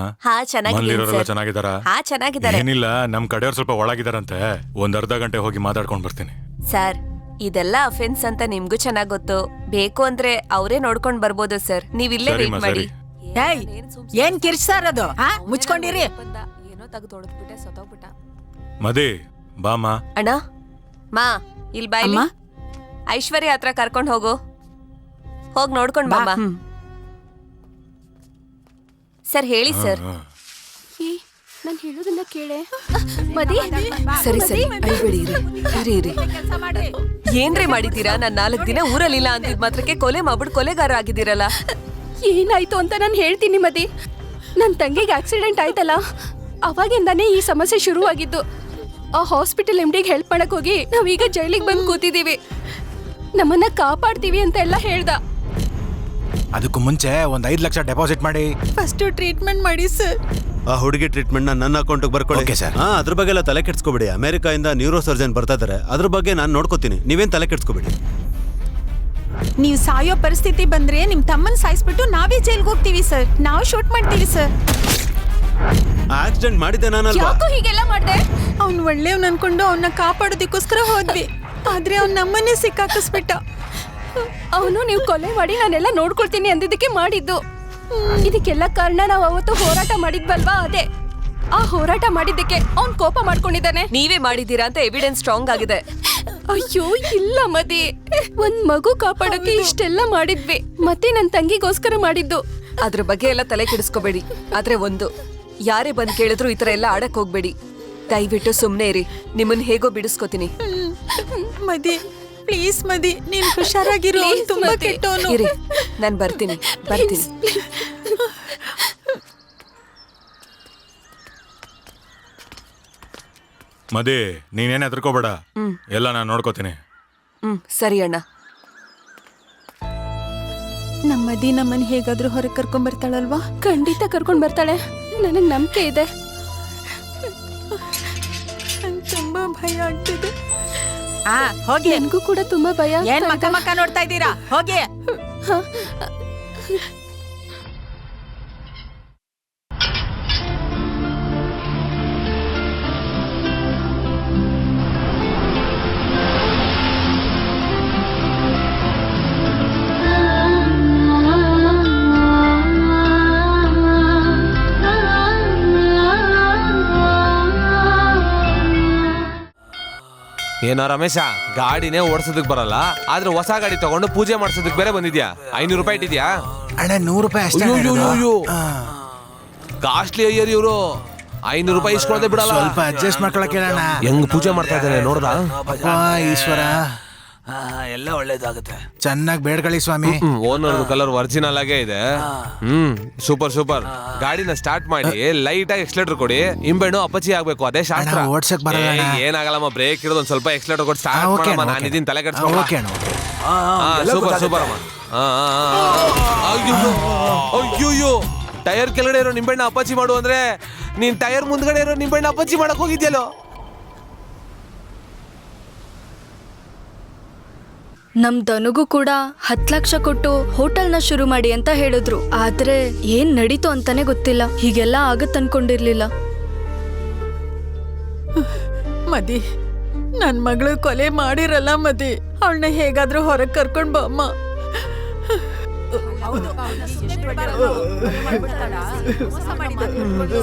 ಮನೇಲಿರೋರೆಲ್ಲ ಚೆನ್ನಾಗಿದ್ದಾರಾ? ಚೆನ್ನಾಗಿದ್ದಾರೆ ಏನಿಲ್ಲ, ನಮ್ ಕಡೆಯವ್ರು ಸ್ವಲ್ಪ ಒಳಗಿದಾರಂತೆ. ಒಂದ್ ಅರ್ಧ ಗಂಟೆ ಹೋಗಿ ಮಾತಾಡ್ಕೊಂಡ್ ಬರ್ತೀನಿ. ಸರ್. ಇದೆಲ್ಲ ಅಫೆನ್ಸ್ ಅಂತ ನಿಮ್ಗೂ ಚೆನ್ನಾಗ್ ಗೊತ್ತು. ಬೇಕು ಅಂದ್ರೆ ಅವರೇ ನೋಡ್ಕೊಂಡ್ ಬರ್ಬೋದು ಸರ್, ನೀವ್ ಇಲ್ಲೇ ವೇಟ್ ಮಾಡಿ. ಏನ್ ಕಿರ್ಚಾರ್ ಅದು? ಮುಚ್ಕೊಂಡಿರಿ. ಏನೋ ತೆಗೆದು ಹೊಡೆದ್ಬಿಟ್ಟೆ, ಸತ್ತೋಗ್ಬಿಟ್ಟ. ಮದಿ ಬಾಮ. ಅಣ್ಣ ಮಾ ಇಲ್ಲಿ ಬಾಯ್ಲಿ. ಐಶ್ವರ್ಯ ಹತ್ರ ಕರ್ಕೊಂಡ್ ಹೋಗು, ಹೋಗ್ ನೋಡ್ಕೊಂಡ್ ಬಾಮ್ಮ. ಸರ್ ಹೇಳಿ ಸರ್. ನಾನು ಹೇಳೋದನ್ನ ಕೇಳೆ ಮದಿ. ಸರಿ ಸರಿ, ಅಳ್ಬೇಡಿ, ಇರಿ. ಏನ್ರಿ ಮಾಡಿದ್ದೀರಾ? ನಾನ್ 4 ದಿನ ಊರಲ್ಲಿಲ್ಲ ಅಂದಿದ್ ಮಾತ್ರಕ್ಕೆ ಕೊಲೆ ಮಾಡ್ಬಿಟ್ಟು ಕೊಲೆಗಾರ ಆಗಿದ್ದೀರಲ್ಲ. ಏನಾಯ್ತು ಅಂತ ನಾನು ಹೇಳ್ತೀನಿ ಮದಿ. ನನ್ನ ತಂಗಿಗೆ ಆಕ್ಸಿಡೆಂಟ್ ಆಯ್ತಲ್ಲ, ಅವಾಗಿಂದಾನೇ ಈ ಸಮಸ್ಯೆ ಶುರುವಾಗಿದ್ದು. ಆ ಹಾಸ್ಪಿಟಲ್ MDಗೆ ಹೆಲ್ಪ್ ಮಾಡಕ್ ಹೋಗಿ ನಾವೀಗ ಜೈಲಿಗೆ ಬಂದು ಕೂತಿದೀವಿ. ನಮ್ಮನ್ನ ಕಾಪಾಡ್ತೀವಿ ಅಂತ ಎಲ್ಲ ಹೇಳ್ದ. ಅದಕ್ಕೂ ಮುಂಚೆ ಒಂದ್ 5 ಲಕ್ಷ ಡೆಪಾಸಿಟ್ ಮಾಡಿ ಫಸ್ಟ್ ಟ್ರೀಟ್ಮೆಂಟ್ ಮಾಡಿ ಸರ್. ಆ ಹುಡುಗಿ ಟ್ರೀಟ್ಮೆಂಟ್ ನನ್ನ ಅಕೌಂಟ್ಗೆ ಬರ್ಕೊಳ್ಳಿ ಸರ್. ಅದ್ರ ಬಗ್ಗೆ ಎಲ್ಲ ತಲೆ ಕೆಡ್ಸ್ಕೊಬೇಡಿ. ಅಮೆರಿಕಾಯಿಂದ ನ್ಯೂರೋ ಸರ್ಜನ್ ಬರ್ತಾ ಇದಾರೆ, ಅದ್ರ ಬಗ್ಗೆ ನಾನು ನೋಡ್ಕೋತೀನಿ. ನೀವೇನ್ ತಲೆ ಕೆಡ್ಸ್ಕೊಬೇಡಿ. ನೀವು ಸಾಯೋ ಪರಿಸ್ಥಿತಿ ಬಂದ್ರೆ ನಿಮ್ ತಮ್ಮನ್ ಸಾಯಿಸ್ಬಿಟ್ಟು ನಾವೇ ಜೈಲ್ಗೆ ಹೋಗ್ತೀವಿ ಸರ್. ನಾವು ಶೂಟ್ ಮಾಡ್ತೀವಿ ಸರ್. ಆಕ್ಸಿಡೆಂಟ್ ಮಾಡಿದ್ದೆ ನಾನಲ್ವಾ? ಯಾಕೋ ಹೀಗೆಲ್ಲ ಮಾಡ್ದೆ? ಅವ್ನ್ ಒಳ್ಳೆಯವ್ನ ಅನ್ಕೊಂಡು ಅವನ್ನ ಕಾಪಾಡೋದಕ್ಕೋಸ್ಕರ ಹೋದ್ವಿ, ಆದ್ರೆ ಅವ್ನ ನಮ್ಮನ್ನೇ ಸಿಕ್ಕಾಕಿಸ್ಬಿಟ್ಟ. ಅವನು ನೀವು ಕೊಲೆ ಮಾಡಿ ನಾನೆಲ್ಲ ನೋಡ್ಕೊಳ್ತೀನಿ ಅಂದಿದ್ದಕ್ಕೆ ಮಾಡಿದ್ದು. ಇದಕ್ಕೆಲ್ಲ ಕಾರಣ ನಾವು ಅವತ್ತು ಹೋರಾಟ ಮಾಡಿದ್ವಲ್ವಾ, ಅದೇ. ಆ ಹೋರಾಟ ಮಾಡಿದ್ದಕ್ಕೆ ಅವ್ನ್ ಕೋಪ ಮಾಡ್ಕೊಂಡಿದ್ದಾನೆ. ನೀವೇ ಮಾಡಿದ್ದೀರಾ ಅಂತ ಎವಿಡೆನ್ಸ್ ಸ್ಟ್ರಾಂಗ್ ಆಗಿದೆ. ಅಯ್ಯೋ ಇಲ್ಲ ಮದಿ, ಒಂದ್ ಮಗು ಕಾಪಾಡೋಕೆ ಇಷ್ಟೆಲ್ಲ ಮಾಡಿದ್ವಿ, ಮತ್ತೆ ನನ್ ತಂಗಿಗೋಸ್ಕರ ಮಾಡಿದ್ದು. ಅದ್ರ ಬಗ್ಗೆ ಎಲ್ಲ ತಲೆ ಕೆಡಿಸ್ಕೋಬೇಡಿ. ಆದ್ರೆ ಒಂದು, ಯಾರೇ ಬಂದ್ ಕೇಳಿದ್ರು ಈ ತರ ಎಲ್ಲ ಆಡಕ್ ಹೋಗ್ಬೇಡಿ. ದಯವಿಟ್ಟು ಸುಮ್ನೆ ಇರಿ, ನಿಮ್ಮನ್ ಹೇಗೋ ಬಿಡಿಸ್ಕೋತೀನಿ. ಮದಿ ಪ್ಲೀಸ್ ಮದಿ, ನೀನ್ ಹುಷಾರಾಗಿರು. ತುಂಬಾ ಕೆಟ್ಟವನು. ಇರಿ, ನಾನ್ ಬರ್ತೀನಿ. ಮದಿ ನೀನೇನ್ ಹೆದರ್ಕೋಬೇಡ, ಎಲ್ಲ ನಾನು ನೋಡ್ಕೋತೀನಿ. ಸರಿ ಅಣ್ಣ. ನಮ್ಮ ಮದಿ ನಮ್ಮನ್ ಹೇಗಾದ್ರೂ ಹೊರಗೆ ಕರ್ಕೊಂಡ್ ಬರ್ತಾಳಲ್ವಾ? ಖಂಡಿತ ಕರ್ಕೊಂಡ್ ಬರ್ತಾಳೆ, ನನಗ್ ನಂಬಿಕೆ ಇದೆ. ತುಂಬಾ ಭಯ ಆಗ್ತಿದೆ. ಹೋಗಿ. ನನಗೂ ಕೂಡ ತುಂಬಾ ಭಯ. ಏನ್ ಮಕ್ಕ ನೋಡ್ತಾ ಇದ್ದೀರಾ? ಹೋಗಿ. ಏನೋ ರಮೇಶ, ಗಾಡಿನೇ ಓಡಿಸೋದಕ್ ಬರಲ್ಲ, ಆದ್ರೆ ಹೊಸ ಗಾಡಿ ತಗೊಂಡು ಪೂಜೆ ಮಾಡ್ಸೋದಕ್ ಬೇರೆ ಬಂದಿದ್ಯಾ. 500 ರೂಪಾಯಿ ಇಟ್ಟಿದ್ಯಾ? ಅಣ್ಣ 100 ರೂಪಾಯಿ ಅಷ್ಟೇ. ಕಾಸ್ಟ್ಲಿ ಅಯ್ಯರ್ ಇವರು. 500 ರೂಪಾಯಿ ಇಸ್ಕೊಳ್ಳದೆ ಬಿಡಲ್ಲ. ಸ್ವಲ್ಪ ಅಡ್ಜಸ್ಟ್ ಮಾಡ್ಕೊಳಕ್ ಹೇಳೋಣ. ಹೆಂಗ್ ಪೂಜೆ ಮಾಡ್ತಾ ಇದ್ದಾನೆ ನೋಡ್ದ? ಈಶ್ವರ ಎಲ್ಲ ಒಳ್ಳೇದಾಗುತ್ತೆ. ಚೆನ್ನಾಗಿ ಬೇಡ್ಕೊಳ್ಳಿ ಸ್ವಾಮಿ. ಓನರ್ ಕಲರ್ ಒರಿಜಿನಲ್ ಆಗೇ ಇದೆ. Super super. ಗಾಡಿನ ಸ್ಟಾರ್ಟ್ ಮಾಡಿ ಲೈಟ್ ಆಗಿ ಎಕ್ಸ್ಲೇಟರ್ ಕೊಡಿ. ಇಂಬೆಣ್ಣು ಅಪಚಿ ಆಗ್ಬೇಕು, ಅದೇ ಶಾಸ್ತ್ರ. ಓಡ್ಸಕ್ ಬರಲ್ಲ ಅಣ್ಣ. ಏನಾಗಲ್ಲಮ್ಮ, ಬ್ರೇಕ್ ಇರೋದು ಒಂದ್ ಸ್ವಲ್ಪ ಎಕ್ಸ್ಲೇಟರ್ ಕೊಟ್ಟು ಸ್ಟಾರ್ಟ್ ಓಕೆ ಮಾಡಮ್ಮ. ಅಣ್ಣ, ನಾನು ಇದೀನಿ, ತಲೆ ಕೆಡ್ಸ್ಕೊಬೇಡ. ಓಕೆ ಅಣ್ಣ. ಸೂಪರ್ ಸೂಪರ್ ಅಮ್ಮ. ಅಯ್ಯೋ, ಟೈರ್ ಕೆಳಗಡೆ ಇರೋ ನಿಂಬೆಣ್ಣ ಅಪಚಿ ಮಾಡು ಅಂದ್ರೆ ನೀನ್ ಟೈರ್ ಮುಂದ್ಗಡೆ ಇರೋ ನಿಂಬೆಣ್ಣ ಅಪಚಿ ಮಾಡಕ್ ಹೋಗಿದ್ಯಲ್ಲೋ. ನಮ್ ದನುಗೂ ಕೂಡ 10 ಲಕ್ಷ ಕೊಟ್ಟು ಹೋಟೆಲ್ನ ಶುರು ಮಾಡಿ ಅಂತ ಹೇಳಿದ್ರು. ಆದ್ರೆ ಏನ್ ನಡೀತು ಅಂತಾನೆ ಗೊತ್ತಿಲ್ಲ. ಹೀಗೆಲ್ಲ ಆಗತ್ ಅನ್ಕೊಂಡಿರ್ಲಿಲ್ಲ. ಮದಿ, ನನ್ ಮಗಳು ಕೊಲೆ ಮಾಡಿರಲ್ಲ ಮದಿ. ಅವಳನ್ನ ಹೇಗಾದ್ರೂ ಹೊರಗೆ ಕರ್ಕೊಂಡ್ ಬಾ ಅಮ್ಮ.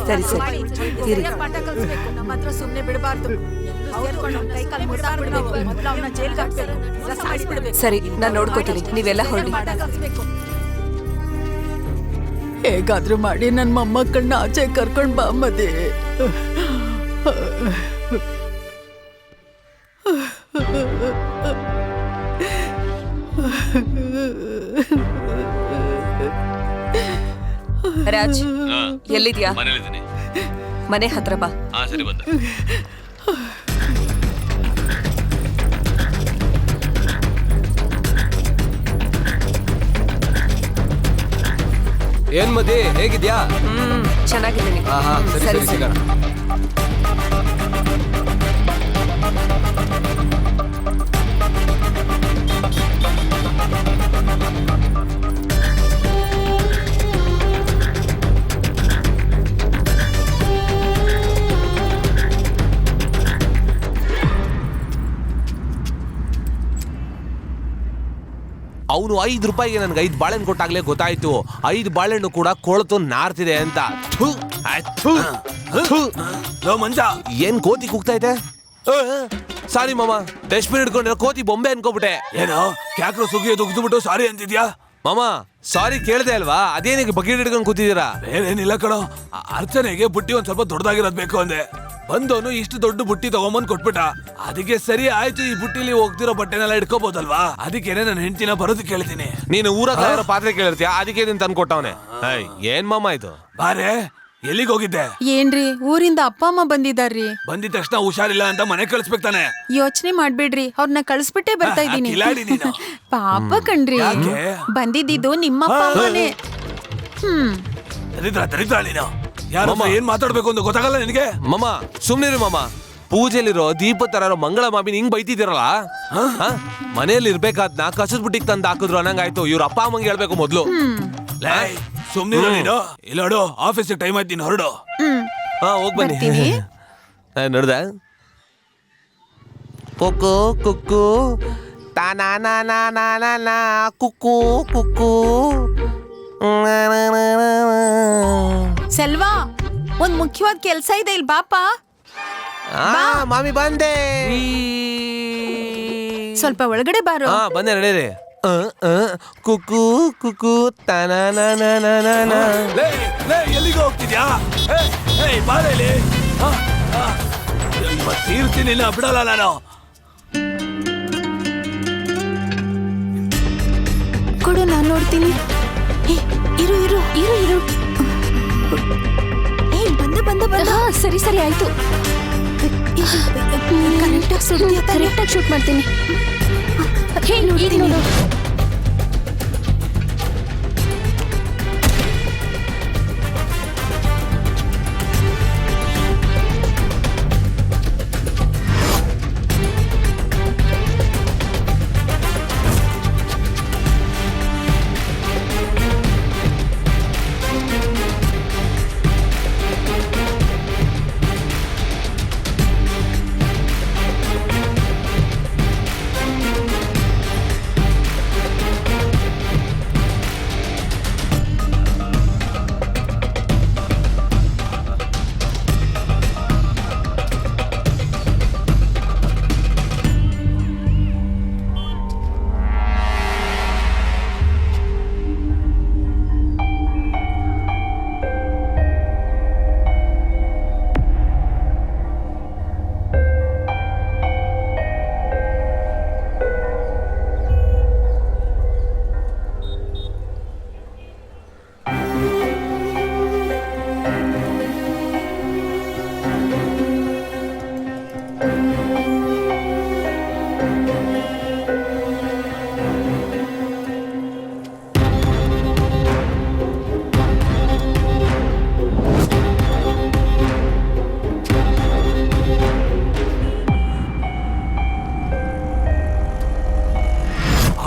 ಸರಿ ಇರಿ. ಸರಿ, ನಾನು ನೋಡ್ಕೋತೀನಿ, ನೀವೆಲ್ಲ ಹೊರಡಿ. ಹೇಗಾದ್ರೂ ಮಾಡಿ ನನ್ ಮೊಮ್ಮಕ್ಕಳನ್ನ ಆಚೆ ಕರ್ಕೊಂಡ್ ಬಾ ಮದಿ. ರಾಜ್, ಎಲ್ಲಿದ್ಯಾ? ಮನೇಲಿದ್ದೀನಿ. ಮನೆ ಹತ್ರ ಬಾ. ಸರಿ ಬಂದೆ. ಏನ್ ಮದಿ, ಹೇಗಿದ್ಯಾ? ಚೆನ್ನಾಗಿದ್ದೀನಿ. ಸರಿ ಸಿಗೋಣ. ಅವನು 5 ರೂಪಾಯಿಗೆ ನನ್ಗೆ 5 ಬಾಳೆಹಣ್ಣು ಕೊಟ್ಟಾಗ್ಲೇ ಗೊತ್ತಾಯ್ತು 5 ಬಾಳೆಹಣ್ಣು ಕೂಡ ಕೊಳತು ನಾರ್ತಿದೆ ಅಂತ. ಮಂಜ, ಏನ್ ಕೋತಿ ಕೂಗ್ತಾ ಇದೆ? ಸಾರಿ ಮಾಮ, ಡಸ್ಟ್ಬಿನ್ ಹಿಡ್ಕೊಂಡಿರೋ ಕೋತಿ ಬೊಂಬೆ ಅನ್ಕೋಬಿಟ್ಟೆ. ಏನೋ ಕ್ಯಾಕ್ರೋ ಸುಗ್ಗಿ ದುಗ್ದುಬಿಟ್ಟು ಸಾರಿ ಅಂತಿದ್ಯಾ? ಮಾಮ ಸಾರಿ ಕೇಳ್ದೆ ಅಲ್ವಾ, ಅದೇನಿಗೆ ಬಕೆಟ್ ಹಿಡ್ಕೊಂಡು ಕೂತಿದ್ದೀರಾ? ಬೇರೇನಿಲ್ಲ ಕಣೋ, ಅರ್ಚನೆಗೆ ಬುಟ್ಟಿ ಒಂದ್ ಸ್ವಲ್ಪ ದೊಡ್ಡದಾಗಿರೋದ್ ಬೇಕು ಅಂದೆ. ಬಂದವನು ಇಷ್ಟು ದೊಡ್ಡ ಬುಟ್ಟಿ ತಗೊಂಬಂದ್ ಕೊಟ್ಬಿಟ್ಟ. ಅದಕ್ಕೆ ಸರಿ ಆಯ್ತು, ಈ ಬುಟ್ಟಿಲಿ ಹೋಗ್ತಿರೋ ಬಟ್ಟೆನೆಲ್ಲ ಇಟ್ಕೋಬಹುದಲ್ವಾ, ಅದಕ್ಕೇನೆ ನನ್ನ ಹೆಂಡತಿನ ಬರೋದಕ್ಕೆ ಕೇಳ್ತೀನಿ. ನೀನು ಊರಾಗ ಪಾತ್ರೆ ಕೇಳಿರ್ತೀಯ, ಅದಕ್ಕೆ ನೀನ್ ತಂದು ಕೊಟ್ಟವನೆ. ಏನ್ ಮಾಮ ಇದು? ಬಾರೆ, ಎಲ್ಲಿಗೆ ಹೋಗಿದ್ದೆ? ಏನ್ರಿ, ಊರಿಂದ ಅಪ್ಪ ಅಮ್ಮ ಬಂದಿದಾರ್ರಿ. ಬಂದಿದ ತಕ್ಷಣ ಹುಷಾರಿಲ್ಲ ಅಂತ ಮನೆ ಕಳಿಸ್ಬೇಕು ತಾನೆ? ಯೋಚನೆ ಮಾಡ್ಬೇಡ್ರಿ, ಅವ್ರನ್ನ ಕಳಿಸ್ಬಿಟ್ಟೆ ಬರ್ತಾ ಇದ್ದೀನಿ. ಕಿಲಾಡಿ ನೀನು. ಪಾಪ ಕಣ್ರಿ, ಯಾಕೆ? ಬಂದಿದ್ದು ನಿಮ್ಮಪ್ಪ ಅಮ್ಮನೇ. ದರಿದ್ರ ನೀನು. ಯಾರಮ್ಮ ಏನ್ ಮಾತಾಡ್ಬೇಕು ಅಂತ ಗೊತ್ತಾಗಲ್ಲ ನಿನಗೆ? ಮಾಮ ಸುಮ್ನಿರಿ ಮಾಮ, ಪೂಜೆಲಿರೋ ದೀಪ ತರ ಮಂಗಳ ಮಾಮಿನ ಹಿಂಗ್ ಬೈತಿದ್ದೀರಲ್ಲ. ಮನೇಲಿ ಇರ್ಬೇಕಾದ್ನ ಕಸದ ಬುಟ್ಟಿಗೆ ತಂದು ಹಾಕಿದ್ರು ಅನ್ನಂಗಾಯ್ತು. ಇವ್ರ ಅಪ್ಪ ಅಮ್ಮಂಗೆ ಹೇಳ್ಬೇಕು ಮೊದ್ಲು. ಸುಮ್ನಿರೋ ನೀನು. ಇಲ್ಲ ನೋಡು, ಆಫೀಸಿಗೆ ಟೈಮ್ ಆಯ್ತು, ನೀನು ಹೊರಡು. ಹೋಗ್ ಬನ್ನಿ. ನೋಡ್ದ ಕುಕ್ಕು ಕುಕ್ಕು ತಾನಾ ಕುಕ್ಕು ಕುಕ್ಕು. ಸೆಲ್ವಾ, ಒಂದ್ ಮುಖ್ಯವಾದ ಕೆಲ್ಸ ಇದೆ, ಇಲ್ಲಿ ಬಾಪ. ಮಾಮಿ ಬಂದೆ. ಸ್ವಲ್ಪ ಒಳಗಡೆ ಬಾರೋ. ಬಂದೆ, ನಡೀರಿ. ಕುಕ್ಕು ಕುಕ್ಕು ತಾನಾ. ಎಲ್ಲಿಗೆ ಹೋಗ್ತಿದ್ಯಾ? ಬಾರೇಲಿ, ತೀರ್ತೀನಿ, ಬಿಡಲ್ಲ ನಾನು. ಕೊಡು, ನಾನು ನೋಡ್ತೀನಿ. ಇರು ಇರು ಇರು ಇರು. ಸರಿ ಸರಿ ಆಯ್ತು. ಕರೆಕ್ಟಾಗಿ ಶೂಟ್ ಮಾಡ್ತೀನಿ. ಈಗ ನೋಡು.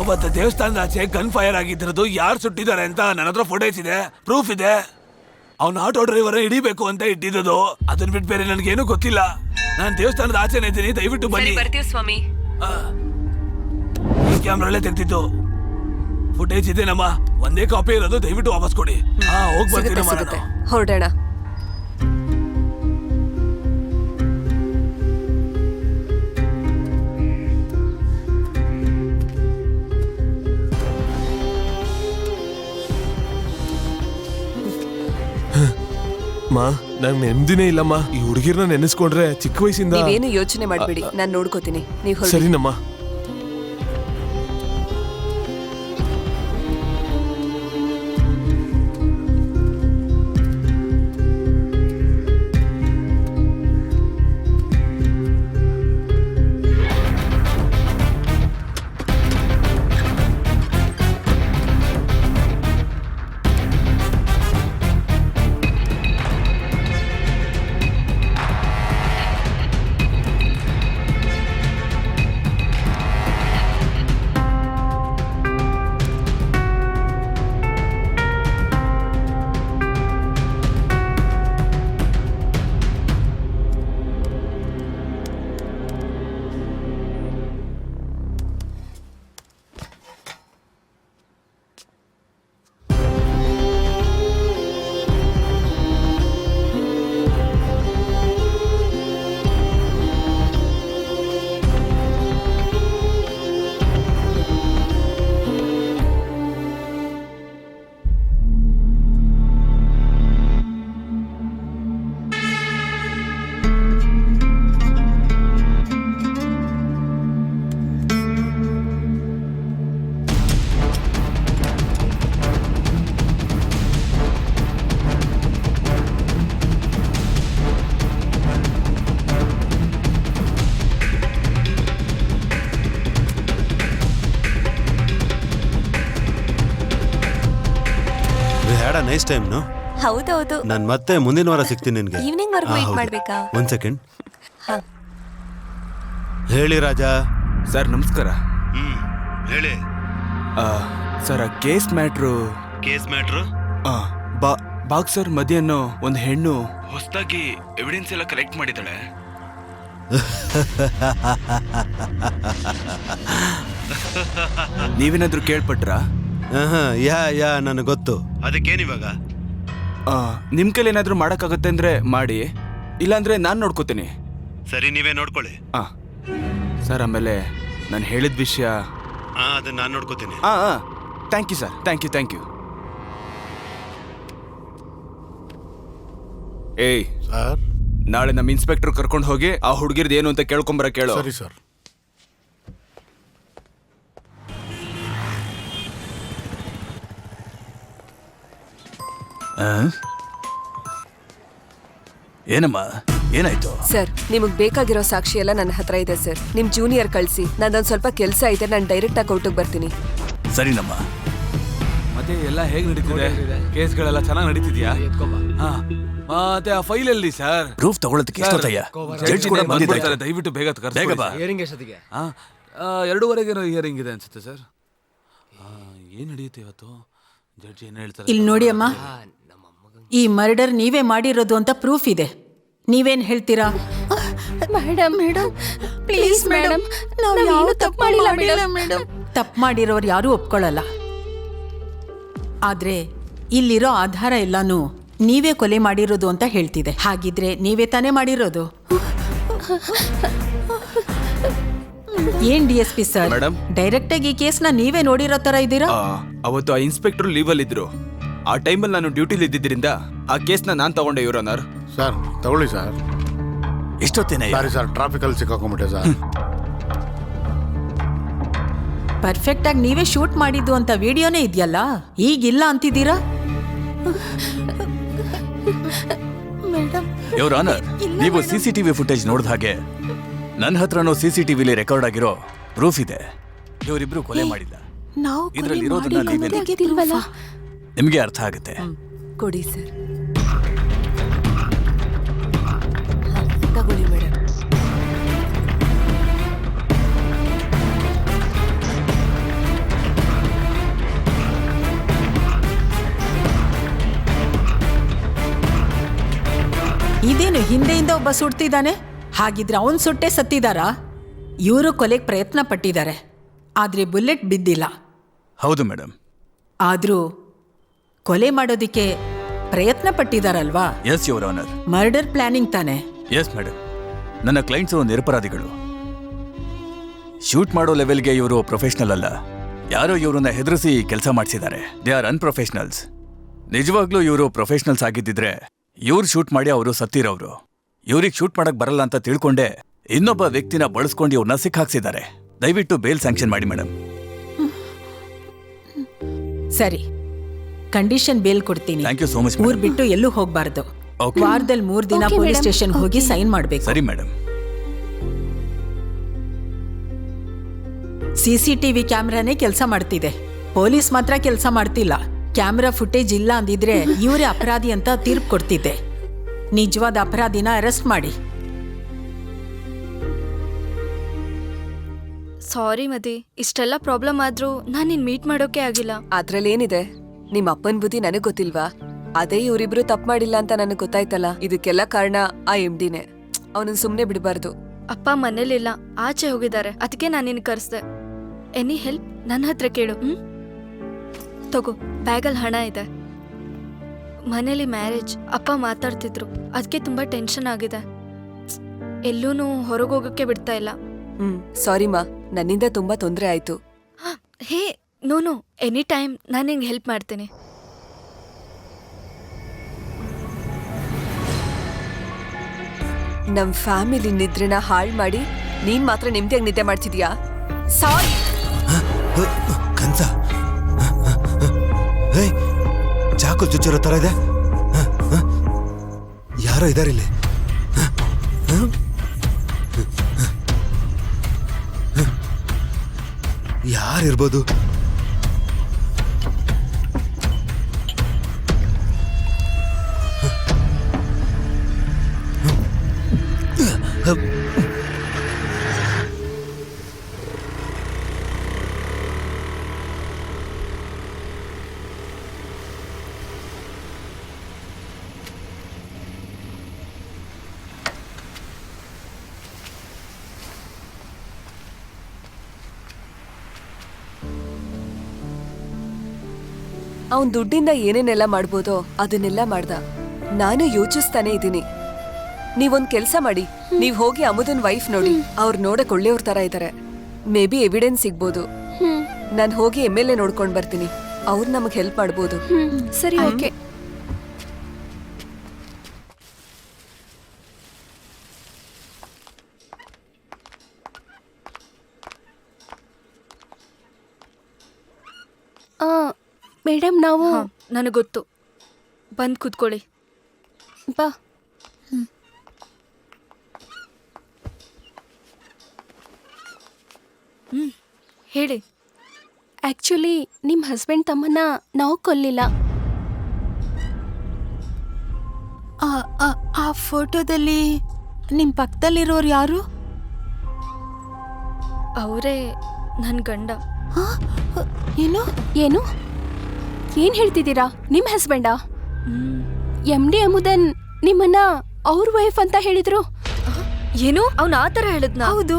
ಅವತ್ತು ದೇವಸ್ಥಾನದ ಆಚೆ ಗನ್ ಫೈರ್ ಆಗಿದ್ರದ್ದು ಯಾರು ಸುಟ್ಟಿದ್ದಾರೆ ಅಂತ ನನ್ನ ಹತ್ರ ಫೋಟೋಸ್ ಇದೆ, ಪ್ರೂಫ್ ಇದೆ. ಅವ್ನ ಆಟೋ ಡ್ರೈವರ್ ಹಿಡಿಬೇಕು ಅಂತ ಇಟ್ಟಿದ್ದು. ಅದನ್ನ ಬಿಟ್ಟು ಬೇರೆ ನನ್ಗೇನು ಗೊತ್ತಿಲ್ಲ. ನಾನು ದೇವಸ್ಥಾನದ ಆಚೆನೇ ಇದ್ದೀನಿ, ದಯವಿಟ್ಟು ಬನ್ನಿ. ಸ್ವಾಮಿ. ಈ ಕ್ಯಾಮ್ರಲ್ಲೇ ತೆಗ್ದಿದ್ದು ಫುಟೇಜ್ ಇದೆ ನಮ್ಮ. ಒಂದೇ ಕಾಪಿ ಇರೋದು, ದಯವಿಟ್ಟು ವಾಪಸ್ ಕೊಡಿ. ಹೋಗಿ ಬರ್ತೀನಿ. ಹೊರಡೋಣ. ಮಾ ನಂಗೆ ನೆಮ್ಮದಿನೇ ಇಲ್ಲಮ್ಮ. ಈ ಹುಡುಗಿರ್ನ ನೆನೆಸ್ಕೊಂಡ್ರೆ ಚಿಕ್ಕ ವಯಸ್ಸಿಂದ. ನೀವೇನು ಯೋಚನೆ ಮಾಡ್ಬೇಡಿ, ನಾನು ನೋಡ್ಕೋತೀನಿ. ನೀವು ಹೊರಡಿ. ಸರಿನಮ್ಮ. Nice time no. ಹೌದೌದು. ನಾನು ಮತ್ತೆ ಮುಂದಿನ ವಾರ ಸಿಗ್ತೀನಿ ನಿನ್ಗೆ. ಈವ್ನಿಂಗ್ ವರ್ಗು ವೇಟ್ ಮಾಡ್ಬೇಕಾ? ಒಂದ್ ಸೆಕೆಂಡ್. ಹೇಳಿ ರಾಜಾ. ಸರ್ ನಮಸ್ಕಾರ. ಹೇಳಿ ಸರ್, ಕೇಸ್ ಮ್ಯಾಟ್ರು ಬಾಕ್ಸರ್ ಮದಿ ಅನ್ನೋ ಒಂದು ಹೆಣ್ಣು ಹೊಸದಾಗಿ ಎವಿಡೆನ್ಸ್ ಎಲ್ಲ ಕಲೆಕ್ಟ್ ಮಾಡಿದ್ದಾಳೆ. ನೀವೇನಾದ್ರೂ ಕೇಳ್ಪಟ್ರಾ? ಯಾ ನನಗೆ ಗೊತ್ತು. ಅದಕ್ಕೇನಿವಾಗ? ನಿಮ್ ಕೈಲಿ ಏನಾದ್ರೂ ಮಾಡಕ್ಕಾಗತ್ತೆ ಅಂದ್ರೆ ಮಾಡಿ, ಇಲ್ಲಾಂದ್ರೆ ನಾನು ನೋಡ್ಕೋತೀನಿ. ಸರಿ, ನೀವೇ ನೋಡ್ಕೊಳ್ಳಿ. ಸರ್, ಆಮೇಲೆ ನಾನು ಹೇಳಿದ ವಿಷಯ ಅದನ್ನ ನಾನು ನೋಡ್ಕೋತೀನಿ. Thank you sir, thank you. ಏಯ್ ಸರ್, ನಾಳೆ ನಮ್ಮ ಇನ್ಸ್ಪೆಕ್ಟರ್ ಕರ್ಕೊಂಡು ಹೋಗಿ ಆ ಹುಡುಗಿರ್ದು ಏನು ಅಂತ ಕೇಳ್ಕೊಂಬರ ಕೇಳು. ಸರಿ ಸರ್. ಏನಮ್ಮ, ಏನಾಯ್ತು? ಸರ್, ನಿಮಗ್ ಬೇಕಾಗಿರೋ ಸಾಕ್ಷಿ ಎಲ್ಲ ನನ್ನ ಹತ್ರ ಇದೆ ಸರ್. ನಿಮ್ ಜೂನಿಯರ್ ಕಳ್ಸಿ, ನಂದೊಂದ್ ಸ್ವಲ್ಪ ಕೆಲಸ ಇದೆ. ನಾನು ಡೈರೆಕ್ಟ್ ಆಗಿ ಕೋರ್ಟಿಗೆ ಬರ್ತೀನಿ. ಸರಿನಮ್ಮ. ಮತ್ತೆ ಎಲ್ಲ ಹೇಗ್ ನಡೀತಿದೆ? ಕೇಸ್ಗಳೆಲ್ಲ ಚೆನ್ನಾಗಿ ನಡೀತಿದ್ಯಾ? ಮತ್ತೆ ಆ ಫೈಲ್ ಅಲ್ಲಿ ಸರ್ ಪ್ರೂಫ್ ತಗೊಳ್ಳೋದಕ್ಕೆ ಎಷ್ಟೊತ್ತಯ್ಯ? ಜಡ್ಜ್ ಕೂಡ ಬಂದಿದ್ದಾರೆ. ದಯವಿಟ್ಟು ಬೇಗ ಬೇಗ ಬಾ. 2:30 ಹಿಯರಿಂಗ್ ಇದೆ ಅನ್ಸುತ್ತೆ ಸರ್. ಏನ್ ನಡೆಯುತ್ತೆ ಇವತ್ತು? ಜಡ್ಜ್ ಏನ್ ಹೇಳ್ತಾರೆ? ಇಲ್ಲಿ ನೋಡಿ ಅಮ್ಮ, ಈ ಮರ್ಡರ್ ನೀವೇ ಮಾಡಿರೋದು ಅಂತ ಪ್ರೂಫ್ ಇದೆ. ನೀವೇನ್ ಹೇಳ್ತೀರಾ? ಮೇಡಮ್ ಪ್ಲೀಸ್ ಮೇಡಮ್, ನಾವು ಯಾವ ತಪ್ಪು ಮಾಡಿಲ್ಲ ಮೇಡಮ್. ತಪ್ಪು ಮಾಡಿರೋರು ಯಾರೂ ಒಪ್ಕೊಳ್ಳಲ್ಲ. ಆದ್ರೆ ಇಲ್ಲಿರೋ ಆಧಾರ ಎಲ್ಲಾನು ನೀವೇ ಕೊಲೆ ಮಾಡಿರೋದು ಅಂತ ಹೇಳ್ತಿದೆ. ಹಾಗಿದ್ರೆ ನೀವೇ ತಾನೇ ಮಾಡಿರೋದು. ಏನ್ DSP ಸರ್, ಡೈರೆಕ್ಟ್ ಆಗಿ ಈ ಕೇಸ್ನ ನೀವೇ ನೋಡಿರೋ ತರ ಇದ್ದೀರಾ? ಅವತ್ತು ಆ ಇನ್ಸ್ಪೆಕ್ಟರ್ ಲೀವಲ್ಲಿ ಇದ್ರು. ಆ ಟೈಮಲ್ಲಿ ನಾನು ಡ್ಯೂಟಿಲಿ ಇದ್ದಿದ್ದರಿಂದ ಆ ಕೇಸ್ನ ನಾನು ತಗೊಂಡೆ, ಯುವರ್ ಆನರ್. ಸರ್ ತಗೊಳ್ಳಿ ಸರ್. ಇಷ್ಟೊತ್ತೇನೆ? ಸಾರಿ ಸರ್, ಟ್ರಾಫಿಕಲ್ಲಿ ಸಿಕ್ಕಾಕೊಂಡ್ಬಿಟ್ಟೆ ಸರ್. ಪರ್ಫೆಕ್ಟ್ ಆಗಿ ನೀವೇ ಶೂಟ್ ಮಾಡಿದ್ದು ಅಂತ ವಿಡಿಯೋನೇ ಇದೆಯಲ್ಲ, ಈಗಿಲ್ಲ ಅಂತಿದ್ದೀರಾ? ಮೇಡಮ್, ಯುವರ್ ಆನರ್, ನೀವು CCTV ಫುಟೇಜ್ ನೋಡಿದ ಹಾಗೆ ನನ್ನ ಹತ್ರನೂ CCTVಲಿ ರೆಕಾರ್ಡ್ ಆಗಿರೋ ಪ್ರೂಫ್ ಇದೆ. ಇವರಿಬ್ರು ಕೊಲೆ ಮಾಡಿಲ್ಲ. ಇದರಲ್ಲಿ ಇರೋದನ್ನ ನೀವೇ ನಿಮ್ಗೆ ಅರ್ಥ ಆಗುತ್ತೆ. ಕೊಡಿ ಸರ್. ತಗೊಳ್ಳಿ ಮೇಡಮ್. ಇದೇನು ಹಿಂದೆಯಿಂದ ಒಬ್ಬ ಸುಡ್ತಿದ್ದಾನೆ? ಹಾಗಿದ್ರೆ ಅವನ್ ಸುಟ್ಟೆ ಸತ್ತಿದಾರಾ? ಇವರು ಕೊಲೆಗೆ ಪ್ರಯತ್ನ ಪಟ್ಟಿದ್ದಾರೆ, ಆದ್ರೆ ಬುಲೆಟ್ ಬಿದ್ದಿಲ್ಲ. ಹೌದು ಮೇಡಮ್. ಆದ್ರೂ ಕೊಲೆ ಮಾಡೋದಿಕ್ಕೆ ಪ್ರಯತ್ನ ಪಟ್ಟಿದಾರಲ್ವಾ? Yes your honour. Murder planning ತಾನೆ? Yes madam. ನನ್ನ ಕ್ಲೈಂಟ್ಸು ನಿರಪರಾಧಿಗಳು. ಶೂಟ್ ಮಾಡೋ ಲೆವೆಲ್ಗೆ ಇವರು ಪ್ರೊಫೆಷನಲ್ ಅಲ್ಲ. ಯಾರೋ ಇವ್ರನ್ನ ಹೆದರಿಸಿ ಕೆಲಸ ಮಾಡಿಸಿದ್ದಾರೆ. They are unprofessionals. ನಿಜವಾಗ್ಲೂ ಇವರು ಪ್ರೊಫೆಷನಲ್ಸ್ ಆಗಿದ್ದಿದ್ರೆ ಇವ್ರು ಶೂಟ್ ಮಾಡಿ ಅವರು ಸತ್ತಿರೋರು. ಇವ್ರಿಗೆ ಶೂಟ್ ಮಾಡಕ್ ಬರಲ್ಲ ಅಂತ ತಿಳ್ಕೊಂಡೆ ಇನ್ನೊಬ್ಬ ವ್ಯಕ್ತಿನ ಬಳಸ್ಕೊಂಡು ಇವ್ರನ್ನ ಸಿಕ್ಕಾಕ್ಸಿದ್ದಾರೆ. ದಯವಿಟ್ಟು ಬೇಲ್ ಸ್ಯಾಂಕ್ಷನ್ ಮಾಡಿ ಮೇಡಮ್. ಸರಿ, ಕಂಡೀಷನ್ ಬೇಲ್ ಕೊಡ್ತೀನಿ. Thank you so much. ಊರ್ ಬಿಟ್ಟು ಎಲ್ಲೂ ಹೋಗ್ಬಾರ್ದು. Okay. ವಾರದಲ್ಲಿ 3 ದಿನ Okay, ಪೊಲೀಸ್ madam. ಸ್ಟೇಷನ್ ಹೋಗಿ Okay. ಸೈನ್ ಮಾಡ್ಬೇಕು. ಸರಿ ಮೇಡಮ್. CCTV ಕ್ಯಾಮ್ರಾನೇ ಕೆಲಸ ಮಾಡ್ತಿದೆ, ಪೊಲೀಸ್ ಮಾತ್ರ ಕೆಲಸ ಮಾಡ್ತಿಲ್ಲ. ಕ್ಯಾಮ್ರಾ ಫುಟೇಜ್ ಇಲ್ಲ ಅಂದಿದ್ರೆ ಇವರೇ ಅಪರಾಧಿ ಅಂತ ತೀರ್ಪು ಕೊಡ್ತಿದ್ದೆ. ನಿಜವಾದ ಅಪರಾಧಿನ ಅರೆಸ್ಟ್ ಮಾಡಿ. ಸಾರಿ ಮದಿ, ಇಷ್ಟೆಲ್ಲ ಪ್ರಾಬ್ಲಮ್ ಆದ್ರೂ ನಾನು ನಿನ್ ಮೀಟ್ ಮಾಡೋಕೆ ಆಗಿಲ್ಲ. ಅದ್ರಲ್ಲೇನಿದೆ, ನಿಮ್ಮ ಅಪ್ಪನ್ ಬುದ್ಧಿ ನನಗ್ ಗೊತ್ತಿಲ್ವಾ? ಅದೇ ಇವರಿಬ್ರು ತಪ್ಪು ಮಾಡಿಲ್ಲ ಅಂತ ನನಗ್ ಗೊತ್ತಾಯ್ತಲ್ಲ. ಇದಕ್ಕೆಲ್ಲ ಕಾರಣ ಆ MDನೇ. ಅವನನ್ನ ಸುಮ್ನೆ ಬಿಡಬಾರ್ದು. ಅಪ್ಪ ಮನೇಲಿಲ್ಲ, ಆಚೆ ಹೋಗಿದ್ದಾರೆ. ಅದಕ್ಕೆ ನಾನು ನಿನ್ ಕರೆಸ್ದೆ. ಎನಿ ಹೆಲ್ಪ್ ನನ್ನ ಹತ್ರ ಕೇಳು. ತಗೋ, ಬ್ಯಾಗಲ್ಲಿ ಹಣ ಇದೆ. ಮನೇಲಿ ಮ್ಯಾರೇಜ್, ಅಪ್ಪ ಮಾತಾಡ್ತಿದ್ರು, ಅದಕ್ಕೆ ತುಂಬಾ ಟೆನ್ಷನ್ ಆಗಿದೆ. ಎಲ್ಲೂನು ಹೊರಗೋಗಕ್ಕೆ ಬಿಡ್ತಾ ಇಲ್ಲ. ಸಾರಿ ಮಾ, ನನ್ನಿಂದ ತುಂಬಾ ತೊಂದರೆ ಆಯ್ತು. ಹೇ ನೋ, ಎನಿ ಟೈಮ್ ನಾನು ನಿಂಗೆ ಹೆಲ್ಪ್ ಮಾಡ್ತೀನಿ. ನಮ್ ಫ್ಯಾಮಿಲಿ ನಿದ್ರೆನ ಹಾಳ್ ಮಾಡಿ ನೀನ್ ಮಾತ್ರ ನಿಮ್ದಿಯಾಗಿ ನಿದ್ದೆ ಮಾಡ್ತಿದ್ಯಾ? ಸಾರಿ. ಕನ್ಸ ಚಾಕು ಚುಚ್ಚಿರೋ ತರ ಇದೆ. ಯಾರೋ ಇದಾರೆ ಇಲ್ಲಿ. ಯಾರಿರ್ಬೋದು? ಅವನ್ ದುಡ್ಡಿಂದ ಏನೇನೆಲ್ಲ ಮಾಡ್ಬೋದೋ ಅದನ್ನೆಲ್ಲ ಮಾಡ್ದ. ನಾನು ಯೋಚಿಸ್ತಾನೆ ಇದ್ದೀನಿ. ನೀವೊಂದ್ ಕೆಲ್ಸ ಮಾಡಿ, ನೀವ್ ಹೋಗಿ ಅಮುದನ್ ವೈಫ್ ನೋಡಿ. ಅವ್ರು ನೋಡಕ್ ಒಳ್ಳೆಯವ್ರ ತರ ಇದಾರೆ. ಮೇ ಬಿ ಎವಿಡೆನ್ಸ್ ಸಿಗ್ಬೋದು. ನಾನ್ ಹೋಗಿ MLA ನೋಡ್ಕೊಂಡ್ ಬರ್ತೀನಿ. ಅವ್ರು ನಮಗ್ ಹೆಲ್ಪ್ ಮಾಡ್ಬೋದು. ಸರಿ, ಓಕೆ. ಮೇಡಮ್, ನಾವು ನನಗೆ ಗೊತ್ತು. ಬಂದ್ ಕೂತ್ಕೊಳ್ಳಿ. ಬಾ. ಹೇಳಿ. ಆಕ್ಚುಲಿ ನಿಮ್ಮ ಹಸ್ಬೆಂಡ್ ತಮ್ಮನ್ನ ನಾವು ಕೊಲ್ಲಿಲ್ಲ. ಆ ಫೋಟೋದಲ್ಲಿ ನಿಮ್ಮ ಪಕ್ಕದಲ್ಲಿರೋರು ಯಾರು? ಅವರೇ ನನ್ನ ಗಂಡ. ಏನು ಏನು ಏನ್ ಹೇಳ್ತಿದ್ದೀರಾ? ನಿಮ್ಮ ಹಸ್ಬೆಂಡಾ? MD ಅಮುದನ್ ನಿಮ್ಮನ್ನ ಅವ್ರ ವೈಫ್ ಅಂತ ಹೇಳಿದ್ರು. ಏನು? ಅವ್ನು ಆ ಥರ ಹೇಳಿದ್ನ? ಹೌದು.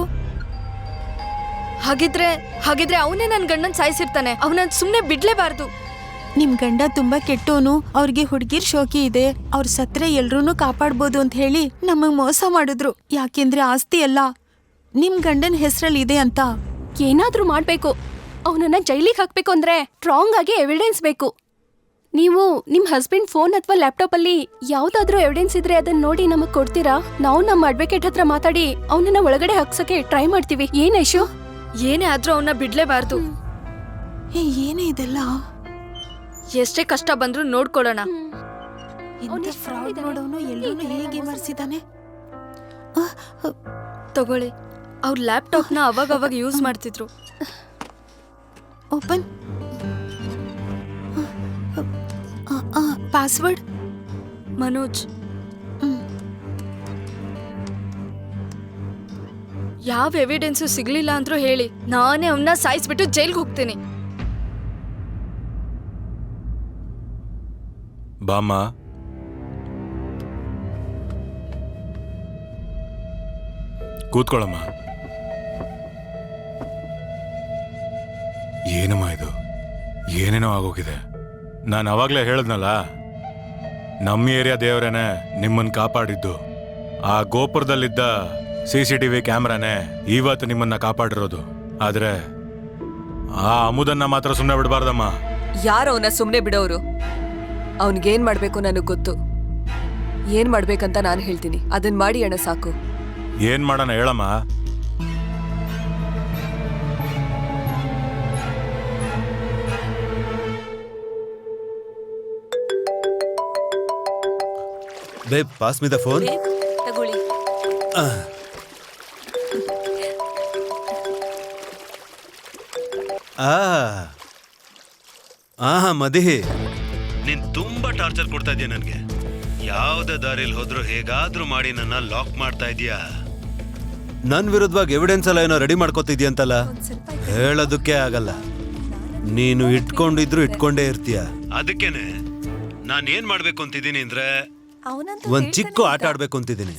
ಹಾಗಿದ್ರೆ ಅವನೇ ನನ್ನ ಗಂಡನ್ ಸಾಯಿಸಿರ್ತಾನೆ. ಅವನ ಸುಮ್ಮನೆ ಬಿಡ್ಲೇಬಾರ್ದು. ನಿಮ್ ಗಂಡ ತುಂಬಾ ಕೆಟ್ಟೋನು. ಅವ್ರಿಗೆ ಹುಡುಗಿರ್ ಶೋಕಿ ಇದೆ. ಅವ್ರ ಸತ್ರೆ ಎಲ್ರೂನು ಕಾಪಾಡ್ಬೋದು ಅಂತ ಹೇಳಿ ನಮಗ್ ಮೋಸ ಮಾಡಿದ್ರು. ಯಾಕೆಂದ್ರೆ ಆಸ್ತಿ ಎಲ್ಲ ನಿಮ್ ಗಂಡನ ಹೆಸರಲ್ಲಿ ಇದೆ ಅಂತ. ಏನಾದ್ರೂ ಮಾಡ್ಬೇಕು. ಅವನನ್ನ ಜೈಲಿಗೆ ಹಾಕ್ಬೇಕು ಅಂದ್ರೆ ಸ್ಟ್ರಾಂಗ್ ಆಗಿ ಎವಿಡೆನ್ಸ್ ಬೇಕು. ನೀವು ನಿಮ್ ಹಸ್ಬೆಂಡ್ ಫೋನ್ ಅಥವಾ ಲ್ಯಾಪ್ಟಾಪ್ ಅಲ್ಲಿ ಯಾವ್ದಾದ್ರೂ ಎವಿಡೆನ್ಸ್ ಇದ್ರೆ ಅದನ್ನ ನೋಡಿ ನಮಗ್ ಕೊಡ್ತೀರಾ? ನಾವು ನಮ್ಮ ಅಡ್ವೊಕೇಟ್ ಹತ್ರ ಮಾತಾಡಿ ಅವನನ್ನ ಒಳಗಡೆ ಹಾಕ್ಸಕ್ಕೆ ಟ್ರೈ ಮಾಡ್ತೀವಿ. ಏನ್ ಐಶು? ಏನೇ ಆದ್ರೂ ಅವನ್ನ ಬಿಡ್ಲೇಬಾರ್ದು. ಏನೇ ಇದೆಲ್ಲ? ಎಷ್ಟೇ ಕಷ್ಟ ಬಂದ್ರೂ ನೋಡ್ಕೊಳ್ಳೋಣ. ತಗೊಳ್ಳಿ, ಅವ್ರ ಲ್ಯಾಪ್ಟಾಪ್ನ ಅವಾಗ ಯೂಸ್ ಮಾಡ್ತಿದ್ರು. ಓಪನ್. ಪಾಸ್ವರ್ಡ್ ಮನೋಜ್. ಯಾವ ಎವಿಡೆನ್ಸು ಸಿಗ್ಲಿಲ್ಲ ಅಂದ್ರೂ ಹೇಳಿ, ನಾನೇ ಅವನ್ನ ಸಾಯಿಸ್ಬಿಟ್ಟು ಜೈಲ್ಗೆ ಹೋಗ್ತೀನಿ. ಬಾಮ್ಮ, ಕೂತ್ಕೊಳ್ಳಮ್ಮ. ಏನಮ್ಮ ಇದು? ಏನೇನೋ ಆಗೋಗಿದೆ. ನಾನು ಅವಾಗಲೇ ಹೇಳಿದ್ನಲ್ಲ, ನಮ್ಮ ಏರಿಯಾ ದೇವರೇನೆ ನಿಮ್ಮನ್ನು ಕಾಪಾಡಿದ್ದು. ಆ ಗೋಪುರದಲ್ಲಿದ್ದ CCTV ಕ್ಯಾಮ್ರಾನೇ ಇವತ್ತು ನಿಮ್ಮನ್ನ ಕಾಪಾಡಿರೋದು. ಆದ್ರೆ ಆ ಅಮುದನ್ನ ಮಾತ್ರ ಸುಮ್ಮನೆ ಬಿಡಬಾರ್ದಮ್ಮ. ಯಾರು ಅವನ ಸುಮ್ಮನೆ ಬಿಡೋರು? ಅವನಿಗೇನ್ ಮಾಡ್ಬೇಕು ನನಗೆ ಗೊತ್ತು. ಏನ್ ಮಾಡ್ಬೇಕಂತ ನಾನು ಹೇಳ್ತೀನಿ, ಅದನ್ನ ಮಾಡಿ ಅಣ್ಣ ಸಾಕು. ಏನ್ ಮಾಡೋಣ ಹೇಳಮ್ಮ. Babe, pass me the phone. ತಗೊಳ್ಳಿ. ಮದಿ, ನೀನ್ ತುಂಬಾ ಟಾರ್ಚರ್ ಕೊಡ್ತಾ ಇದೀಯ ನನ್ಗೆ. ಯಾವ್ದೇ ದಾರಿಲಿ ಹೋದ್ರು ಹೇಗಾದ್ರೂ ಮಾಡಿ ನನ್ನ ಲಾಕ್ ಮಾಡ್ತಾ ಇದೀಯಾ. ನನ್ ವಿರುದ್ಧವಾಗಿ ಎವಿಡೆನ್ಸ್ ಎಲ್ಲ ಏನೋ ರೆಡಿ ಮಾಡ್ಕೋತಿದ್ಯಂತಲ್ಲ, ಹೇಳೋದಕ್ಕೆ ಆಗಲ್ಲ. ನೀನು ಇಟ್ಕೊಂಡಿದ್ರು ಇಟ್ಕೊಂಡೇ ಇರ್ತೀಯ. ಅದಕ್ಕೇನೆ ನಾನ್ ಏನ್ ಮಾಡ್ಬೇಕು ಅಂತಿದ್ದೀನಿ ಅಂದ್ರೆ, ಒಂದ್ ಚಿಕ್ಕ ಆಟ ಆಡ್ಬೇಕು ಅಂತಿದ್ದೀನಿ.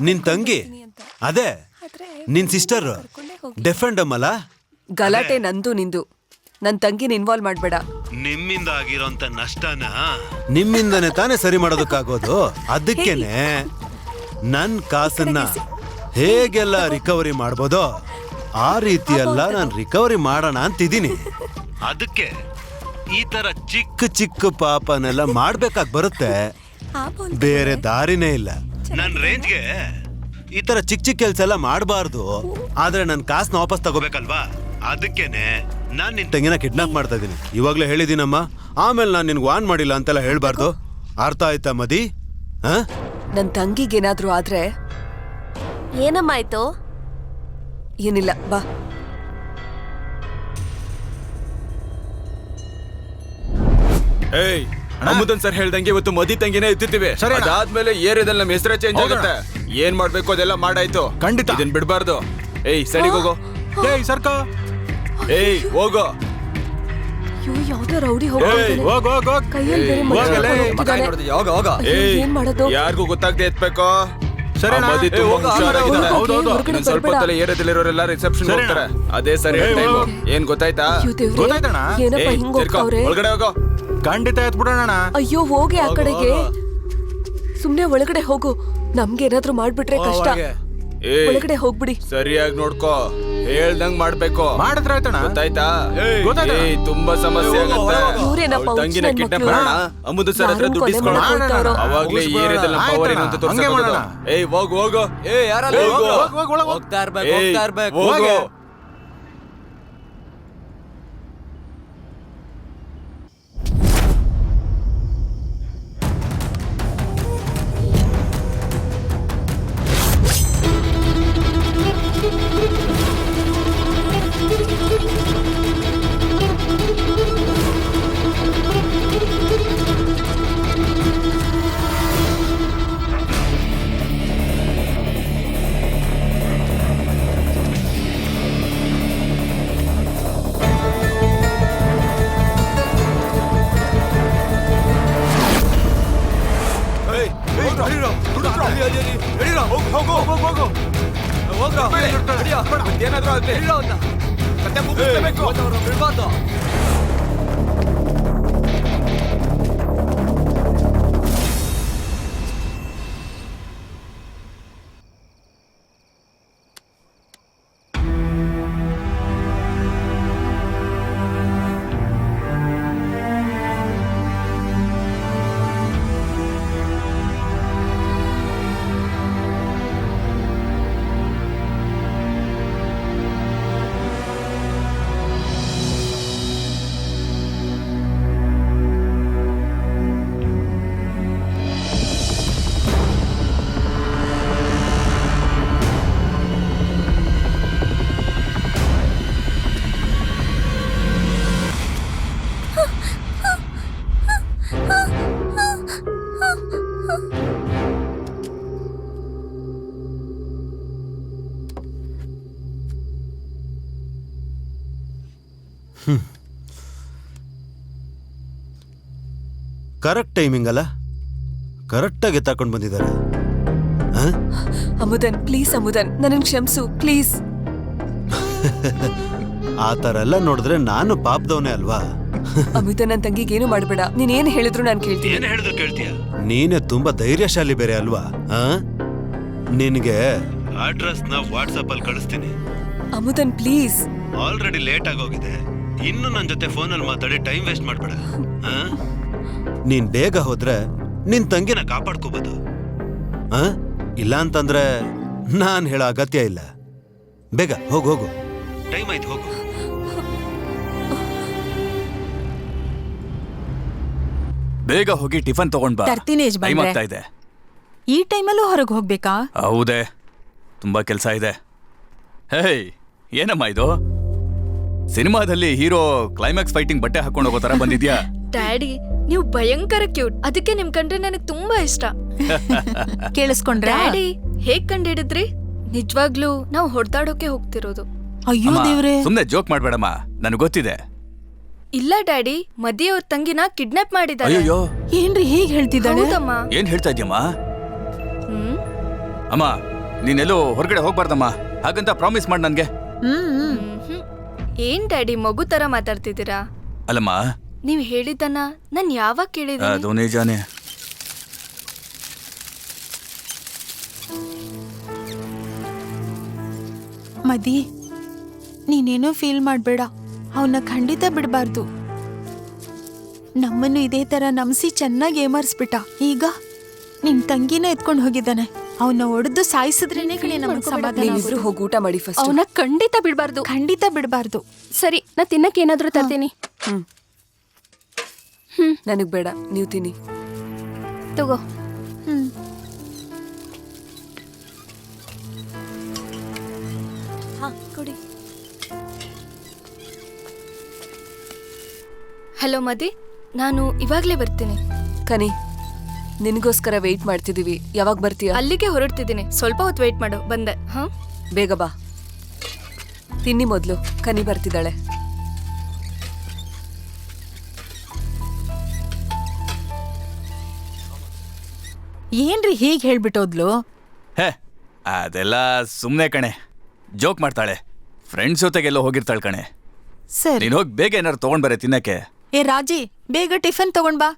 ನಿನ್ ತಂಗಿ ಅದೇ ನಿನ್ ಸಿಸ್ಟರ್ ಡೆಫೆಂಡಮ್ ಅಲ್ಲ. ಗಲಾಟೆ ನಂದು ನಿಂದು. ನನ್ ತಂಗಿನ ಇನ್ವಾಲ್ವ್ ಮಾಡ್ಬೇಡ. ನಿಮ್ಮಿಂದ ಆಗಿರೋಂತ ನಷ್ಟನ ನಿಮ್ಮಿಂದನೇ ತಾನೇ ಸರಿ ಮಾಡೋದಕ್ಕಾಗೋದು. ಅದಕ್ಕೇನೆ ನನ್ ಕಾಸನ್ನ ಹೇಗೆಲ್ಲ ರಿಕವರಿ ಮಾಡ್ಬೋದೋ ಆ ರೀತಿಯೆಲ್ಲ ನಾನು ರಿಕವರಿ ಮಾಡೋಣ ಅಂತಿದ್ದೀನಿ. ಅದಕ್ಕೆ ಈ ತರ ಚಿಕ್ಕ ಚಿಕ್ಕ ಪಾಪನೆಲ್ಲ ಮಾಡ್ಬೇಕಾಗಿ ಬರುತ್ತೆ. ಬೇರೆ ದಾರಿನೇ ಇಲ್ಲ. ನನ್ ರೇಂಜ್ಗೆ ಈ ತರ ಚಿಕ್ಕ ಚಿಕ್ಕ ಕೆಲ್ಸ ಎಲ್ಲ ಮಾಡಬಾರ್ದು. ಆದ್ರೆ ನನ್ ಕಾಸನ್ನ ವಾಪಸ್ ತಗೋಬೇಕಲ್ವಾ. ಅದಕ್ಕೇನೆ ನಾನ್ ನಿನ್ ತಂಗಿನ ಕಿಡ್ನಾಪ್ ಮಾಡ್ತಾ ಇದೀನಿ. ಇವಾಗ್ಲೇ ಹೇಳಿದೀನಮ್ಮ, ಆಮೇಲೆ ನಾನ್ ನಿನ್ಗೆ ವಾನ್ ಮಾಡಿಲ್ಲ ಅಂತೆಲ್ಲ ಹೇಳ್ಬಾರ್ದು. ಅರ್ಥ ಆಯ್ತಾ ಮದಿ? ನನ್ ತಂಗಿಗೇನಾದ್ರೂ ಆದ್ರೆ ಏನಮ್ಮ ಆಯ್ತು? ಏನಿಲ್ಲ, ಬಾ. ಏಯ್, ಅಮ್ಮದನ್ ಸರ್ ಹೇಳ್ದಂಗೆ ಇವತ್ತು ಮದಿ ತಂಗಿನೇ ಎತ್ತಿರ್ತೀವಿ. ಅದಾದ್ಮೇಲೆ ಏರಿಯಾದಲ್ಲಿ ನಮ್ಮ ಹೆಸರೇ ಚೇಂಜ್ ಆಗುತ್ತೆ. ಏನ್ ಮಾಡ್ಬೇಕು ಅದೆಲ್ಲ ಮಾಡಾಯ್ತು. ಖಂಡಿತ ಇದನ್ ಬಿಡ್ಬಾರ್ದು. ಏಯ್, ಸೈಡಿಗೆ ಹೋಗೋ. ಏಯ್ ಸರ್ಕ, ಏಯ್ ಹೋಗೋ. ಯಾವ್ದೋ ರೌಡಿ ಏನ್ ಮಾಡೋದು? ಯಾರಿಗೂ ಗೊತ್ತಾಗದೆ ಎತ್ಬೇಕು. ಸರಿ, ಮದಿ ತುಂಬಾ ಹುಷಾರಾಗಿದ್ದಾನೆ. ಸ್ವಲ್ಪ ಹೊತ್ತಲ್ಲಿ ಏರಿಯಾದಲ್ಲಿರೋರೆಲ್ಲ ರಿಸೆಪ್ಷನ್ ಹೋಗ್ತಾರೆ. ಅದೇ ಸರಿ ಟೈಮ್. ಏನ್ ಗೊತ್ತಾಯ್ತಾ? ಗೊತ್ತಾಯ್ತಣ್ಣ. ಏನಪ್ಪ ಹಿಂಗ್ ಹೋಗ್ತಾವ್ರೆ? ಒಳಗಡೆ ಹೋಗೋ. ಖಂಡಿತ ಎತ್ಬಿಡೋಣ. ಅಯ್ಯೋ, ಹೋಗಿ ಆ ಕಡೆಗೆ. ಸುಮ್ನೆ ಒಳಗಡೆ ಹೋಗು. ನಮ್ಗೇನಾದ್ರೂ ಮಾಡ್ಬಿಟ್ರೆ ಕಷ್ಟ. ಒಳಗಡೆ ಹೋಗ್ಬಿಡಿ. ಸರಿಯಾಗಿ ನೋಡ್ಕೋ, ಹೇಳ್ದಂಗ್ ಮಾಡ್ಬೇಕು. ಮಾಡಿದ್ರೆ ಆಯ್ತಣ್ಣ. ಗೊತ್ತಾಯ್ತಾ? ಏಯ್, ತುಂಬಾ ಸಮಸ್ಯೆ ಆಗುತ್ತೆ. ತಂಗಿನ ಕಿಡ್ನಾಪ್ ಮಾಡೋಣ, ಅಮ್ಮದು ಸರ್ ಹತ್ರ ದುಡ್ಡಿಸ್ಕೊಳ್ಳೋಣ. ಅವಾಗ್ಲೇ ಈ ಏರಿಯಾದಲ್ಲಿ ನಮ್ಮ ಪವರ್ ಏನು ಅಂತ ತೋರಿಸ್ಕೊಳ್ಳೋಣ. ಏಯ್, ಹೋಗು ಹೋಗು. ಏಯ್, ಯಾರಲ್ಲ ಹೋಗ್ತಾ ಇರ್ಬೇಕು. ಹೋಗು. ಕರೆಕ್ಟ್ ಟೈಮಿಂಗ್ ಅಲ್ಲ, ಕರೆಕ್ಟಾಗಿ ಎತ್ತಾಕೊಂಡು ಬಂದಿದ್ದಾರೆ. ಅಮುದನ್ ಪ್ಲೀಸ್ ಅಮುದನ್ ನನನ್ ಕ್ಷಮಿಸು ಪ್ಲೀಸ್. ಆ ಥರ ಎಲ್ಲ ನೋಡಿದ್ರೆ ನಾನು ಪಾಪದವನೇ ಅಲ್ವಾ? ಅಮುದನ್ ನನ್ ತಂಗಿಗೆ ಏನು ಮಾಡ್ಬೇಡ. ನೀನ್ ಏನ್ ಹೇಳಿದ್ರು ನಾನು ಕೇಳ್ತೀನಿ. ಏನ್ ಹೇಳಿದ್ರು ಕೇಳ್ತೀಯ? ನೀನೇ ತುಂಬಾ ಧೈರ್ಯಶಾಲಿ ಬೇರೆ ಅಲ್ವಾ? ನಿನಗೆ ಅಡ್ರೆಸ್ನ ವಾಟ್ಸಪ್ ಅಲ್ಲಿ ಕಳಿಸ್ತೀನಿ. ಅಮುದನ್ ಪ್ಲೀಸ್. ಆಲ್ರೆಡಿ ಲೇಟ್ ಆಗೋಗಿದೆ. ಇನ್ನು ನನ್ನ ಜೊತೆ ಫೋನಲ್ಲಿ ಮಾತಾಡಿ ಟೈಮ್ ವೇಸ್ಟ್ ಮಾಡ್ಬೇಡ. ನೀನ್ ಬೇಗ ಹೋದ್ರೆ ನಿನ್ ತಂಗಿನ ಕಾಪಾಡ್ಕೋಬಹುದು. ಇಲ್ಲ ಅಂತಂದ್ರೆ ನಾನ್ ಹೇಳೋ ಅಗತ್ಯ ಇಲ್ಲ. ಬೇಗ ಹೋಗು ಹೋಗು, ಟೈಮ್ ಆಯ್ತು, ಹೋಗು. ಬೇಗ ಹೋಗಿ ಟಿಫನ್ ತಗೊಂಡ್ ಬಾ. ತರ್ತೀನಿ ಟೈಮ್ ಯಜಮಾನ್ರೆ. ಆಗ್ತಾ ಇದೆ. ಈ ಟೈಮಲ್ಲೂ ಹೊರಗೆ ಹೋಗ್ಬೇಕಾ? ಹೌದೇ, ತುಂಬಾ ಕೆಲಸ ಇದೆ. ಹೇಯ್, ಏನಮ್ಮ ಇದು? ಸಿನಿಮಾದಲ್ಲಿ ಹೀರೋ ಕ್ಲೈಮ್ಯಾಕ್ಸ್ ಫೈಟಿಂಗ್ ಬಟ್ಟೆ ಹಾಕೊಂಡು ಹೋಗೋ ತರ ಬಂದಿದ್ಯಾ? ಡ್ಯಾಡಿ ನೀವು ಭಯಂಕರ ಕ್ಯೂಟ್. ಅದಕ್ಕೆ ನಿಮ್ ಕಂಡ್ರೆ ನನಗೆ ತುಂಬಾ ಇಷ್ಟ. ಕೇಳಿಸ್ಕೊಂಡ್ರೆ ಡ್ಯಾಡಿ ಹೇಗ್ ಕಂಡಿಡಿದ್ರಿ? ನಿಜವಾಗ್ಲೂ ನಾವು ಹೊಡೆದಾಡೋಕೆ ಹೋಗ್ತಿರೋದು. ಅಯ್ಯೋ ಅಮ್ಮ, ದೇವ್ರೆ. ಸುಮ್ನೆ ಜೋಕ್ ಮಾಡ್ಬೇಡಮ್ಮ, ನನಗೆ ಗೊತ್ತಿದೆ. ಇಲ್ಲ ಡ್ಯಾಡಿ, ಮದಿ ಅವ್ರ ತಂಗಿನ ಕಿಡ್ನಾಪ್ ಮಾಡಿದ್ದಾರೆ. ಅಯ್ಯೋ, ಏನ್ರಿ ಹೀಗ್ ಹೇಳ್ತಿದ್ದಾಳೆ? ಹೌದಮ್ಮ. ಏನ್ ಹೇಳ್ತಾ ಇದ್ಯಮ್ಮ? ಹ್ಮ್ ಅಮ್ಮ, ನೀನೆಲ್ಲೋ ಹೊರಗಡೆ ಹೋಗ್ಬಾರ್ದಮ್ಮ, ಹಾಗಂತ ಪ್ರಾಮಿಸ್ ಮಾಡಿ ನನ್ಗೆ. ಹ್ಮ್ ಏನ್ ಡ್ಯಾಡಿ ಮಗು ತರ ಮಾತಾಡ್ತಿದ್ದೀರಾ? ಅಲ್ಲಮ್ಮ, ನೀವ್ ಹೇಳಿದ್ದನ್ನ ನಾನ್ ಯಾವಾಗ ಕೇಳಿದ್ದೀನಿ? ಅದು ನಿಜಾನೇ. ಮದಿ, ನೀನೇನೋ ಫೀಲ್ ಮಾಡ್ಬೇಡ. ಅವನ್ನ ಖಂಡಿತ ಬಿಡಬಾರ್ದು. ನಮ್ಮನ್ನು ಇದೇ ತರ ನಂಬಿಸಿ ಚೆನ್ನಾಗಿ ಏಮರ್ಸ್ಬಿಟ್ಟ. ಈಗ ನಿನ್ ತಂಗಿನ ಎತ್ಕೊಂಡು ಹೋಗಿದ್ದಾನೆ. ಅವನ್ನ ಒಡೆದು ಸಾಯಿಸಿದ್ರೇನೆ ಕಣೆ ನಮಗೆ ಸಮಾಧಾನ. ನೀವಿಬ್ರು ಹೋಗಿ ಊಟ ಮಾಡಿ ಫಸ್ಟ್. ಅವನ ಖಂಡಿತ ಬಿಡ್ಬಾರ್ದು. ಖಂಡಿತ ಬಿಡಬಾರ್ದು. ಸರಿ, ನಾ ತಿನ್ನಕ್ಕೆ ಏನಾದ್ರೂ ತರ್ತೀನಿ. ನನಗ್ ಬೇಡ, ನೀವು ತಿನ್ನಿ. ತಗೋ. ಕೊಡಿ. ಹಲೋ ಮದಿ, ನಾನು ಇವಾಗ್ಲೇ ಬರ್ತೀನಿ. ಕನಿ, ನಿನ್ಗೋಸ್ಕರ ವೆಯ್ಟ್ ಮಾಡ್ತಿದೀವಿ. ಯಾವಾಗ ಬರ್ತೀಯ? ಅಲ್ಲಿಗೆ ಹೊರಡ್ತಿದ್ದೀನಿ, ಸ್ವಲ್ಪ ಹೊತ್ತು ವೇಟ್ ಮಾಡು. ಬಂದೆ. ಹಾ, ಬೇಗ ಬಾ. ತಿನ್ನಿ ಮೊದ್ಲು, ಕನಿ ಬರ್ತಿದ್ದಾಳೆ. ಏನ್ರಿ ಹೀಗ್ ಹೇಳ್ಬಿಟ್ಟೋದ್ಲು? ಹೇ, ಅದೆಲ್ಲ ಸುಮ್ನೆ ಕಣೆ, ಜೋಕ್ ಮಾಡ್ತಾಳೆ. ಫ್ರೆಂಡ್ಸ್ ಜೊತೆಗೆಲ್ಲ ಹೋಗಿರ್ತಾಳೆ ಕಣೆ. ಸರಿ. ನೀನ್ ಹೋಗಿ ಬೇಗ ಏನಾರು ತಗೊಂಡ್ ಬರೆ ತಿನ್ನಕ್ಕೆ. ಏ ರಾಜಿ, ಬೇಗ ಟಿಫನ್ ತಗೊಂಡ್ ಬಾ.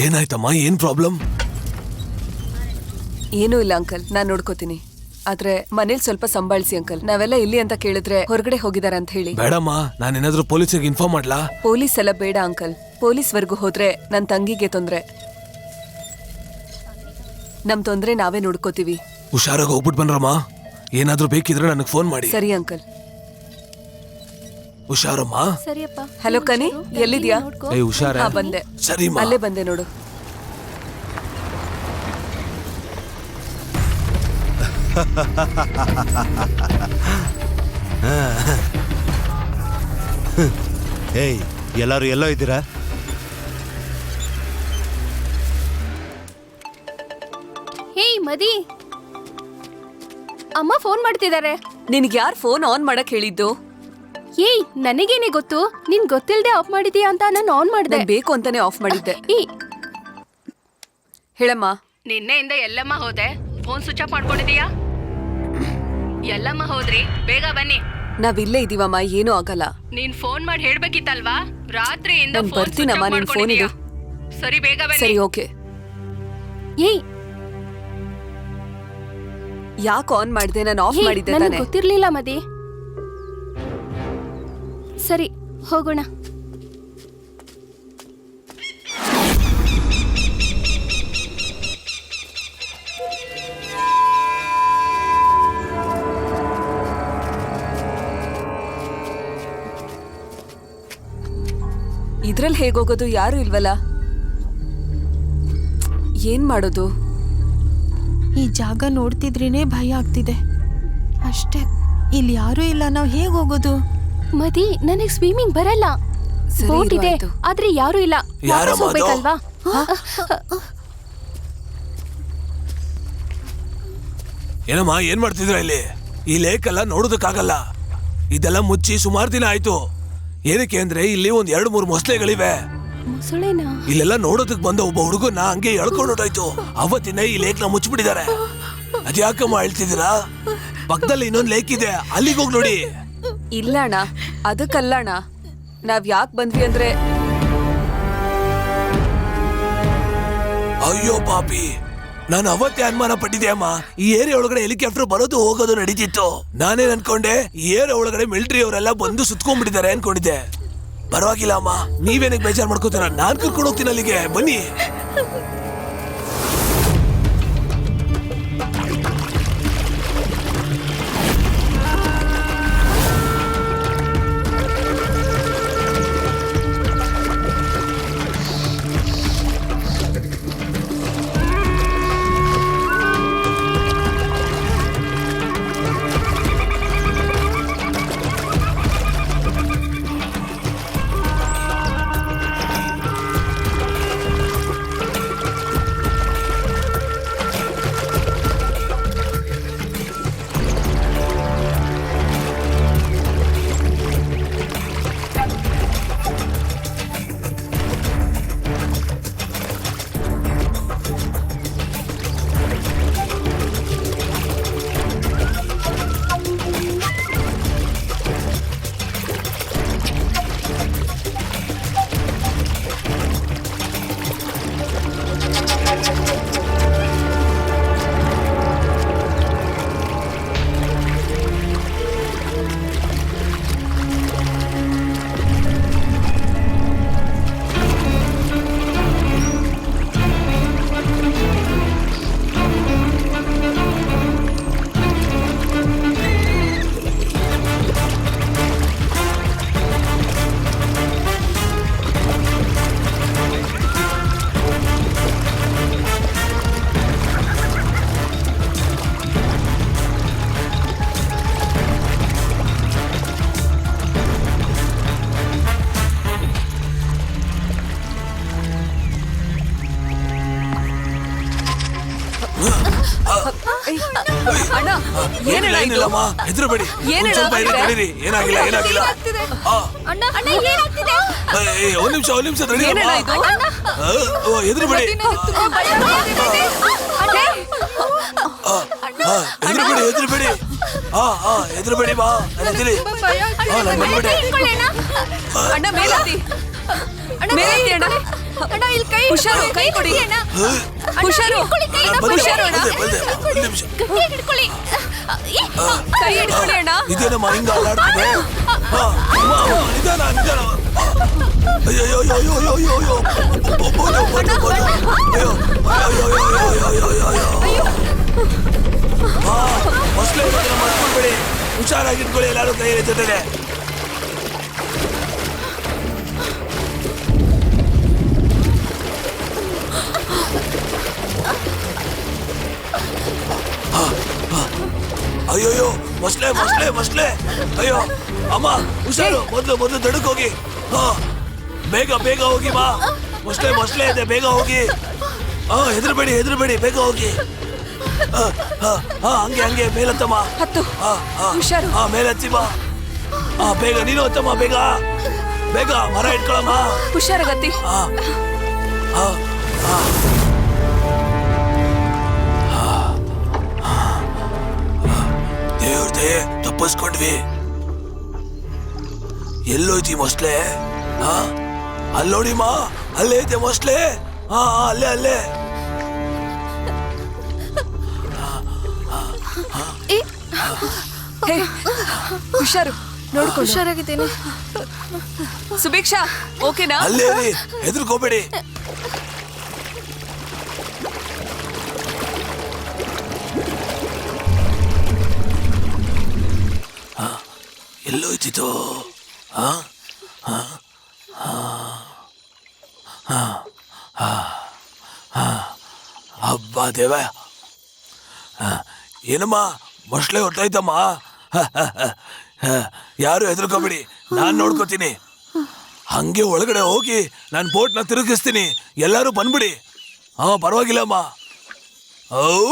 ಏನಾಯ್ತಮ್ಮ? ಏನ್ ಪ್ರಾಬ್ಲಮ್? ಏನೂ ಇಲ್ಲ ಅಂಕಲ್, ನಾನ್ ನೋಡ್ಕೋತೀನಿ. ಆದ್ರೆ ಮನೇಲಿ ಸ್ವಲ್ಪ ಸಂಭಾಳಿಸಿ ಅಂಕಲ್. ನಾವೆಲ್ಲ ಇಲ್ಲಿ ಅಂತ ಕೇಳಿದ್ರೆ ಹೊರಗಡೆ ಹೋಗಿದಾರ ಅಂತ ಹೇಳಿ. ಬೇಡಮ್ಮ, ನಾನೇನಾದ್ರೂ ಪೊಲೀಸಿಗೆ ಇನ್ಫಾರ್ಮ್ ಮಾಡ್ಲಾ? ಪೊಲೀಸ್ ಎಲ್ಲ ಬೇಡ ಅಂಕಲ್. ಪೊಲೀಸ್ವರೆಗೂ ಹೋದ್ರೆ ನನ್ ತಂಗಿಗೆ ತೊಂದ್ರೆ. ನಮ್ ತೊಂದ್ರೆ ನಾವೇ ನೋಡ್ಕೋತೀವಿ. ಹುಷಾರಾಗಿ ಹೋಗ್ಬಿಟ್ಟು ಬನ್ರಮ್ಮ. ಏನಾದ್ರೂ ಬೇಕಿದ್ರೆ ನನಗೆ ಫೋನ್ ಮಾಡಿ. ಸರಿ ಅಂಕಲ್. ಹುಷಾರಮ್ಮ. ಸರಿಯಪ್ಪ. ಹಲೋ ಕನಿ, ಎಲ್ಲಿದ್ಯಾ? ಏ ಹುಷಾರ. ಹಾ, ಬಂದೆ. ಸರಿಮ್ಮ. ಅಲ್ಲೇ ಬಂದೆ ನೋಡು. ಏಯ್, ಎಲ್ಲರೂ ಎಲ್ಲೋ ಇದ್ದೀರಾ? ಹೇಯ್ ಮದಿ, ಅಮ್ಮ ಫೋನ್ ಮಾಡ್ತಿದ್ದಾರೆ. ನಿನ್ಗೆ ಯಾರು ಫೋನ್ ಆನ್ ಮಾಡಕ್ ಹೇಳಿದ್ದು? ಏಯ್, ನನಗೇನೆ ಗೊತ್ತು. ನಿನ್ ಗೊತ್ತಿಲ್ದೆ ಆಫ್ ಮಾಡಿದೀಯಾ ಅಂತ ನಾನು ಆನ್ ಮಾಡಿದೆ. ನಾನ್ ಬೇಕು ಅಂತಾನೆ ಆಫ್ ಮಾಡಿದ್ದೆ. ಈ ಹೇಳಮ್ಮ. ನಿನ್ನೆಯಿಂದ ಎಲ್ಲಮ್ಮ ಹೋದೆ, ಫೋನ್ ಸ್ವಿಚ್ ಆಫ್ ಮಾಡ್ಕೊಂಡಿದೀಯಾ? ಎಲ್ಲಮ್ಮ ಹೋದ್ರಿ, ಬೇಗ ಬನ್ನಿ. ನಾವಿಲ್ಲೇ ಇದೀವಮ್ಮ, ಏನೂ ಆಗಲ್ಲ. ನೀನ್ ಫೋನ್ ಮಾಡಿ ಹೇಳ್ಬೇಕಿತ್ತಲ್ವಾ? ರಾತ್ರಿಯಿಂದ ನಾನ್ ಫೋನ್ ಸ್ವಿಚ್ ಬರ್ತೀನಮ್ಮ, ಆಫ್ ನಿನ್ ಫೋನ್ ಇಡು. ಮಾಡ್ಕೊಂಡಿದೀಯಾ? ಸರಿ, ಬೇಗ ಬನ್ನಿ. ಸರಿ, ಓಕೆ. ಏಯ್, ಯಾಕೆ ಆನ್ ಮಾಡಿದೆ? ನಾನು ಆಫ್ ಮಾಡಿದ್ದೆ ನನಗೆ ತಾನೆ. ಗೊತ್ತಿರ್ಲಿಲ್ಲ ಮದಿ. ಸರಿ, ಹೋಗೋಣ. ಇದ್ರಲ್ಲಿ ಹೇಗೋಗೋದು? ಯಾರು ಇಲ್ವಲ್ಲ, ಏನ್ ಮಾಡೋದು? ಈ ಜಾಗ ನೋಡ್ತಿದ್ರೇನೆ ಭಯ ಆಗ್ತಿದೆ ಅಷ್ಟೇ. ಇಲ್ಲಿ ಯಾರೂ ಇಲ್ಲ, ನಾವ್ ಹೇಗ್ ಹೋಗೋದು? ಮದಿ, ನನಗೆ ಸ್ವಿಮ್ಮಿಂಗ್ ಬರಲ್ಲ. ಸರಿ, ಬೋಟ್ ಇರು ಇದೆ, ಆಯ್ತು. ಆದ್ರೆ ಯಾರು ಇಲ್ಲ. ವಾಪಸ್ ಹೋಗ್ಬೇಕಲ್ವಾ? ಏನಮ್ಮ, ಏನ್ ಮಾಡ್ತಿದ್ರ ಇಲ್ಲಿ? ಈ ಲೇಕ್ ಎಲ್ಲ ನೋಡೋದಕ್ಕಾಗಲ್ಲ. ಇದೆಲ್ಲ ಮುಚ್ಚಿ ಸುಮಾರು ದಿನ ಆಯ್ತು. ಏನಕ್ಕೆ ಅಂದ್ರೆ ಇಲ್ಲಿ ಒಂದ್ 2-3 ಮೊಸಳೆಗಳಿವೆ. ಮೊಸಳೆನಾ? ಇಲ್ಲೆಲ್ಲ ನೋಡೋದಕ್ ಬಂದ ಒಬ್ಬ ಹುಡುಗನ ಹಂಗೆ ಎಳ್ಕೊಂಡು ಹೊರಟಾಯ್ತು. ಅವತ್ತಿನ ಈ ಲೇಕ್ನ ಮುಚ್ಚಿಬಿಟ್ಟಿದ್ದಾರೆ. ಅದ್ಯಾಕಮ್ಮ ಹೇಳ್ತಿದ್ದೀರಾ? ಪಕ್ಕದಲ್ಲಿ ಇನ್ನೊಂದು ಲೇಕ್ ಇದೆ, ಅಲ್ಲಿಗೆ ಹೋಗಿ ನೋಡಿ. ಇಲ್ಲ ಅಣ್ಣ, ಅದಕ್ಕಲ್ಲಣ್ಣ. ನಾವ್ ಯಾಕೆ ಬಂದ್ವಿ ಅಂದ್ರೆ ಅಯ್ಯೋ ಪಾಪಿ, ನಾನು ಅವತ್ತೇ ಅನುಮಾನ ಪಟ್ಟಿದ್ದೆ ಅಮ್ಮ. ಈ ಏರಿಯಾ ಒಳಗಡೆ ಹೆಲಿಕಾಪ್ಟರ್ ಬರೋದು ಹೋಗೋದು ನಡೀತಿತ್ತು. ನಾನೇನ್ ಅನ್ಕೊಂಡೆ, ಈ ಏರಿಯಾ ಒಳಗಡೆ ಮಿಲಿಟರಿ ಅವರೆಲ್ಲ ಬಂದು ಸುತ್ಕೊಂಡ್ಬಿಟ್ಟಿದ್ದಾರೆ ಅನ್ಕೊಂಡಿದ್ದೆ. ಪರವಾಗಿಲ್ಲ ಅಮ್ಮ, ನೀವೇನಕ್ಕೆ ಬೇಜಾರು ಮಾಡ್ಕೋತೀರ? ನಾನ್ ಕರ್ಕೊಂಡು ಹೋಗ್ತೀನಿ ಅಲ್ಲಿಗೆ, ಬನ್ನಿ. ಅಣ್ಣ, ಏನಿಲ್ಲಮ್ಮ, ಹೆದರಬೇಡಿ. ಸ್ವಲ್ಪ ನಡೀರಿ, ಏನಾಗಿಲ್ಲ ಏನಾಗಿಲ್ಲ. ಒಂದ್ ನಿಮಿಷ ನಡೀರಿ. ಹೆದರಬೇಡಿ, ಹೆದರಬೇಡಿ. ಹೆದರಬೇಡಿ ಬಾ, ಅಣ್ಣ ಮೇಲತ್ತಿ ಅಣ್ಣ. ಹುಷಾರು, ಕೈ ಕೊಡಿ. ಹುಷಾರು, ಹುಷಾರು ಅಣ್ಣ. ಕೈ ಹಿಡ್ಕೊಳ್ಳಿ ಅಣ್ಣ. ಇದೇನಮ್ಮ ಹಿಂಗ ಆಡ್ತಿದೆ? ನಿಧಾನ. ಮೊಸಳೆ ಮಾಡ್ಕೊಳ್ಬೇಡಿ, ಹುಷಾರಾಗಿಟ್ಕೊಳ್ಳಿ ಎಲ್ಲಾರು ಕೈ ಜೊತೆಲೆ. ಅಯ್ಯೋಯ್ಯೋ, ಮೊಸಳೆ. ಅಯ್ಯೋ ಅಮ್ಮ, ಹುಷಾರು. ಮೊದಲು ದಡಕ್ ಹೋಗಿ. ಬೇಗ ಹೋಗಿ ಮಾ. ಮೊಸಳೆ ಇದೆ, ಬೇಗ ಹೋಗಿ. ಹೆದರಬೇಡಿ, ಬೇಗ ಹೋಗಿ. ಹಂಗೆ ಮೇಲತ್ತಮ್ಮ. ಹತ್ತು. ಹುಷಾರು. ಮೇಲತ್ತಿ ಬಾ. ಬೇಗ ನೀನು ಹತ್ತಮ್ಮ, ಬೇಗ ಮರ ಇಟ್ಕೊಳಮ್ಮ. ಹುಷಾರಾಗತ್ತಿ. ದೇವ್ರದೇ, ತಪ್ಪಿಸ್ಕೊಂಡ್ವಿ. ಎಲ್ಲೋಯ್ತಿ ಮೊಸಳೆ? ಅಲ್ಲೋಡಿಮ್ಮ, ಅಲ್ಲೇ ಐತೆ ಮೊಸಳೆ. ಅಲ್ಲೇ. ಹುಷಾರು, ನೋಡ್ಕೊಂಡು. ಹುಷಾರಾಗಿದ್ದೇನೆ. ಸುಭಿಕ್ಷಾ, ಓಕೆನಾ? ಅಲ್ಲೇ ರೀ, ಹೆದರ್ಕೋಬೇಡಿ. ಎಲ್ಲೋಯ್ತಿತ್ತು? ಹಬ್ಬ ದೇವ, ಏನಮ್ಮ ಮೊಸಳೆ ಹೊರ್ಟಾಯ್ತಮ್ಮ. ಯಾರು ಹೆದರ್ಕೋಬೇಡಿ, ನಾನ್ ನೋಡ್ಕೋತೀನಿ. ಹಂಗೆ ಒಳಗಡೆ ಹೋಗಿ ನಾನು ಬೋಟ್ನ ತಿರುಗಿಸ್ತೀನಿ, ಎಲ್ಲರೂ ಬಂದ್ಬಿಡಿ. ಪರವಾಗಿಲ್ಲಮ್ಮ. ಔ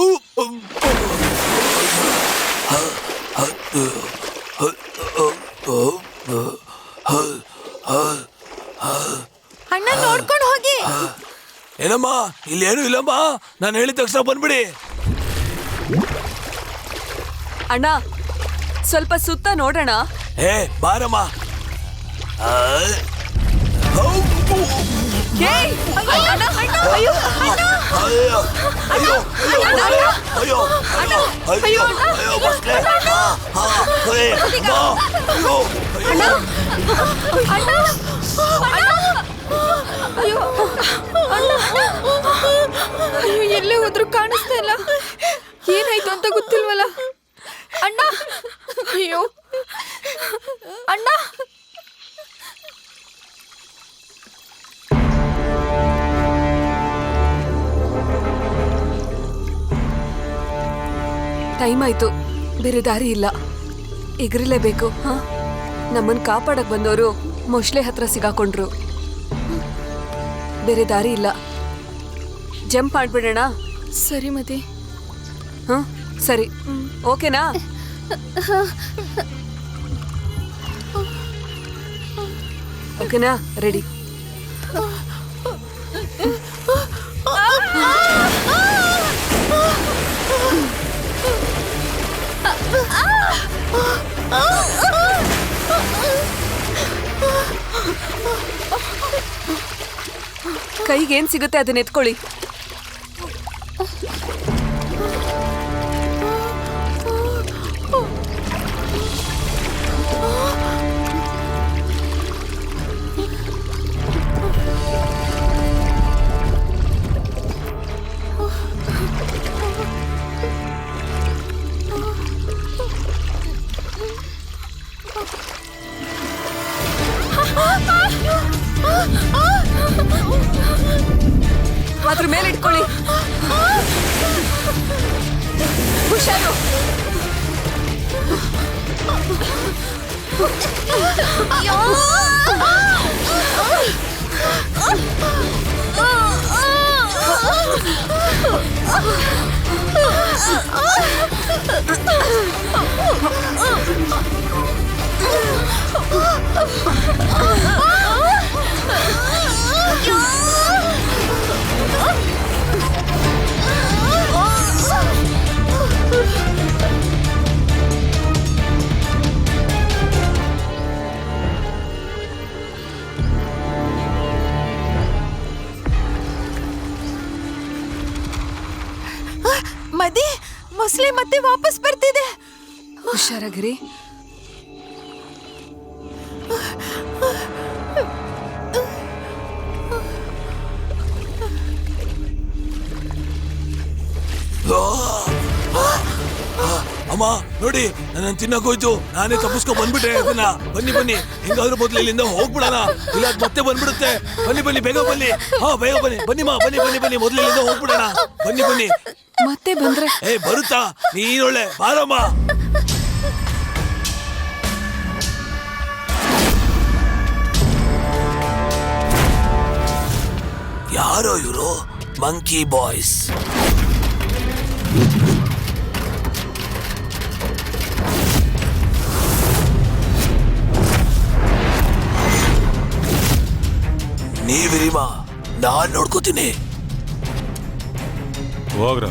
ಅಣ್ಣ ನೋಡ್ಕೊಂಡು ಹೋಗಿ. ಏನಮ್ಮ ಇಲ್ಲಿ ಏನು ಇಲ್ಲಮ್ಮ, ನಾನು ಹೇಳಿದ ತಕ್ಷಣ ಬಂದ್ಬಿಡಿ. ಅಣ್ಣ ಸ್ವಲ್ಪ ಸುತ್ತ ನೋಡೋಣ. ಏ ಬಾರಮ್ಮ. ಏಯ್, ಅಣ್ಣ, ಅಯ್ಯೋ, ಅಯ್ಯೋ ಅಯ್ಯೋ ಅಯ್ಯೋ ಅಯ್ಯೋ ಅಯ್ಯೋ ಬಸ್ಲೆ. ಅಯ್ಯೋ ಅಯ್ಯೋ, ಎಲ್ಲೇ ಹೋದ್ರು ಕಾಣಿಸ್ತಾ ಇಲ್ಲ. ಏನಾಯ್ತು ಅಂತ ಗೊತ್ತಿಲ್ವಲ್ಲ. ಅಣ್ಣ, ಅಯ್ಯೋ ಅಣ್ಣ. ಟೈಮ್ ಆಯ್ತು, ಬೇರೆ ದಾರಿ ಇಲ್ಲ, ಎಗರಿಲೇಬೇಕು. ಹಾ, ನಮ್ಮನ್ನ ಕಾಪಾಡಕ್ ಬಂದವರು ಮೊಶ್ಲೆ ಹತ್ರ ಸಿಗಾಕೊಂಡ್ರು. ಬೇರೆ ದಾರಿ ಇಲ್ಲ, ಜಂಪ್ ಮಾಡ್ಬಿಡೋಣ. ಸರಿ ಮದಿ. ಹಾ ಸರಿ, ಓಕೆನಾ? ಓಕೆನಾ, ರೆಡಿ. ಕೈಗೇನ್ ಸಿಗುತ್ತೆ ಅದನ್ನ ಎತ್ಕೊಳ್ಳಿ. ಅದ್ರ ಮೇಲೆ ಇಟ್ಕೊಳ್ಳಿ. ಹುಷಾರು. ಮದಿ, ಮೊಸಳೆ ಮತ್ತೆ ವಾಪಸ್ ಬರ್ತಿದೆ. ಹುಷಾರಾಗಿರಿ. ಅಮ್ಮ ನೋಡಿ, ನನ್ನ ತಿನ್ನಕೋಯ್ತು, ನಾನೇ ತಪ್ಪಿಸ್ಕೊಂಡ್ ಬಂದ್ಬಿಟ್ಟೆ ಅದನ್ನ. ಬನ್ನಿ ಬನ್ನಿ, ಹೆಂಗಾದ್ರೂ ಮೊದ್ಲು ಇಲ್ಲಿಂದ ಹೋಗ್ಬಿಡೋಣ, ಇಲ್ಲ ಅದ್ ಮತ್ತೆ ಬಂದ್ಬಿಡುತ್ತೆ. ಬನ್ನಿ ಬನ್ನಿ, ಬೇಗ ಬನ್ನಿ. ಹಾ ಬೇಗ ಬನ್ನಿ, ಬನ್ನಿಮ್ಮ, ಬನ್ನಿ ಬನ್ನಿ ಬನ್ನಿ, ಮೊದ್ಲು ಇಲ್ಲಿಂದ ಹೋಗ್ಬಿಡೋಣ. ಬನ್ನಿ ಬನ್ನಿ. ಮತ್ತೆ ಬಂದ್ರೆ ಏ ಬರುತ್ತಾ, ನೀನೊಳ್ಳೆ ಬಾರಮ್ಮ. ಯಾರೋ ಇವರು ಮಂಕಿ ಬಾಯ್ಸ್. ನೀವಿರಿಮಾ, ನಾನ್ ನೋಡ್ಕೋತೀನಿ. ಹೋಗ್ರ.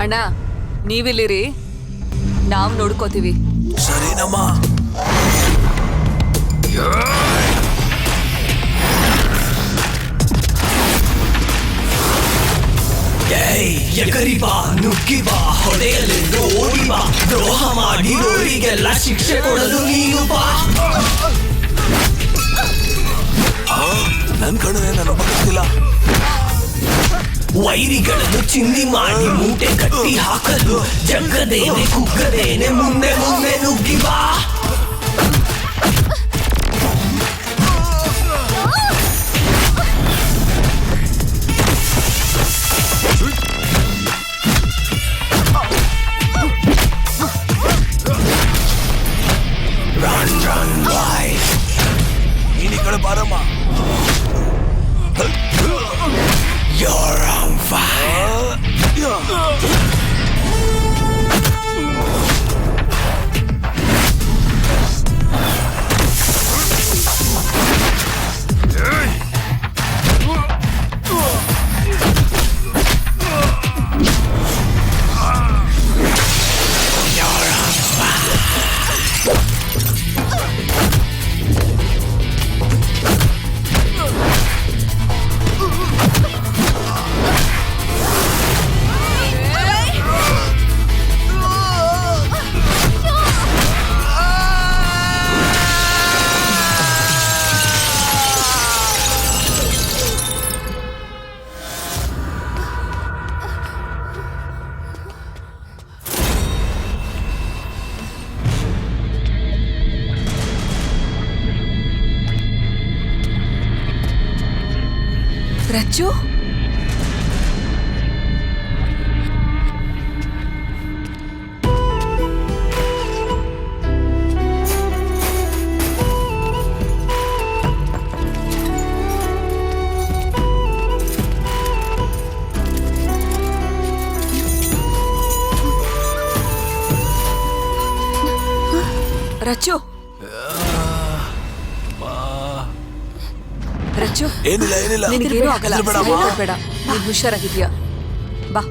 ಅಣ್ಣ, ನೀವಿಲ್ಲಿರಿ, ನಾವ್ ನೋಡ್ಕೋತೀವಿ. ಸರಿನಮ್ಮ. ಎಗರಿ ಬಾ, ನುಗ್ಗಿ ಬಾ, ಹೊಡೆಯಲೆಂದು ಓಡಿ ಬಾ, ದ್ರೋಹ ಮಾಡಿರೋರಿಗೆಲ್ಲ ಶಿಕ್ಷೆ ಕೊಡಲು ನೀನು ಬಾ. ನನ್ ಕಣ್ಣು ನನ್ನ ಗೊತ್ತಿಲ್ಲ. ವೈರಿಗಳನ್ನು ಚಿಂದಿ ಮಾಡಿ ಮೂಟೆ ಕಟ್ಟಿ ಹಾಕಲು ಜಗ್ಗದೇನೆ ಕುಗ್ಗದೇನೆ ಮುಂದೆ ಮುಂದೆ ನುಗ್ಗಿ ಬಾ. Run, run, wide. ಈ ಕಡೆ ಬಾರಮ್ಮ. You're on fire. Rachchu, Rachchu, Rachchu, ಏನಿಲ್ಲ ಏನಿಲ್ಲ, ನಿನಗೇನು ಆಗಲ್ಲ, ಬೇಡ, ನೀನು ಹುಷಾರಾಗಿದ್ಯಾ? ಬಾ.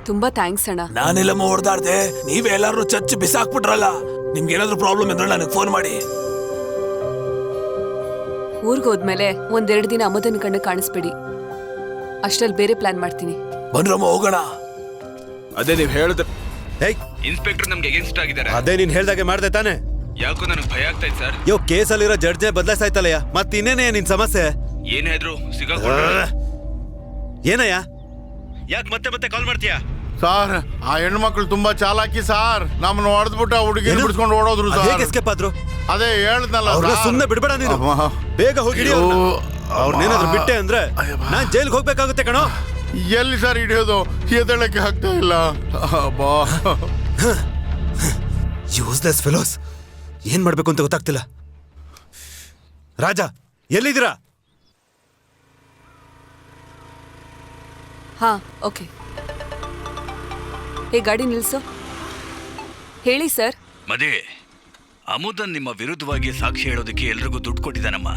ತುಂಬಾ ಥ್ಯಾಂಕ್ಸ್ ಅಣ್ಣ. ನಾನೆಲ್ಲಮ್ಮ ಹೊಡೆದಾಡ್ದೆ, ನೀವೇ ಎಲ್ಲಾರು ಚಚ್ಚಿ ಬಿಸಾಕ್ಬಿಟ್ರಲ್ಲ. ನಿಮ್ಗೆ ಏನಾದ್ರು ಪ್ರಾಬ್ಲಮ್ ಇದ್ರೆ ನನಗೆ ಫೋನ್ ಮಾಡಿ. ಊರ್ಗ್ ಹೋದ್ಮೇಲೆ 1-2 ದಿನ ಅಮ್ಮದನ್ ಕಣ್ಣು ಕಾಣಿಸ್ಬೇಡಿ. ಅಷ್ಟ್ರಲ್ಲಿ ಬೇರೆ ಪ್ಲಾನ್ ಮಾಡ್ತೀನಿ. ಬನ್ರಮ್ಮ ಹೋಗೋಣ. ಅದೇ ನೀವು ಹೇಳಿದ್ರೆ. ಇನ್ಸ್ಪೆಕ್ಟರ್ ನಮ್ಗೆ ಅಗೇನ್ಸ್ಟ್ ಆಗಿದ್ದಾರೆ. ಅದೇ ನೀನ್ ಹೇಳ್ದಾಗೆ ಮಾಡ್ದೆ ತಾನೆ? ಯಾಕೋ ನನಗೆ ಭಯ ಆಗ್ತಾ ಇದೆ ಸರ್. ಕೇಸಲ್ಲಿರೋ ಜಡ್ಜೆ ಬದಲಾಯಿಸಾಯ್ತಲ್ಲಯ್ಯ, ಮತ್ತೆ ಇನ್ನೇನೇ ನಿನ್ ಸಮಸ್ಯೆ? ಏನೇ ಇದ್ರು ಏನಯ್ಯ, ಯಾಕೆ ಮತ್ತೆ ಮತ್ತೆ ಕಾಲ್ ಮಾಡ್ತೀಯಾ? ಸಾರ್, ಆ ಹೆಣ್ಮಕ್ಳು ತುಂಬಾ ಚಾಲಾಕಿ ಸಾರ್. ನಮ್ಮನ್ನ ಹೊಡೆದ್ಬಿಟ್ಟು ಆ ಹುಡುಗಿ ಬಿಡ್ಸ್ಕೊಂಡು ಓಡೋದ್ರು ಸರ್. ಎಸ್ಕೇಪ್ ಆದ್ರು? ಅದೇ ಹೇಳ್ದಲ್ಲ, ಸುಮ್ಮನೆ ಬಿಡ್ಬೇಡ ನೀನು, ಬೇಗ ಹೋಗಿ ಅವ್ರನ್ನೇನಾದ್ರು ಬಿಟ್ಟೆ ಅಂದ್ರೆ ನಾನ್ ಜೈಲ್ಗೆ ಹೋಗ್ಬೇಕಾಗುತ್ತೆ ಕಣೋ. ಎಲ್ಲಿ ಸರ್ ಹಿಡಿಯೋದು? ಎದಳಕ್ಕೆ ಆಗ್ತಾ ಇಲ್ಲ. ಯೂಸ್ಲೆಸ್ ಫೆಲೋಸ್, ಏನ್ ಮಾಡ್ಬೇಕು ಅಂತ ಗೊತ್ತಾಗ್ತಿಲ್ಲ. ರಾಜ, ಎಲ್ಲಿದ್ದೀರಾ? ಹಾ, ಓಕೆ. ಗಾಡಿ ನಿಲ್ಸು. ಹೇಳಿ ಸರ್. ಮದೇ, ಅಮುದನ್ ನಿಮ್ಮ ವಿರುದ್ಧವಾಗಿ ಸಾಕ್ಷಿ ಹೇಳೋದಕ್ಕೆ ಎಲ್ರಿಗೂ ದುಡ್ಡು ಕೊಟ್ಟಿದ್ದಾನಮ್ಮ.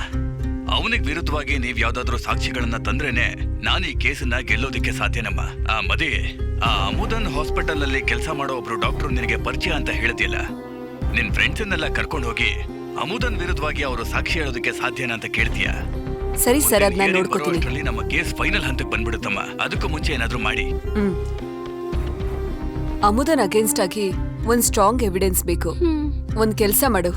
ಅವನಿಗೆ ವಿರುದ್ಧವಾಗಿ ನೀವ್ ಯಾವ್ದಾದ್ರು ಸಾಕ್ಷಿಗಳನ್ನ ತಂದ್ರೇನೆ ನಾನು ಈ ಕೇಸನ್ನ ಗೆಲ್ಲೋದಕ್ಕೆ ಸಾಧ್ಯನಮ್ಮ. ಮದೇ, ಆ ಅಮುದನ್ ಹಾಸ್ಪಿಟಲ್ ನಲ್ಲಿ ಕೆಲಸ ಮಾಡೋ ಒಬ್ರು ಡಾಕ್ಟರ್ ನಿನಗೆ ಪರಿಚಯ ಅಂತ ಹೇಳಿದ್ಯಲ್ಲ, ನಿನ್ ಫ್ರೆಂಡ್ಸನ್ನೆಲ್ಲ ಕರ್ಕೊಂಡು ಹೋಗಿ ಅಮುದನ್ ವಿರುದ್ಧವಾಗಿ ಅವರು ಸಾಕ್ಷಿ ಹೇಳೋದಕ್ಕೆ ಸಾಧ್ಯನಾ ಅಂತ ಕೇಳ್ತೀಯ? ಸರಿ ಸರ್, ಅದ್ ನಾನು ನೋಡ್ಕೊತೀನಿ. ನಮ್ಮ ಕೇಸ್ ಫೈನಲ್ ಹಂತಕ್ಕೆ ಬಂದ್ಬಿಡುತ್ತಮ್ಮ. ಅದಕ್ಕೂ ಮುಂಚೆ ಏನಾದ್ರೂ ಮಾಡಿ. ಅಮುದನ್ ಅಗೇನ್ಸ್ಟ್ ಆಗಿ ಒಂದ್ ಸ್ಟ್ರಾಂಗ್ ಎವಿಡೆನ್ಸ್ ಬೇಕು. ಒಂದ್ ಕೆಲ್ಸ ಮಾಡು,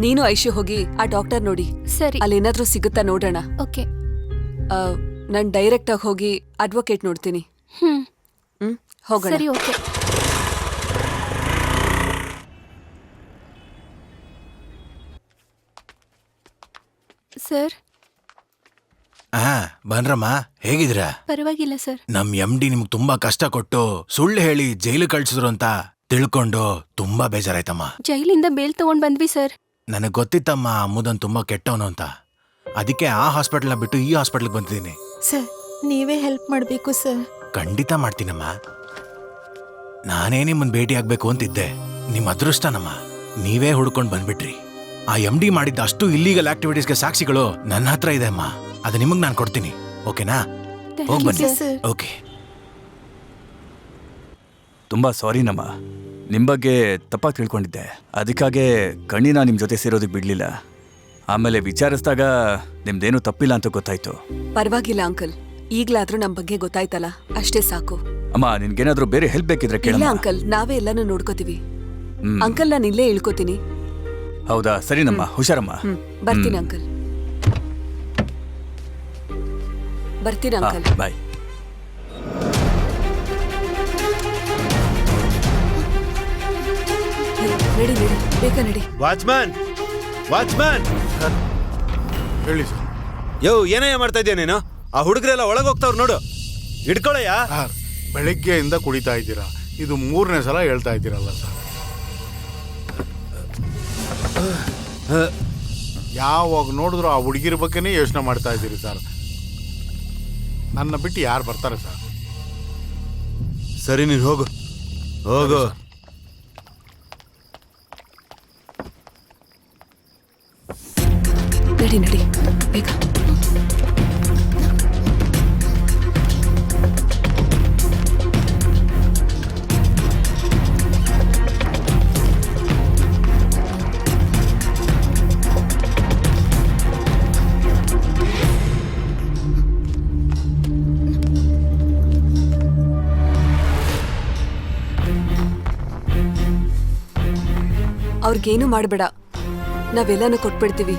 ನೀನು ಐಶು ಹೋಗಿ ಆ ಡಾಕ್ಟರ್ ನೋಡಿ. ಸರಿ. ಅಲ್ಲಿ ಏನಾದ್ರೂ ಸಿಗುತ್ತಾ ನೋಡೋಣ. ಓಕೆ. ನಾನ್ ಡೈರೆಕ್ಟ್ ಆಗಿ ಹೋಗಿ ಅಡ್ವೊಕೇಟ್ ನೋಡ್ತೀನಿ. ಹೋಗೋಣ. ಸರಿ, ಓಕೆ. ಸರ್. ಬನ್ರಮ್ಮ, ಹೇಗಿದ್ದೀರಾ? ಪರವಾಗಿಲ್ಲ ಸರ್. ನಮ್ MD ನಿಮ್ಗೆ ತುಂಬಾ ಕಷ್ಟ ಕೊಟ್ಟು ಸುಳ್ಳು ಹೇಳಿ ಜೈಲು ಕಳ್ಸಿದ್ರು ಅಂತ ತಿಳ್ಕೊಂಡು ತುಂಬಾ ಬೇಜಾರಾಯ್ತಮ್ಮ. ಜೈಲಿಂದ ಬೇಲ್ ತಗೊಂಡ್ ಬಂದ್ವಿ ಸರ್. ನನಗ್ ಗೊತ್ತಿತ್ತಮ್ಮ ಅಮ್ಮದನ್ ತುಂಬಾ ಕೆಟ್ಟವನು ಅಂತ. ಅದಕ್ಕೆ ಆ ಹಾಸ್ಪಿಟಲ್ನ ಬಿಟ್ಟು ಈ ಹಾಸ್ಪಿಟಲ್ಗೆ ಬಂದಿದ್ದೀನಿ. ಸರ್, ನೀವೇ ಹೆಲ್ಪ್ ಮಾಡಬೇಕು ಸರ್. ಖಂಡಿತ ಮಾಡ್ತೀನಮ್ಮ. ನಾನೇ ನಿಮ್ಮನ್ ಭೇಟಿ ಆಗ್ಬೇಕು ಅಂತಿದ್ದೆ. ನಿಮ್ ಅದೃಷ್ಟನಮ್ಮ, ನೀವೇ ಹುಡ್ಕೊಂಡ್ ಬಂದ್ಬಿಟ್ರಿ. ಆ MD ಮಾಡಿದ್ದ ಅಷ್ಟು ಇಲ್ಲೀಗಲ್ ಆಕ್ಟಿವಿಟೀಸ್ಗೆ ಸಾಕ್ಷಿಗಳು ನನ್ನ ಹತ್ರ ಇದೆ ಅಮ್ಮ. ಅದು ನಿಮಗ್ ನಾನು ಕೊಡ್ತೀನಿ, ಓಕೆನಾ? ಹೋಗ್ ಬನ್ನಿ. ಓಕೆ. ತುಂಬಾ ಸಾರಿ ನಮ್ಮ, ನಿಮ್ ಬಗ್ಗೆ ತಪ್ಪಾಗಿ ತಿಳ್ಕೊಂಡಿದ್ದೆ. ಅದಕ್ಕಾಗೆ ಕಣ್ಣಿನ ನಿಮ್ ಜೊತೆ ಸೇರೋದಕ್ಕೆ ಬಿಡ್ಲಿಲ್ಲ. ಆಮೇಲೆ ವಿಚಾರಿಸಿದಾಗ ನಿಮ್ದೇನು ತಪ್ಪಿಲ್ಲ ಅಂತ ಗೊತ್ತಾಯ್ತು. ಪರವಾಗಿಲ್ಲ ಅಂಕಲ್, ಈಗ್ಲಾದ್ರೂ ನಮ್ ಬಗ್ಗೆ ಗೊತ್ತಾಯ್ತಲ್ಲ, ಅಷ್ಟೇ ಸಾಕು. ಅಮ್ಮ, ನಿನ್ಗೇನಾದ್ರೂ ಬೇರೆ ಹೆಲ್ಪ್ ಬೇಕಿದ್ರೆ ಕೇಳ. ಇಲ್ಲ ಅಂಕಲ್, ನಾವೇ ಎಲ್ಲಾನು ನೋಡ್ಕೋತೀವಿ. ಅಂಕಲ್ ನಾನು ಇಲ್ಲೇ ಇಳ್ಕೋತೀನಿ. ಹೌದಾ, ಸರಿನಮ್ಮ, ಹುಷಾರಮ್ಮ. ಬರ್ತೀನಿ ಅಂಕಲ್. ಬರ್ತೀನಿ ಅಂಕಲ್. ಬಾಯ್. ನಡಿ ನಡಿ, ಬೇಗ ನಡಿ. ವಾಚ್ಮ್ಯಾನ್, ವಾಚ್ಮ್ಯಾನ್, ಹೇಳಿ ಸರ್. ಯೋ ಏನಯ್ಯ ಮಾಡ್ತಾ ಇದೀಯ ನೀನು? ಆ ಹುಡುಗರೆಲ್ಲ ಒಳಗೆ ಹೋಗ್ತಾವ್ರು ನೋಡು, ಹಿಡ್ಕೊಳಯ್ಯ. ಸರ್, ಬೆಳಿಗ್ಗೆಯಿಂದ ಕುಡಿತಾ ಇದ್ದೀರಾ, ಇದು 3ನೇ ಸಲ ಹೇಳ್ತಾ ಇದ್ದೀರಲ್ಲ ಸರ್. ಯಾವಾಗ ನೋಡಿದ್ರು ಆ ಹುಡುಗಿರ ಬಗ್ಗೆನೇ ಯೋಚನೆ ಮಾಡ್ತಾ ಇದ್ದೀರಿ ಸರ್. ನನ್ನ ಬಿಟ್ಟು ಯಾರು ಬರ್ತಾರೆ ಸರ್? ಸರಿ, ನೀನು ಹೋಗು ಹೋಗು. ನಡಿ ನಡಿ, ಬೇಗ. ಅವ್ರಿಗೇನು ಮಾಡಬೇಡ, ನಾವೆಲ್ಲಾನು ಕೊಟ್ಬಿಡ್ತೀವಿ.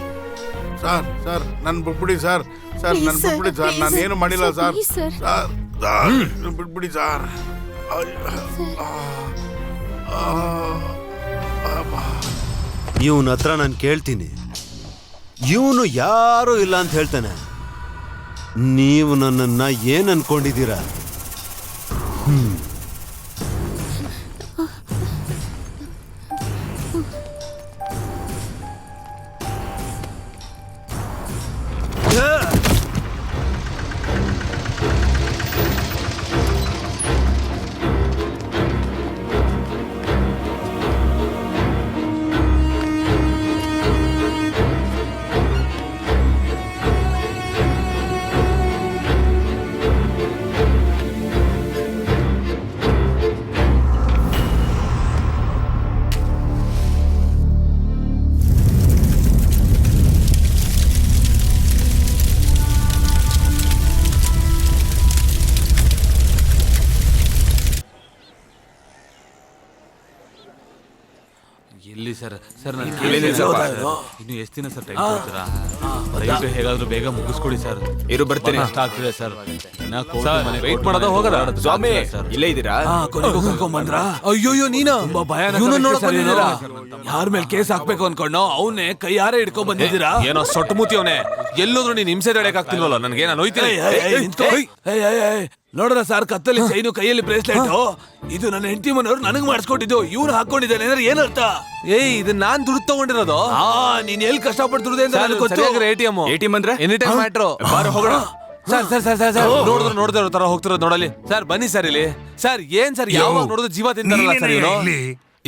ಸರ್ ಸರ್ ನನ್ನ ಬಿಟ್ಬಿಡಿ ಸರ್. ಸರ್ ನನ್ನ ಬಿಟ್ಬಿಡಿ ಸರ್, ನಾನು ಏನು ಮಾಡಿಲ್ಲ ಸರ್. ಸರ್ ಬಿಟ್ಬಿಡಿ ಸರ್. ಇವನ ಹತ್ರ ನಾನು ಕೇಳ್ತೀನಿ, ಇವನು ಯಾರೂ ಇಲ್ಲ ಅಂತ ಹೇಳ್ತಾನೆ. ನೀವು ನನ್ನನ್ನ ಏನ್ ಅನ್ಕೊಂಡಿದ್ದೀರಾ? ಎಲ್ಲಿ ಸರ್? ಸರ್ ನಾನು ಇನ್ನು ಎಷ್ಟು ದಿನ ಸರ್ ಟೈಮ್ ಕೊಡ್ತೀರಾ? ದಯವಿಟ್ಟು ಹೇಗಾದ್ರೂ ಬೇಗ ಮುಗಿಸ್ಕೊಡಿ ಸರ್. ಇರು ಬರ್ತೀನಿ. ಕಷ್ಟ ಆಗ್ತಿದೆ ಸರ್. ವೆಯ್ಟ್ ಮಾಡೋದ ಹೋಗದ? ಸ್ವಾಮಿ ಇಲ್ಲೇ ಇದ್ದೀರಾ? ಕರ್ಕೊಂಡ್ಬಂದ್ರ? ಅಯ್ಯೋಯ್ಯೋ, ನೀನ ತುಂಬಾ ಭಯ. ಯಾರ ಮೇಲೆ ಕೇಸ್ ಹಾಕ್ಬೇಕು ಅನ್ಕೊಂಡು ಅವನ್ನೇ ಕೈಯಾರೆ ಹಿಡ್ಕೊಂಡ್ ಬಂದಿದ್ದೀರಾ? ಏನೋ ಸೊಟ್ಟು ಮೂತಿ ಅವನೇ. ಎಲ್ಲೋದ್ರು ನೀನ್ ಹಿಂಸೆ ತಡೆಯಕ್ ಆಗ್ತಿಲ್ವಲ್ಲ ನನಗೆ. ನಾನು ನೋಡ್ರ ಸರ್, ಕತ್ತಲ್ಲಿ ಚೈನು, ಕೈಯಲ್ಲಿ ಬ್ರೇಸ್ಲೆಟ್. ಇದು ನನ್ನ ಹೆಂಡತಿ ಮನೆಯವ್ರು ನನಗ್ ಮಾಡಿಸ್ಕೊಟ್ಟಿದ್ದು. ಇವ್ನು ಹಾಕೊಂಡಿದ್ದಾನೆ ಅಂದ್ರೆ ಏನರ್ಥ? ಇದನ್ನ ನಾನ್ ದುಡ್ಡು ತಗೊಂಡಿರೋದು. ನೀನ್ ಎಲ್ಲಿ ಕಷ್ಟಪಟ್ಟು ದುಡ್ದೆ ಅಂತ ನನಗೆ ಗೊತ್ತು. ATM ಅಂದ್ರೆ ಎನಿ ಟೈಮ್ ಮ್ಯಾಟ್ರು. ಹೋಗೋಣ ಸರ್. ನೋಡಿದ್ರು ತರ ಹೋಗ್ತಿರೋದು ನೋಡಲಿ ಸರ್. ಬನ್ನಿ ಸರ್ ಇಲ್ಲಿ. ಸರ್ ಏನ್ ಸರ್, ಯಾವಾಗ ನೋಡಿದ್ರು ಜೀವ ತಿಂತಾರಲ್ಲ ಸರ್ ಇವ್ರು.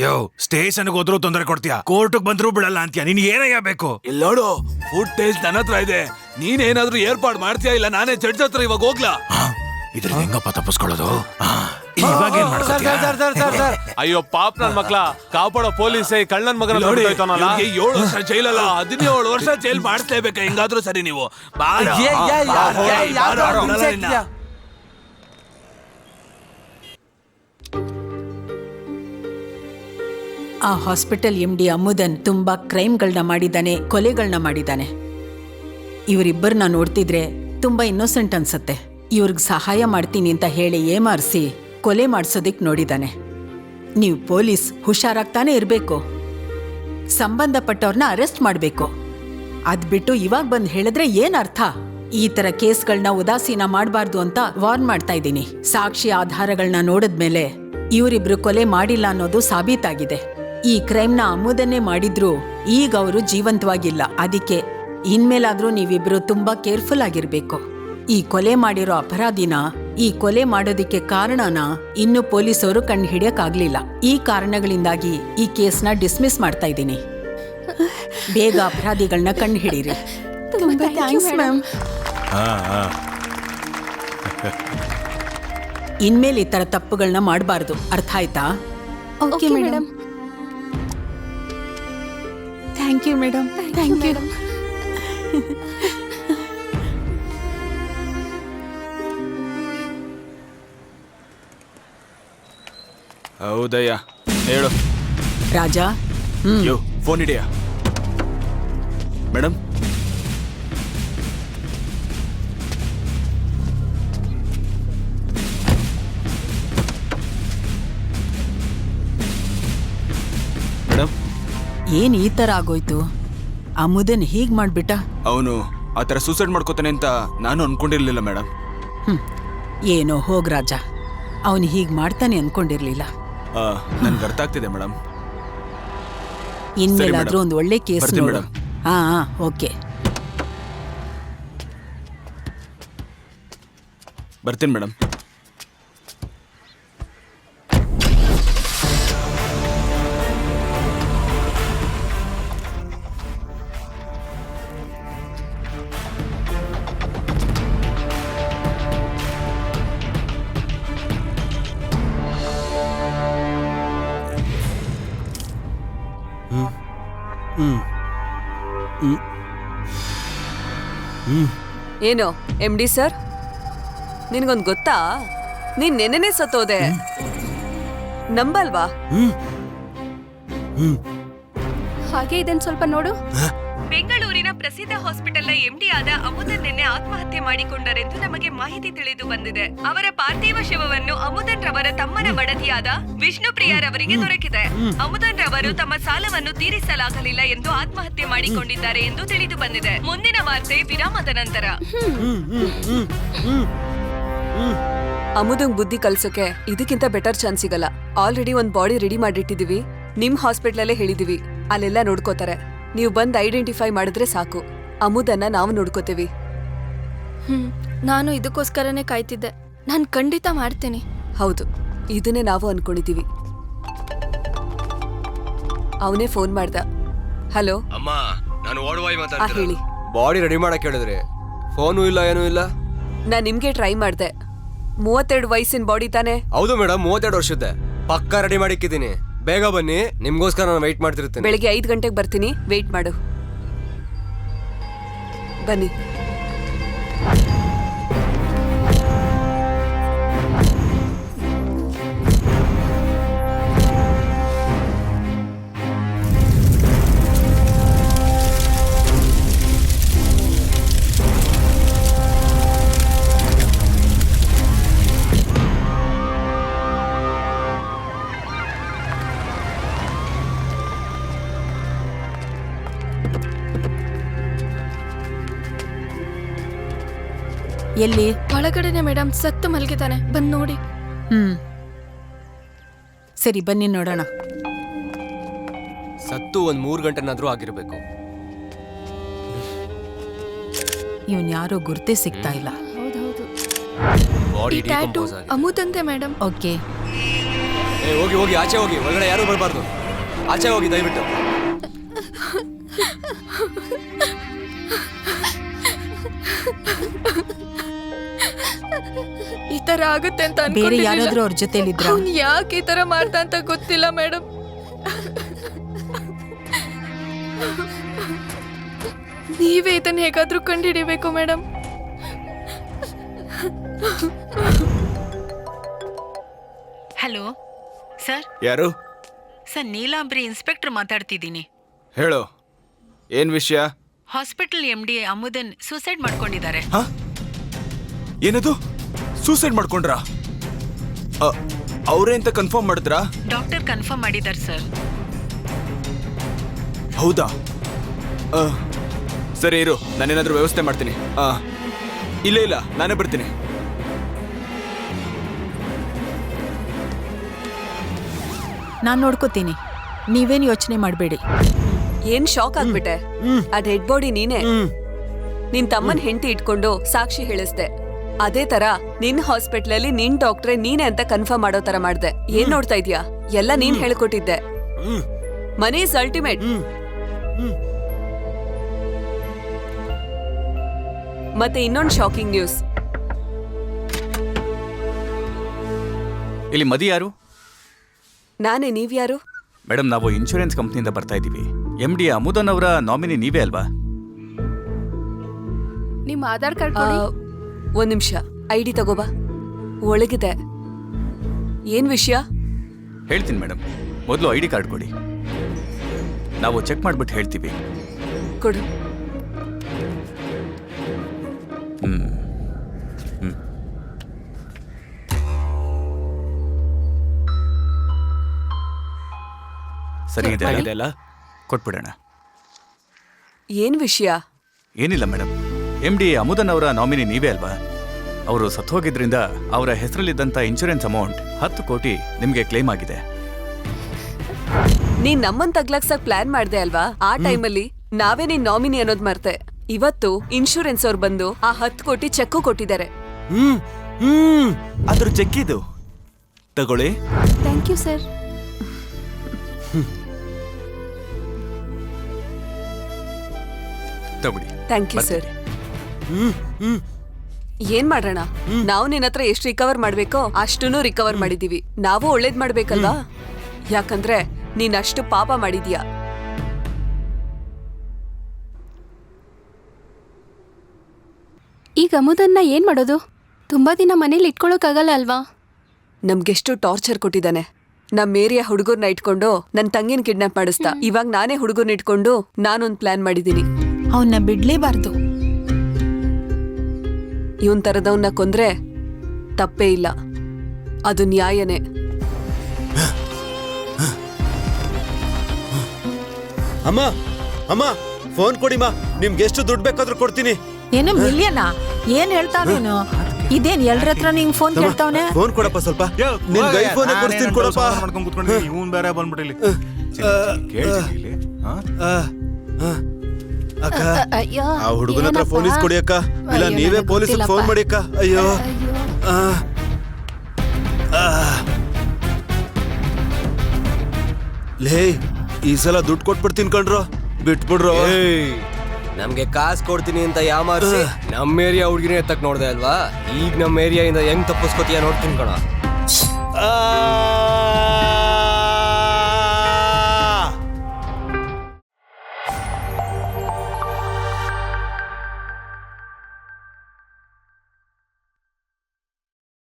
ಯೋ, ಸ್ಟೇಷನ್ಗೆ ಹೋದ್ರು ತೊಂದರೆ ಕೊಡ್ತೀಯಾ, ಕೋರ್ಟ್ಗೆ ಬಂದ್ರು ಬಿಡಲ್ಲ ಅಂತೀಯ. ನೀನ್ ಏನಯ್ಯ ಬೇಕು? ಇಲ್ಲಿ ನೋಡು, ಫುಡ್ ಟೇಸ್ಟ್ ನನ್ನ ಹತ್ರ ಇದೆ. ನೀನೇನಾದ್ರೂ ಏರ್ಪಾಡು ಮಾಡ್ತೀಯಾ? ಇಲ್ಲ ನಾನೇ ಜಡ್ಜ್ ಹತ್ರ ಇವಾಗ ಹೋಗ್ಲಾ? ಇದ್ರ ಹೆಂಗಪ್ಪ ತಪ್ಪಿಸ್ಕೊಳ್ಳೋದು? ಅಯ್ಯೋ ಪಾಪ ನನ್ ಮಕ್ಳ ಕಾಪಾಡೋ ಪೊಲೀಸ್ ಕಳ್ಳನ್ ಮಗನ 7 ವರ್ಷ ಜೈಲಲ್ಲ, 17 ವರ್ಷ ಜೈಲ್ ಮಾಡಿಸ್ಲೇಬೇಕಾ? ಹಿಂಗಾದ್ರೂ ಸರಿ ನೀವು. ಆ ಹಾಸ್ಪಿಟಲ್ MD ಅಮ್ಮುದನ್ ತುಂಬಾ ಕ್ರೈಮ್ಗಳನ್ನ ಮಾಡಿದ್ದಾನೆ, ಕೊಲೆಗಳನ್ನ ಮಾಡಿದ್ದಾನೆ. ಇವರಿಬ್ಬರನ್ನ ನೋಡ್ತಿದ್ರೆ ತುಂಬಾ ಇನ್ನೋಸೆಂಟ್ ಅನ್ಸತ್ತೆ. ಇವ್ರಿಗೆ ಸಹಾಯ ಮಾಡ್ತೀನಿ ಅಂತ ಹೇಳಿ ಏಮಾರಿಸಿ ಕೊಲೆ ಮಾಡ್ಸೋದಿಕ್ ನೋಡಿದಾನೆ. ನೀವು ಪೊಲೀಸ್ ಹುಷಾರಾಗ್ತಾನೆ ಇರಬೇಕು, ಸಂಬಂಧಪಟ್ಟವ್ರನ್ನ ಅರೆಸ್ಟ್ ಮಾಡಬೇಕು. ಅದ್ಬಿಟ್ಟು ಇವಾಗ ಬಂದು ಹೇಳಿದ್ರೆ ಏನ್ ಅರ್ಥ? ಈ ತರ ಕೇಸ್ಗಳನ್ನ ಉದಾಸೀನ ಮಾಡಬಾರ್ದು ಅಂತ ವಾರ್ನ್ ಮಾಡ್ತಾ ಇದ್ದೀನಿ. ಸಾಕ್ಷಿ ಆಧಾರಗಳನ್ನ ನೋಡಿದ್ಮೇಲೆ ಇವರಿಬ್ರು ಕೊಲೆ ಮಾಡಿಲ್ಲ ಅನ್ನೋದು ಸಾಬೀತಾಗಿದೆ. ಈ ಕ್ರೈಮ್ನ ಅಮ್ಮುದನ್ನೇ ಮಾಡಿದ್ರು ಈಗ ಅವರು ಜೀವಂತವಾಗಿಲ್ಲ. ಅದಕ್ಕೆ ಇನ್ಮೇಲಾದ್ರೂ ನೀವಿಬ್ರು ತುಂಬಾ ಕೇರ್ಫುಲ್ ಆಗಿರ್ಬೇಕು. ಈ ಕೊಲೆ ಮಾಡಿರೋ ಅಪರಾಧಿನ, ಈ ಕೊಲೆ ಮಾಡೋದಿಕ್ಕೆ ಕಾರಣನ ಇನ್ನು ಪೊಲೀಸರು ಕಂಡು ಹಿಡಿಯಕ್ಕಾಗ್ಲಿಲ್ಲ. ಈ ಕಾರಣಗಳಿಂದಾಗಿ ಈ ಕೇಸ್ನ ಡಿಸ್ಮಿಸ್ ಮಾಡ್ತಾ ಇದ್ದೀನಿ. ಬೇಗ ಅಪರಾಧಿಗಳನ್ನ ಕಂಡು ಹಿಡೀರಿ. ತುಂಬಾ ಥ್ಯಾಂಕ್ಸ್ ಮ್ಯಾಮ್. ಇನ್ಮೇಲೆ ಈ ತರ ತಪ್ಪುಗಳನ್ನ ಮಾಡಬಾರ್ದು, ಅರ್ಥ ಆಯ್ತಾ? Okay madam. Thank you madam. Thank you. ಹೌದಯ್ಯ, ಹೇಳು. ರಾಜ ಯೋ ಫೋನ್ ಇಡಿಯಾ ಮೇಡಮ್. ಮೇಡಮ್, ಏನ್ ಈ ತರ ಆಗೋಯ್ತು? ಅಮುದನ್ ಹೀಗ್ ಮಾಡ್ಬಿಟ್ಟ? ಅವನು ಆ ಥರ ಸೂಸೈಡ್ ಮಾಡ್ಕೋತಾನೆ ಅಂತ ನಾನು ಅನ್ಕೊಂಡಿರ್ಲಿಲ್ಲ ಮೇಡಮ್. ಏನೋ ಹೋಗ್ ರಾಜ, ಅವನು ಹೀಗ್ ಮಾಡ್ತಾನೆ ಅನ್ಕೊಂಡಿರ್ಲಿಲ್ಲ. ನನ್ಗೆ ಅರ್ಥ ಆಗ್ತಿದೆ ಮೇಡಮ್. ಇನ್ಮೇಲಾದ್ರೂ ಒಂದು ಒಳ್ಳೆ ಕೇಸ್ ಬರ್ತೀನಿ ನೋಡು. ಮೇಡಮ್. ಹಾ ಓಕೆ. ಬರ್ತೀನಿ ಮೇಡಮ್. ಏನೋ MD ಸರ್, ನಿನ್ಗೊಂದು ಗೊತ್ತಾ? ನೀನ್ ನೆನ್ನೆನೆ ಸತ್ತೋದೆ. ನಂಬಲ್ವಾ? ಹಾಗೆ ಇದನ್ ಸ್ವಲ್ಪ ನೋಡು. ಬೆಂಗಳೂರಿನ ಪ್ರಸಿದ್ಧ ಹಾಸ್ಪಿಟಲ್ನ MD ಆದ ಅಮುದನ್ ನಿನ್ನೆ ಆತ್ಮಹತ್ಯೆ ಮಾಡಿಕೊಂಡರೆಂದು ನಮಗೆ ಮಾಹಿತಿ ತಿಳಿದು ಬಂದಿದೆ. ಅವರ ಪಾರ್ಥಿವ ಶವವನ್ನು ಅಮುದನ್ ರವರ ತಮ್ಮನ ಮಡದಿಯಾದ ವಿಷ್ಣುಪ್ರಿಯಾರವರಿಗೆ ದೊರಕಿದೆ. ಅಮುದನ್ ರವರು ತಮ್ಮ ಸಾಲವನ್ನು ತೀರಿಸಲಾಗಲಿಲ್ಲ ಎಂದು ಆತ್ಮಹತ್ಯೆ ಮಾಡಿಕೊಂಡಿದ್ದಾರೆ ಎಂದು ತಿಳಿದು ಬಂದಿದೆ. ಮುಂದಿನ ವಾರ್ತೆ ವಿರಾಮದ ನಂತರ. ಅಮುದಂಗ್ ಬುದ್ಧಿ ಕಲ್ಸೋಕೆ ಇದಕ್ಕಿಂತ ಬೆಟರ್ ಚಾನ್ಸ್ ಸಿಗಲ್ಲ. ಆಲ್ರೆಡಿ ಒಂದ್ ಬಾಡಿ ರೆಡಿ ಮಾಡಿಟ್ಟಿದೀವಿ. ನಿಮ್ ಹಾಸ್ಪಿಟ್ಲಲ್ಲೇ ಹೇಳಿದೀವಿ, ಅಲ್ಲೆಲ್ಲ ನೋಡ್ಕೋತಾರೆ. ನೀವು ಬಂದ್ ಐಡೆಂಟಿಫೈ ಮಾಡಿದ್ರೆ ಸಾಕು. ಅಮುದನ್ನ ನಾವು ನೋಡ್ಕೋತೀವಿ. ನಾನು ಇದಕ್ಕೋಸ್ಕರನೇ ಕಾಯ್ತಿದ್ದೆ. ನಾನು ಖಂಡಿತ ಮಾಡ್ತೀನಿ. ಹೌದು, ಇದನ್ನೇ ನಾವು ಅನ್ಕೊಂಡಿದೀವಿ. ಅವನೇ ಫೋನ್ ಮಾಡ್ದ. ಹಲೋ ಅಮ್ಮ, ನಾನು ಓಡುವಾಯಿ ಹೇಳಿ. ಬಾಡಿ ರೆಡಿ ಮಾಡಕ್ ಹೇಳಿದ್ರೆ ಫೋನು ಇಲ್ಲ, ಏನೂ ಇಲ್ಲ. ನಾನ್ ನಿಮ್ಗೆ ಟ್ರೈ ಮಾಡ್ದೆ. 32 ವಯಸ್ಸಿನ ಬಾಡಿ ತಾನೆ? ಹೌದು ಮೇಡಮ್, 32 ವರ್ಷದ್ದೆ. ಪಕ್ಕಾ ರೆಡಿ ಮಾಡಿಕ್ಕಿದ್ದೀನಿ. ಬೇಗ ಬನ್ನಿ, ನಿಮ್ಗೋಸ್ಕರ ನಾನು ವೆಯ್ಟ್ ಮಾಡ್ತಿರ್ತೀನಿ. ಬೆಳಿಗ್ಗೆ 5 ಗಂಟೆಗೆ ಬರ್ತೀನಿ, ವೆಯ್ಟ್ ಮಾಡು. ಬನ್ನಿ. ಎಲ್ಲಿ? ಒಳಗಡೆನೆ ಮೇಡಮ್, ಸತ್ತು ಮಲಗಿದ್ದಾನೆ. ಬಂದ್ ನೋಡಿ. ಸರಿ ಬನ್ನಿ ನೋಡೋಣ. ಸತ್ತು ಒಂದ್ 3 ಗಂಟೆನಾದ್ರೂ ಆಗಿರ್ಬೇಕು. ಇವನ್ ಯಾರೋ ಗುರ್ತೇ ಸಿಗ್ತಾ ಇಲ್ಲ. ಹೌದೌದು. ಬಾಡಿ ಈ ಟ್ಯಾಟೂ ಡಿಕಂಪೋಸ್ ಆಗಿದೆ. ಅಮುದಂತೆ ಮೇಡಮ್. ಓಕೆ. ಹೋಗಿ ಹೋಗಿ ಆಚೆ ಹೋಗಿ, ಒಳಗಡೆ ಯಾರು ಬರಬಾರ್ದು. ಆಚೆ ಹೋಗಿ ದಯವಿಟ್ಟು. ಈ ತರ ಆಗುತ್ತೆ ಅಂತ ಬೇರೆ ಯಾರಾದ್ರೂ ಅವ್ರ ಜೊತೆಲಿದ್ರ? ಅವ್ನು ಯಾಕೆ ಈ ತರ ಮಾಡ್ತಾ ಅಂತ ಗೊತ್ತಿಲ್ಲ ಮೇಡಮ್. ನೀವೇ ಇದನ್ನ ಹೇಗಾದ್ರೂ ಕಂಡುಹಿಡಿಬೇಕು ಮೇಡಮ್. Hello sir. ಯಾರು? ಸರ್, ನೀಲಾಂಬ್ರಿ ಇನ್ಸ್ಪೆಕ್ಟರ್ ಮಾತಾಡ್ತಿದ್ದೀನಿ. ಹೇಳು, ಏನ್ ವಿಷಯ? ಹಾಸ್ಪಿಟಲ್ MD ಅಮುದನ್ ಸೂಸೈಡ್ ಮಾಡ್ಕೊಂಡಿದ್ದಾರೆ. ಏನದು? ಸೂಸೈಡ್ ಮಾಡ್ಕೊಂಡ್ರಾ? ಅವರೇ ಅಂತ ಕನ್ಫರ್ಮ್ ಮಾಡಿದ್ರಾ? ಡಾಕ್ಟರ್ ಕನ್ಫರ್ಮ್ ಮಾಡಿದ್ದಾರೆ ಸರ್. ಹೌದಾ? ಸರಿ ಇರು, ನಾನೇನಾದ್ರೂ ವ್ಯವಸ್ಥೆ ಮಾಡ್ತೀನಿ. ಇಲ್ಲ ಇಲ್ಲ, ನಾನೇ ಬರ್ತೀನಿ. ನಾನ್ ನೋಡ್ಕೋತೀನಿ, ನೀವೇನ್ ಯೋಚನೆ ಮಾಡಬೇಡಿ. ಏನ್ ಶಾಕ್ ಆಗ್ಬಿಟ್ಟೆ? ಆ ಡೆಡ್ ಬಾಡಿ ನೀನೇ. ನಿನ್ ತಮ್ಮನ್ ಹೆಂಡತಿ ಇಟ್ಕೊಂಡು ಸಾಕ್ಷಿ ಹೇಳಿಸ್ದೆ. ಅದೇ ತರ ನಿನ್ ಹಾಸ್ಪಿಟ್ಲಲ್ಲಿ ನಿನ್ ಡಾಕ್ಟ್ರೆ ನೀನೆ ಅಂತ ಕನ್ಫರ್ಮ್ ಮಾಡೋ ತರ ಮಾಡ್ದೆ. ಏನ್ ನೋಡ್ತಾ ಇದ್ಯಾ? ಎಲ್ಲ ನೀನ್ ಹೇಳ್ಕೊಟ್ಟಿದ್ದೆ. Money is ultimate. ಮತ್ತೆ ಇನ್ನೊಂದು ಶಾಕಿಂಗ್ ನ್ಯೂಸ್. ಇಲ್ಲಿ ಮದಿ ಯಾರು? ನಾನೇ. ನೀವ್ಯಾರು? ಮೇಡಮ್, ನಾವು ಇನ್ಶೂರೆನ್ಸ್ ಕಂಪ್ನಿಯಿಂದ ಬರ್ತಾ ಇದ್ದೀವಿ. MD ಅಮುದನ್ ಅವರ ನಾಮಿನಿ ನೀವೇ ಅಲ್ವಾ? ನಿಮ್ಮ ಆಧಾರ್ ಕಾರ್ಡ್ ಕೊಡಿ. ಒಂದ್ ನಿಮಿಷ, ID ತಗೋಬಾ. ಒಳಗಿದೆ. ಏನ್ ವಿಷಯ? ಹೇಳ್ತೀನಿ ಮೇಡಮ್, ಮೊದಲು ID ಕಾರ್ಡ್ ಕೊಡಿ. ನಾವು ಚೆಕ್ ಮಾಡ್ಬಿಟ್ಟು ಹೇಳ್ತೀವಿ. ಕೊಡು. ಸರಿ ಇದೆ ಅಲ್ಲ ಕೊಟ್ಬಿಡೋಣ. ಏನ್ ವಿಷಯ? ಏನಿಲ್ಲ ಮೇಡಮ್, MD ಅಮುದನ್ ಅವರ ನಾಮಿನಿ ನೀವೇ ಅಲ್ವಾ? ಅವರು ಸತ್ತೋಗಿದ್ರಿಂದ ಅವರ ಹೆಸರಲ್ಲಿದ್ದಂಥ ಇನ್ಶೂರೆನ್ಸ್ ಅಮೌಂಟ್ 10 ಕೋಟಿ ನಿಮಗೆ ಕ್ಲೇಮ್ ಆಗಿದೆ. ನೀನ್ ನಮ್ಮನ್ ತಗ್ಲಾಕ್ಸಕ್ ಪ್ಲಾನ್ ಮಾಡ್ದೆ ಅಲ್ವಾ? ಆ ಟೈಮಲ್ಲಿ ನಾವೇ ನಿನ್ ನಾಮಿನಿ ಅನ್ನೋದ್ ಮರ್ತೆ. ಇವತ್ತು ಇನ್ಶೂರೆನ್ಸ್ ಅವ್ರು ಬಂದು ಆ 10 ಕೋಟಿ ಚೆಕ್ಕು ಕೊಟ್ಟಿದ್ದಾರೆ. ಅದ್ರ ಚೆಕ್ ಇದು ತಗೊಳ್ಳಿ. Thank you sir. ತಗೊಳ್ಳಿ. Thank you sir. ಏನ್ ಮಾಡೋಣ, ನಾವು ನಿನ್ನ ಹತ್ರ ಎಷ್ಟು ರಿಕವರ್ ಮಾಡ್ಬೇಕೋ ಅಷ್ಟನ್ನು ರಿಕವರ್ ಮಾಡಿದೀವಿ. ನಾವು ಒಳ್ಳೇದ್ ಮಾಡ್ಬೇಕಲ್ವಾ? ಯಾಕಂದ್ರೆ ನೀನ್ ಅಷ್ಟು ಪಾಪ ಮಾಡಿದ್ಯಾ. ಈಗ ಅಮುದನ್ನ ಏನ್ ಮಾಡೋದು? ತುಂಬಾ ದಿನ ಮನೇಲಿ ಇಟ್ಕೊಳ್ಳೋಕ್ಕಾಗಲ್ಲ ಅಲ್ವಾ? ನಮ್ಗೆಷ್ಟು ಟಾರ್ಚರ್ ಕೊಟ್ಟಿದ್ದಾನೆ. ನಮ್ ಏರಿಯಾ ಹುಡುಗರ್ನ ಇಟ್ಕೊಂಡು ನನ್ ತಂಗಿನ ಕಿಡ್ನಾಪ್ ಮಾಡಿಸ್ತಾ. ಇವಾಗ ನಾನೇ ಹುಡುಗರ್ನ ಇಟ್ಕೊಂಡು ನಾನೊಂದ್ ಪ್ಲಾನ್ ಮಾಡಿದೀನಿ. ಅವನ್ನ ಬಿಡ್ಲೇಬಾರ್ದು. ಇವನ್ ತರದವನ್ನ ಕೊಂದ್ರೆ ತಪ್ಪೇ ಇಲ್ಲ, ಅದು ನ್ಯಾಯನೇ. ಅಮ್ಮ ಅಮ್ಮ ಫೋನ್ ಕೊಡಿಮ್ಮ, ನಿಮ್ಗೆ ಎಷ್ಟು ದುಡ್ಡು ಬೇಕಾದ್ರೂ ಕೊಡ್ತೀನಿ. ಏನು ಮಿಲಿಯನ? ಏನ್ ಹೇಳ್ತಾನೇನು? ಇದೇನ್ ಎಲ್ರ ಹತ್ರ ನಿಂಗ್ ಫೋನ್ ಕೇಳ್ತಾವನೆ? ಫೋನ್ ಕೊಡಪ್ಪ ಸ್ವಲ್ಪ. ನಿನ್ಗೆ ಐಫೋನ್ ಕೊಡಿಸ್ತೀನಿ ಕೊಡಪ್ಪ. ಇವನ್ ಬೇರೆ ಬಂದ್ಬಿಟ್ಟಿಲ್ಲಿ ಅಕ್ಕ ಆ ಹುಡುಗನ ಹತ್ರ ಫೋನ್ ಇಸ್ಕೊಡಿ ಅಕ್ಕ, ಇಲ್ಲ ನೀವೇ ಪೊಲೀಸ್ ಫೋನ್ ಮಾಡಿ ಅಕ್ಕ. ಅಯ್ಯೋ ಲೇ, ಈ ಸಲ ದುಡ್ಡು ಕೊಟ್ಬಿಡ್ತೀನಿ ಕಣ್ರು, ಬಿಟ್ಬಿಡ್ರು. ನಮ್ಗೆ ಕಾಸು ಕೊಡ್ತೀನಿ ಅಂತ ಯಾಮಾರ್ಸಿ ನಮ್ಮ ಏರಿಯಾ ಹುಡುಗಿನೇ ಎತ್ತಕ್ ನೋಡ್ದೆ ಅಲ್ವಾ? ಈಗ ನಮ್ಮ ಏರಿಯಾಯಿಂದ ಹೆಂಗ್ ತಪ್ಪಿಸ್ಕೊತೀಯ ನೋಡ್ತೀನಿ ಕಣ.